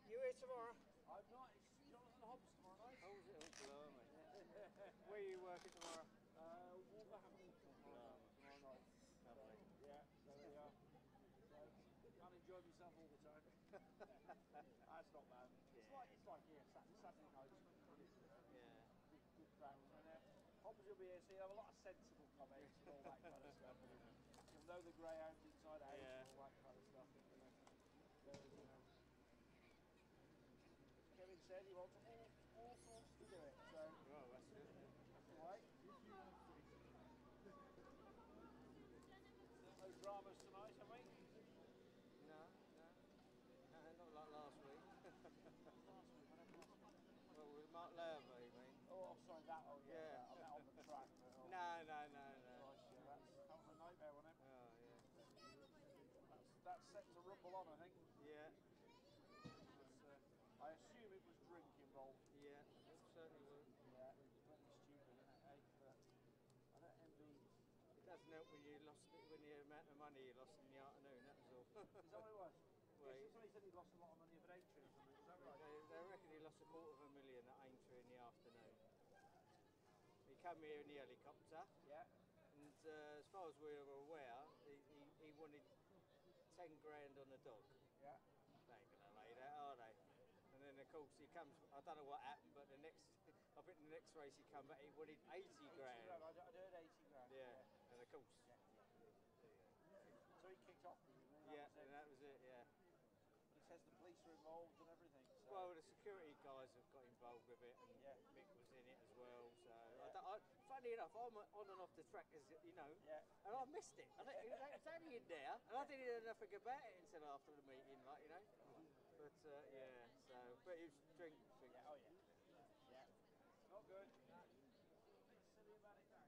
You here tomorrow? I'm not. It's Jonathan Hobbs tomorrow night. Oh, is it? Oh, blimey. Where are you working tomorrow? Wolverhampton tomorrow night. Lovely. Yeah, so there you are. So, can't enjoy myself all the time. That's not bad. Yeah. It's like here, Saturday night. Yeah. Good crowd. And Hobbs will be here, so you'll have a lot of sensible comments and all that kind of stuff. You'll know the Greyhound inside out and all that kind of stuff. So, Kevin said he wants all sorts to do it, so... Oh, that's good. That's all right. No dramas tonight, have we? No. Not like last week. Well, with Mark Lava, you mean? Oh, sorry, that, yeah. I meant on the track. But, No. Gosh, yeah, that was a nightmare, wasn't it? Oh, yeah. That's set to rumble on, I think. Yeah. I assume it was drink involved. Yeah, it certainly was. Yeah, it's pretty stupid, isn't it? But I don't envy. It doesn't help when the amount of money you lost in the afternoon. That was all. Is that what it was? Well, somebody said he lost a lot of money at Aintree or something. Is that right? They reckon he lost $250,000 at Aintree in the afternoon. He came here in the helicopter. Yeah. And as far as we were aware, he wanted 10 grand on the dog. Yeah. They ain't gonna lay that, are they? And then of course he comes. I don't know what happened, but I think the next race he come back, he wanted 80 grand. I heard 80 grand. Yeah. And of course. Yeah. So he kicked off. And that was it. Yeah. He says the police are involved and everything. So. Well, the security guys have got involved with it, and Mick was in it as well. So, funny enough, I'm on and off the track, as you know, and I missed it. It was only in there, and I didn't hear nothing about it until after the meeting, like you know. But but it was drink. Yeah, oh yeah. Yeah. Not good. No. Silly about it. Yeah.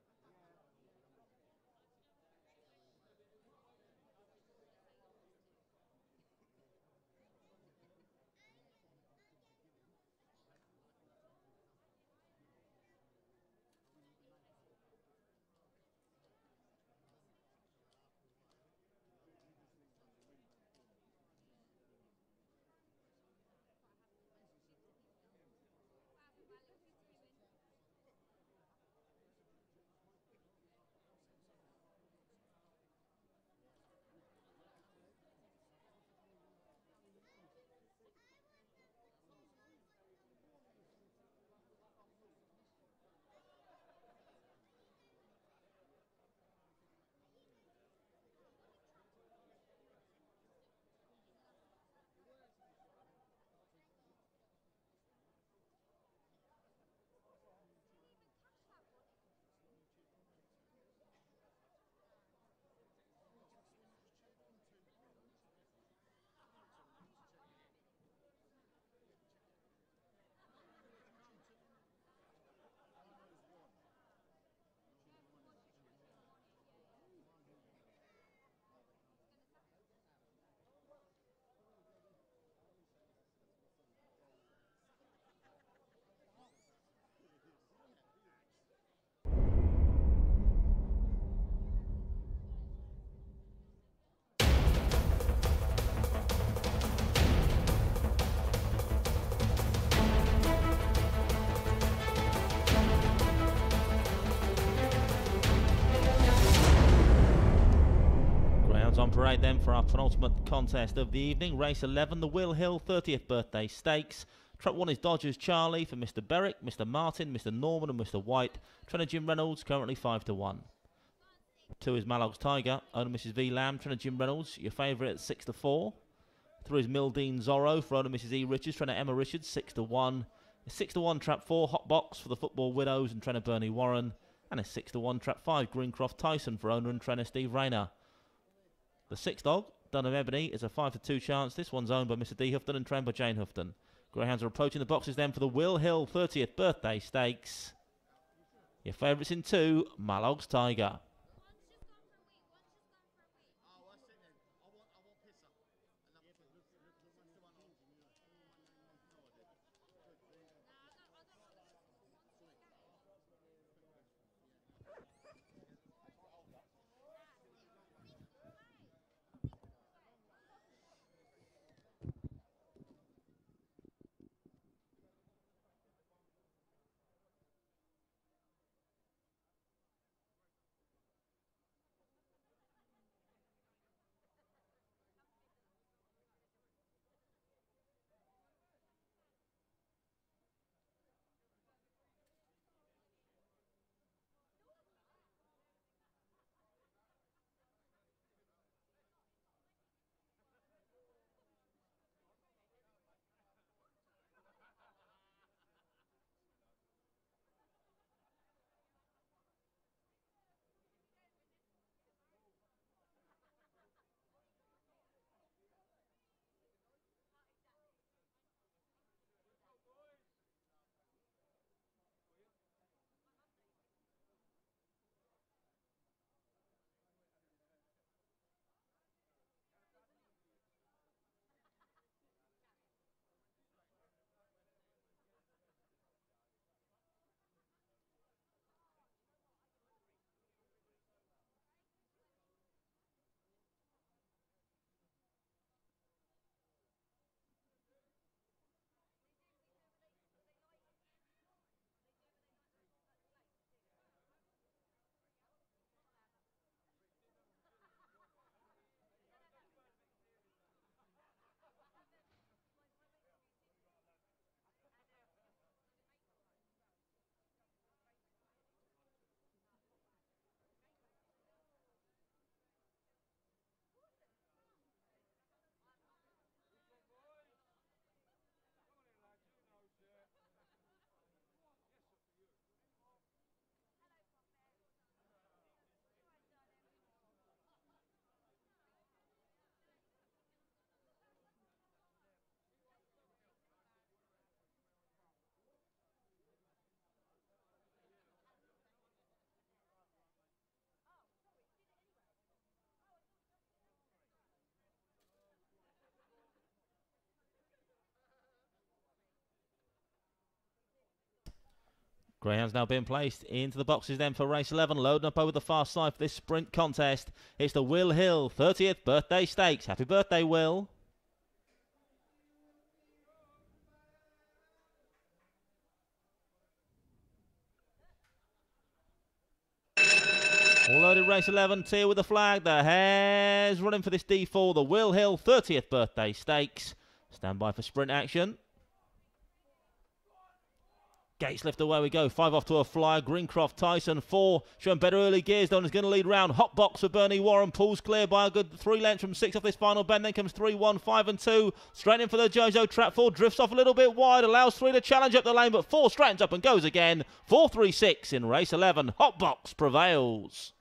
parade then for our penultimate contest of the evening. Race 11, the Will Hill 30th Birthday Stakes. Trap 1 is Dodgers Charlie for Mr. Berwick, Mr. Martin, Mr. Norman and Mr. White. Trainer Jim Reynolds, currently 5-1. 2 is Malog's Tiger, owner Mrs. V Lamb, trainer Jim Reynolds, your favourite at 6-4. 3 is Mildeen Zorro for owner Mrs. E Richards, trainer Emma Richards, 6-1. A 6-1 Trap 4, Hot Box for the Football Widows and trainer Bernie Warren. And a 6-1 Trap 5, Greencroft Tyson for owner and trainer Steve Rayner. The 6th dog, Dunham Ebony, is a 5-2 chance. This one's owned by Mr. D. Houghton and trained by Jane Houghton. Greyhounds are approaching the boxes then for the Will Hill 30th Birthday Stakes. Your favourites in 2, Malog's Tiger. Greyhounds now being placed into the boxes then for race 11, loading up over the far side for this sprint contest. It's the Will Hill 30th Birthday Stakes. Happy birthday, Will. All loaded race 11, Tier with the flag. The hares running for this D4, the Will Hill 30th Birthday Stakes. Stand by for sprint action. Gates lift away we go. 5 off to a flyer. Greencroft Tyson. 4 showing better early gears. Donna's going to lead round. Hot Box for Bernie Warren. Pulls clear by a good 3 lengths from 6 off this final bend. Then comes 3, 1, 5 and 2. Straight in for the Jojo Trap 4. Drifts off a little bit wide. Allows 3 to challenge up the lane. But 4 straightens up and goes again. 4, 3, 6 in race 11. Hot Box prevails.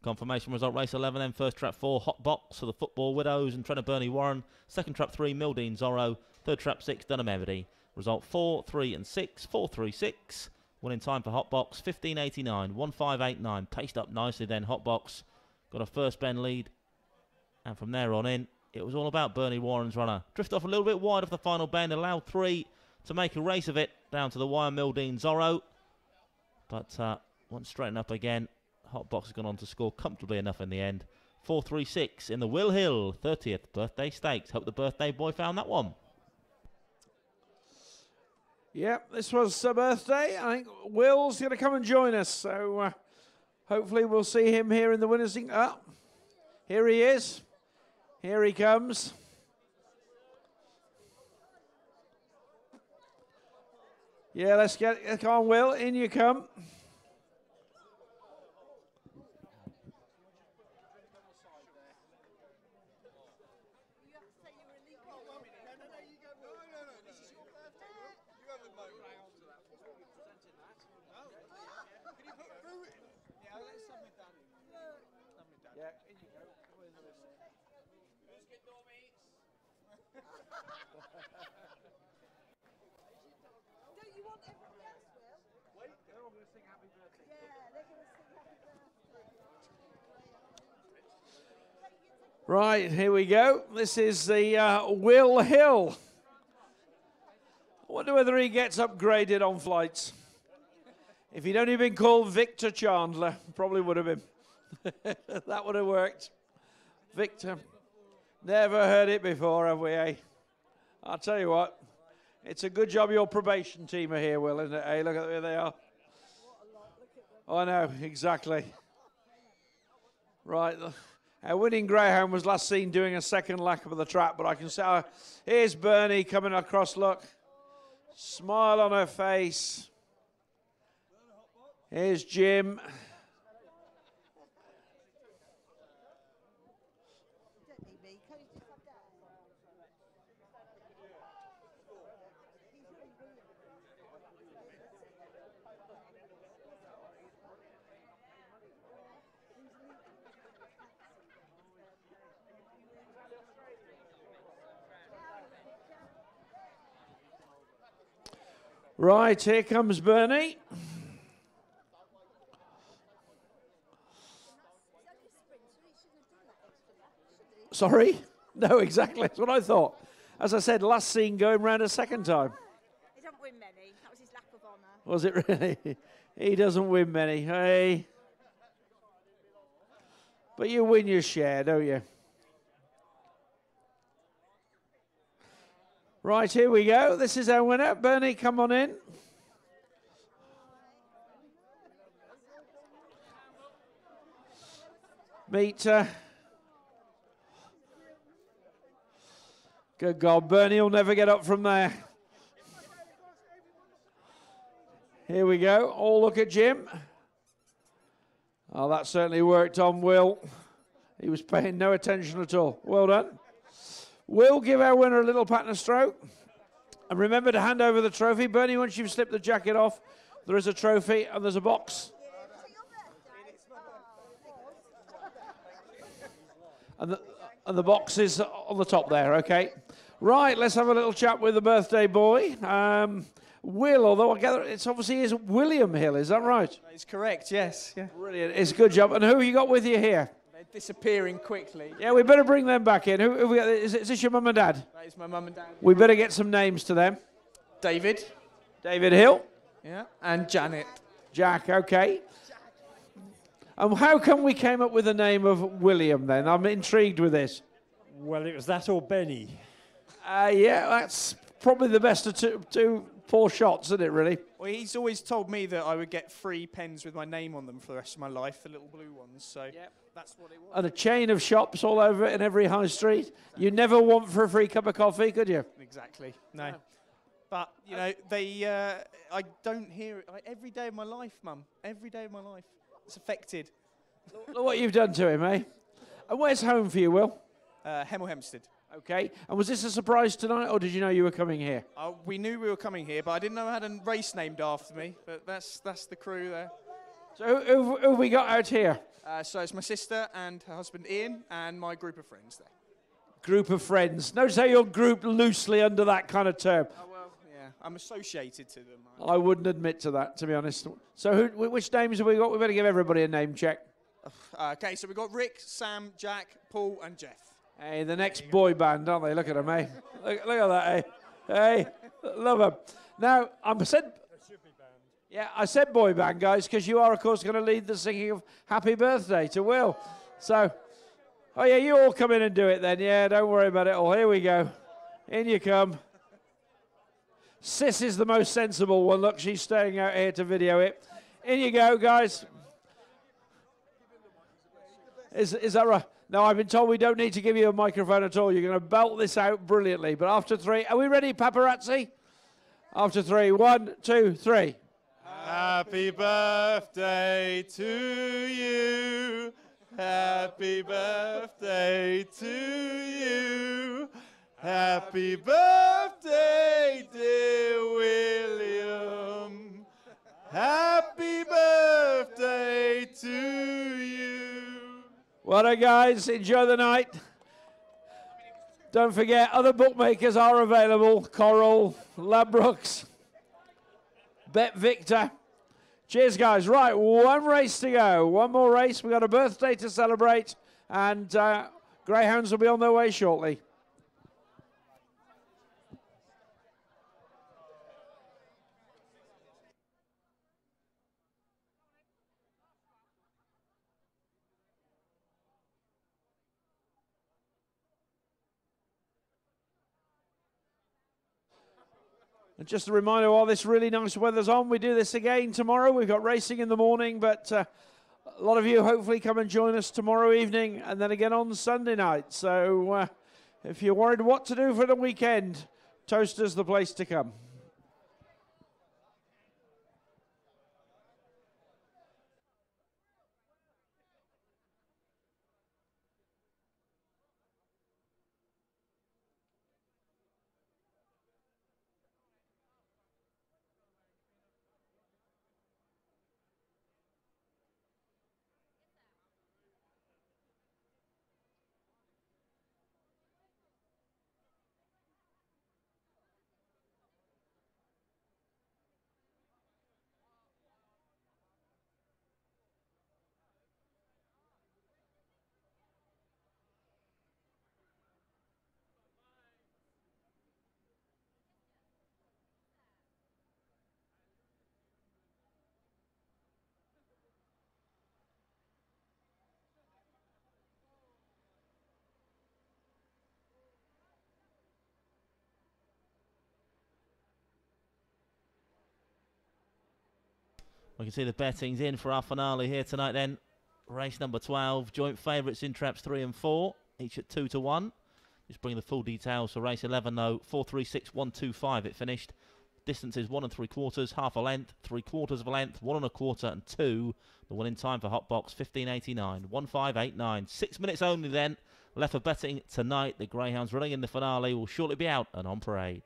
Confirmation result race 11 then. First trap 4, Hot Box for the Football Widows and trainer Bernie Warren. Second trap 3, Mildeen Zorro. Third trap 6, Dunham Ebony. Result 4, 3 and 6, 4, 3, 6. Winning time for Hot Box 15.89, 15.89. Paced up nicely then. Hot Box got a first bend lead, and from there on in it was all about Bernie Warren's runner. Drift off a little bit wide of the final bend, allowed 3 to make a race of it down to the wire. Mildeen Zorro. But went straighten up again. Hot Box has gone on to score comfortably enough in the end. 4-3-6 in the Will Hill 30th birthday stakes. Hope the birthday boy found that one. Yep, this was a birthday. I think Will's going to come and join us. So hopefully we'll see him here in the winners. Ah, here he is. Here he comes. Yeah, let's get, come on, Will, in you come. Right, here we go. This is the Will Hill. I wonder whether he gets upgraded on flights. If he'd only been called Victor Chandler, probably would have been. That would have worked. Victor. Never heard it before, have we, eh? I'll tell you what. It's a good job your probation team are here, Will, isn't it? Hey, look at where they are. I know, exactly. Right. Our winning Greyhound was last seen doing a second lap of the track, but I can say, here's Bernie coming across, look. Smile on her face. Here's Jim. Right, here comes Bernie. Sorry? No, exactly. That's what I thought. As I said, last seen going round a second time. He didn't win many. That was his lap of honour. Was it really? He doesn't win many. Hey. But you win your share, don't you? Right, here we go. This is our winner. Bernie, come on in. Meet. Good God, Bernie will never get up from there. Here we go. Oh, look at Jim. Oh, that certainly worked on Will. He was paying no attention at all. Well done. We'll give our winner a little pat and a stroke. And remember to hand over the trophy. Bernie, once you've slipped the jacket off, there is a trophy and there's a box. And the box is on the top there, okay. Right, let's have a little chat with the birthday boy. Will, although I gather it's obviously is William Hill, is that right? That's correct, yes. Yeah. Brilliant, it's a good job. And who have you got with you here? They're disappearing quickly. Yeah, we better bring them back in. Who we got? Is this your mum and dad? That is my mum and dad. We better get some names to them. David. David Hill. Yeah, and Janet. Jack, okay. And how come we came up with the name of William then? I'm intrigued with this. Well, it was that or Benny. Yeah, that's probably the best of two poor shots, isn't it, really? Well, he's always told me that I would get free pens with my name on them for the rest of my life, the little blue ones, so that's what it was. And a chain of shops all over it in every high street. You never want for a free cup of coffee, could you? Exactly, no. But, you know, I don't hear it every day of my life, Mum. Every day of my life. It's affected. Look what you've done to him, eh? And where's home for you, Will? Hemel Hempstead. Okay. And was this a surprise tonight, or did you know you were coming here? We knew we were coming here, but I didn't know I had a race named after me. But that's the crew there. So who have we got out here? So it's my sister and her husband Ian and my group of friends there. Group of friends. Notice how you're grouped loosely under that kind of term. Oh, well, yeah. I'm associated to them. I wouldn't admit to that, to be honest. So which names have we got? We better give everybody a name check. Okay, so we've got Rick, Sam, Jack, Paul and Jeff. Hey, the next boy band, aren't they? Look at them, eh? Look at that, eh? Hey, love them. Now, I said boy band, guys, because you are, of course, going to lead the singing of Happy Birthday to Will. So, oh yeah, you all come in and do it then. Yeah, don't worry about it all. Here we go. In you come. Sis is the most sensible one. Look, she's staying out here to video it. In you go, guys. Is that right? No, I've been told we don't need to give you a microphone at all. You're going to belt this out brilliantly. But after 3, are we ready, paparazzi? After 3, 1, 2, 3. Happy birthday to you. Happy birthday to you. Happy birthday, dear William. Happy birthday to you. Well done, guys. Enjoy the night. Don't forget, other bookmakers are available. Coral, Ladbrokes, Bet Victor. Cheers, guys. Right, one race to go. One more race. We've got a birthday to celebrate, and Greyhounds will be on their way shortly. And just a reminder, while this really nice weather's on, we do this again tomorrow. We've got racing in the morning, but a lot of you hopefully come and join us tomorrow evening and then again on Sunday night. So if you're worried what to do for the weekend, Towcester's the place to come. We can see the betting's in for our finale here tonight then. Race number 12, joint favourites in traps 3 and 4, each at 2 to 1. Just bring the full details for race 11 though. 4:36.125 it finished. Distances 1 3/4, half a length, 3/4 of a length, 1 1/4 and 2. The winning time for Hotbox 15:89, 15:89. 6 minutes only then left for betting tonight. The Greyhounds running in the finale will shortly be out and on parade.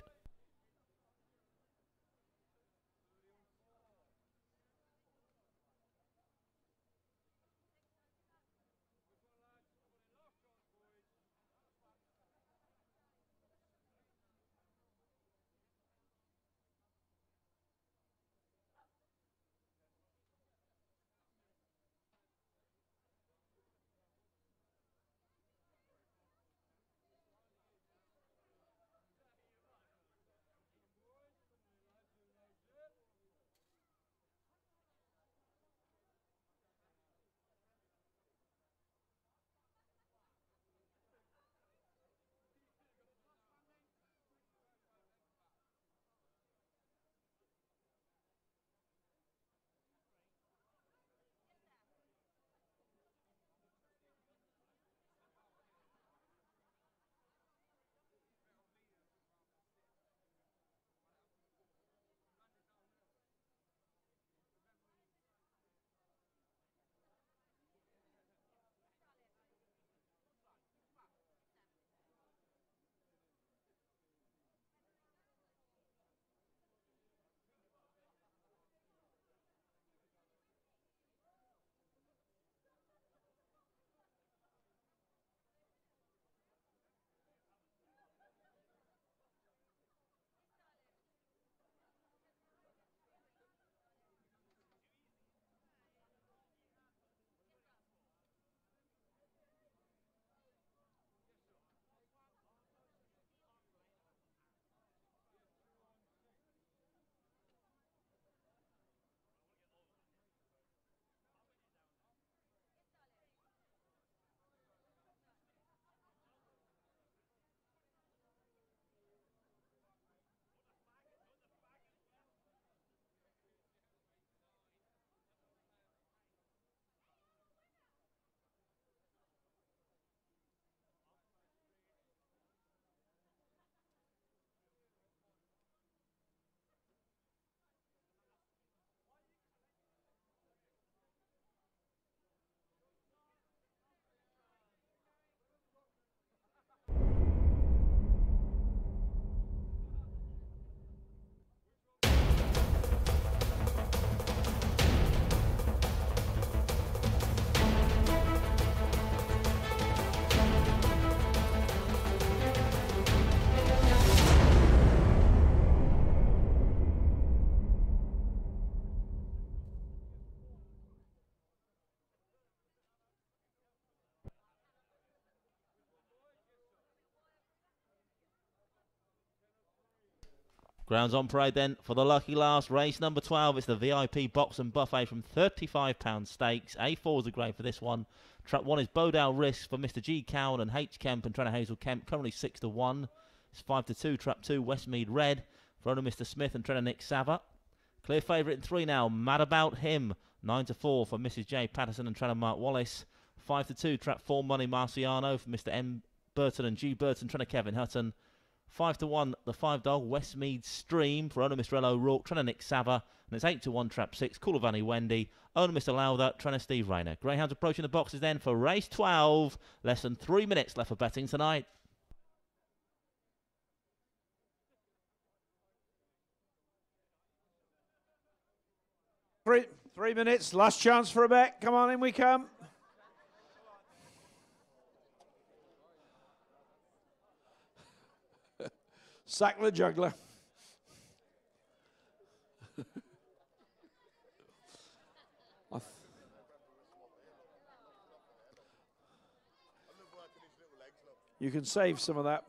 Grounds on parade then for the lucky last. Race number 12. It's the VIP Box and Buffet from £35 stakes. A4 is the grade for this one. Trap 1 is Bodale Risk for Mr. G. Cowan and H. Kemp and Trainer Hazel Kemp. Currently 6-1. It's 5-2. Trap 2, Westmead Red for owner Mr. Smith and Trainer Nick Sava. Clear favourite in 3 now. Mad About Him. 9-4 for Mrs. J. Patterson and Trainer Mark Wallace. 5-2. Trap 4, Money Marciano for Mr. M. Burton and G. Burton. Trainer Kevin Hutton. 5-1, the 5-dog, Westmead Stream for owner Mr. L. O'Rourke, trainer Nick Sava. And it's 8-1, Trap 6, Coolvanny Wendy, owner Mr. Lowther, trainer Steve Rayner. Greyhounds approaching the boxes then for race 12. Less than 3 minutes left for betting tonight. Three minutes, last chance for a bet. Come on, in we come. Sack the juggler. You can save some of that.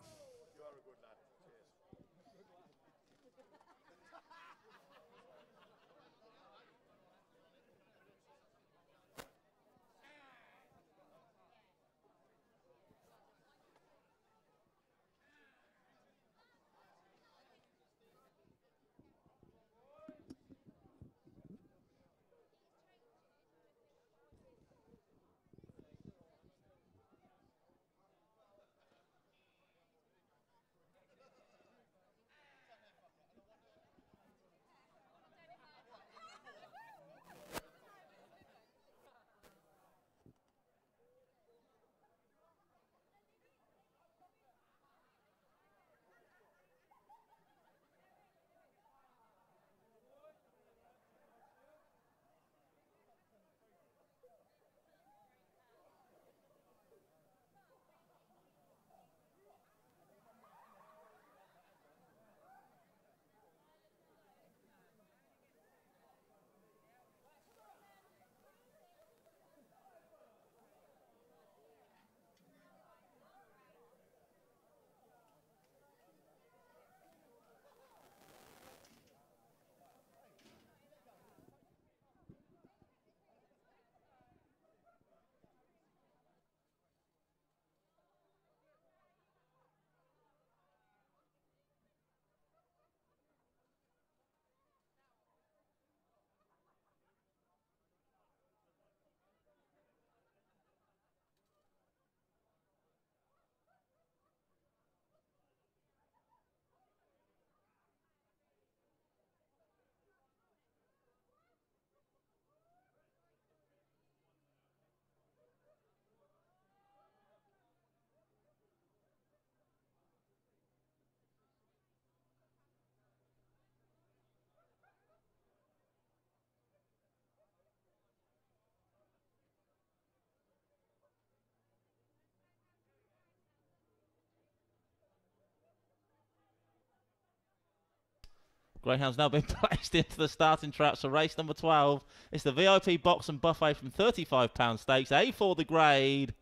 Greyhound's now been placed into the starting traps for race number 12. It's the VIP Box and Buffet from £35 stakes. A4 the grade.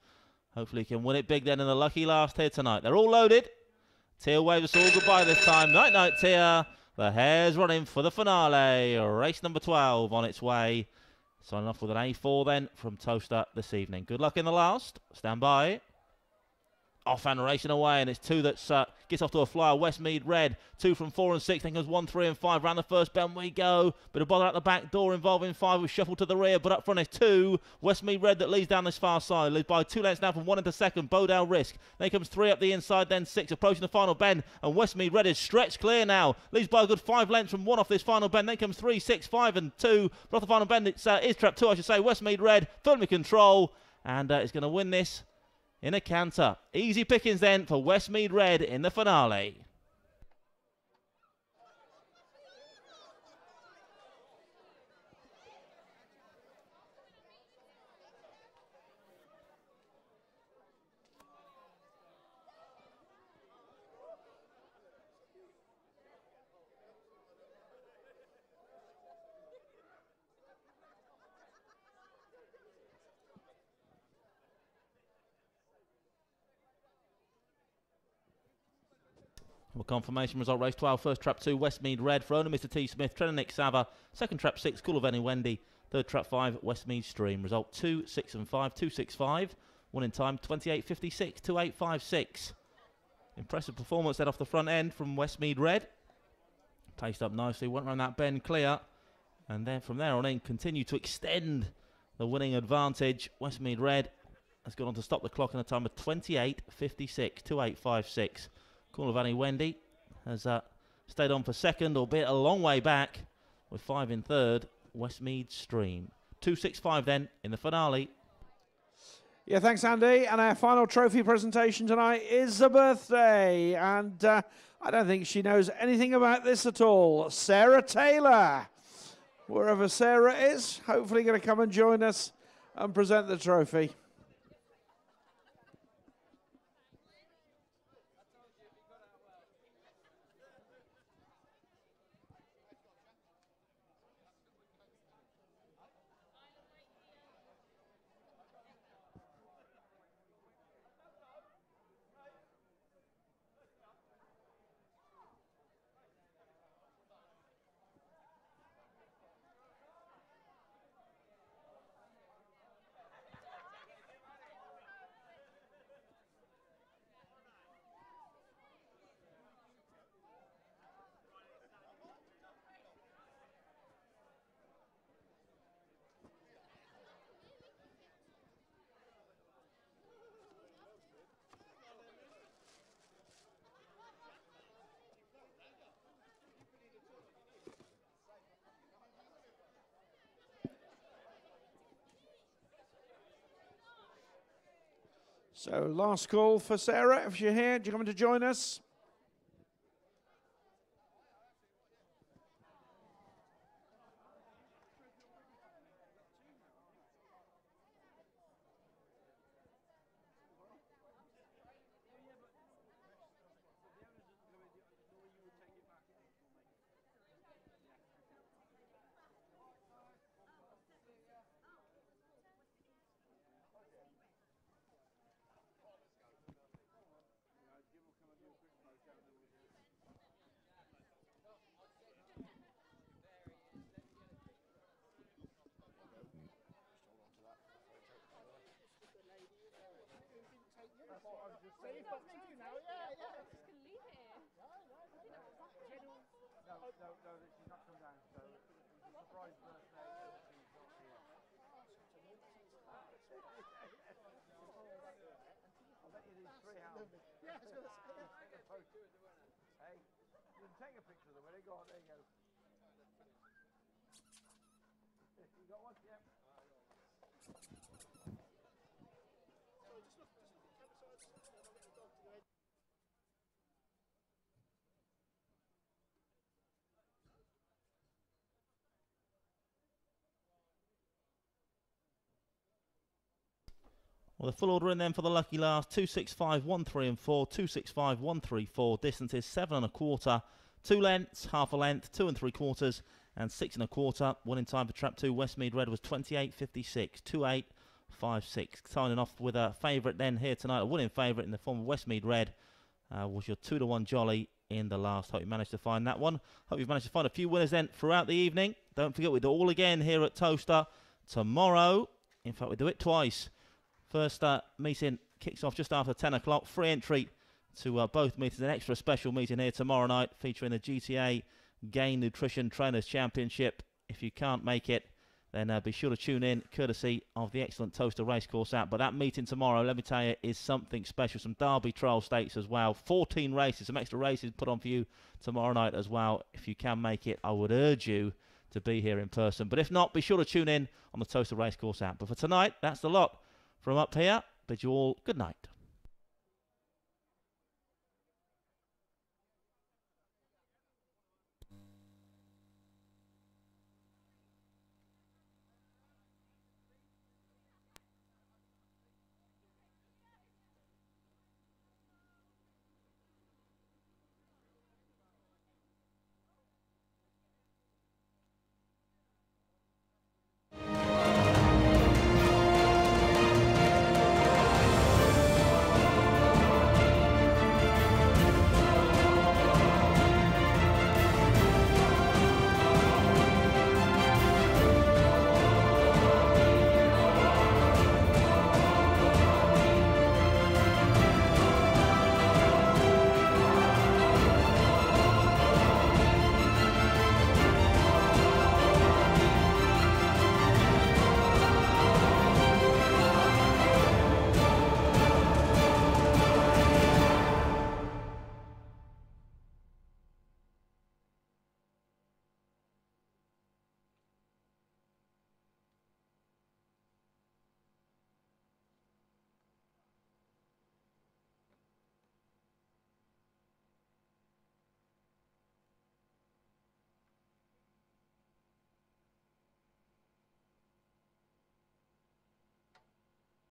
Hopefully he can win it big then in the lucky last here tonight. They're all loaded. Tia waves us all goodbye this time. Night night, Tia. The hare's running for the finale. Race number 12 on its way. Signing off with an A4 then from Towcester this evening. Good luck in the last. Stand by. Off and racing away, and it's 2 that gets off to a flyer. Westmead Red, 2 from 4 and 6. Then comes 1, 3 and 5. Round the first bend we go. Bit of bother at the back door involving 5. We shuffle to the rear, but up front is 2. Westmead Red that leads down this far side. Leads by 2 lengths now from 1 into second. Bodale Risk. Then comes 3 up the inside, then 6 approaching the final bend. And Westmead Red is stretched clear now. Leads by a good 5 lengths from 1 off this final bend. Then comes 3, 6, 5 and 2. But off the final bend it's is trap 2, I should say. Westmead Red firmly control, and is going to win this in a canter. Easy pickings then for Westmead Red in the finale. Well, confirmation result, race 12, first trap 2, Westmead Red for owner Mr. T. Smith, trainer Nick Sava. Second trap 6, Cool of Any Wendy. Third trap 5, Westmead Stream. Result 2, 6 and 5, 265. One in time, 28.56, 28.56. Impressive performance there off the front end from Westmead Red. Paced up nicely, went around that bend clear. And then from there on in, continued to extend the winning advantage. Westmead Red has gone on to stop the clock in a time of 28.56, 28.56. Cool of Annie Wendy has stayed on for second, albeit a long way back, with 5 in third. Westmead Stream. 2.65 then in the finale. Yeah, thanks, Andy. And our final trophy presentation tonight is a birthday. And I don't think she knows anything about this at all. Sarah Taylor. Wherever Sarah is, hopefully going to come and join us and present the trophy. So last call for Sarah. If you're here, do you come to join us? Hey, you can take a picture of the winner. Go on, there you go. You got one? Yep. Well, the full order in then for the lucky last. 265, 1, 3 and 4. 265, 1, 3, 4. Distances 7 1/4. 2 lengths, half a length, 2 3/4, and 6 1/4. One in time for trap 2. Westmead Red was 28.56. 28.56. Signing off with a favourite then here tonight. A winning favourite in the form of Westmead Red was your 2-1 Jolly in the last. Hope you managed to find that one. Hope you've managed to find a few winners then throughout the evening. Don't forget we do it all again here at Towcester tomorrow. In fact, we do it twice. First meeting kicks off just after 10 o'clock. Free entry to both meetings. An extra special meeting here tomorrow night featuring the GTA Gain Nutrition Trainers Championship. If you can't make it, then be sure to tune in, courtesy of the excellent Towcester Racecourse app. But that meeting tomorrow, let me tell you, is something special. Some Derby Trial Stakes as well. 14 races, some extra races put on for you tomorrow night as well. If you can make it, I would urge you to be here in person. But if not, be sure to tune in on the Towcester Racecourse app. But for tonight, that's the lot. From up here, bid you all good night.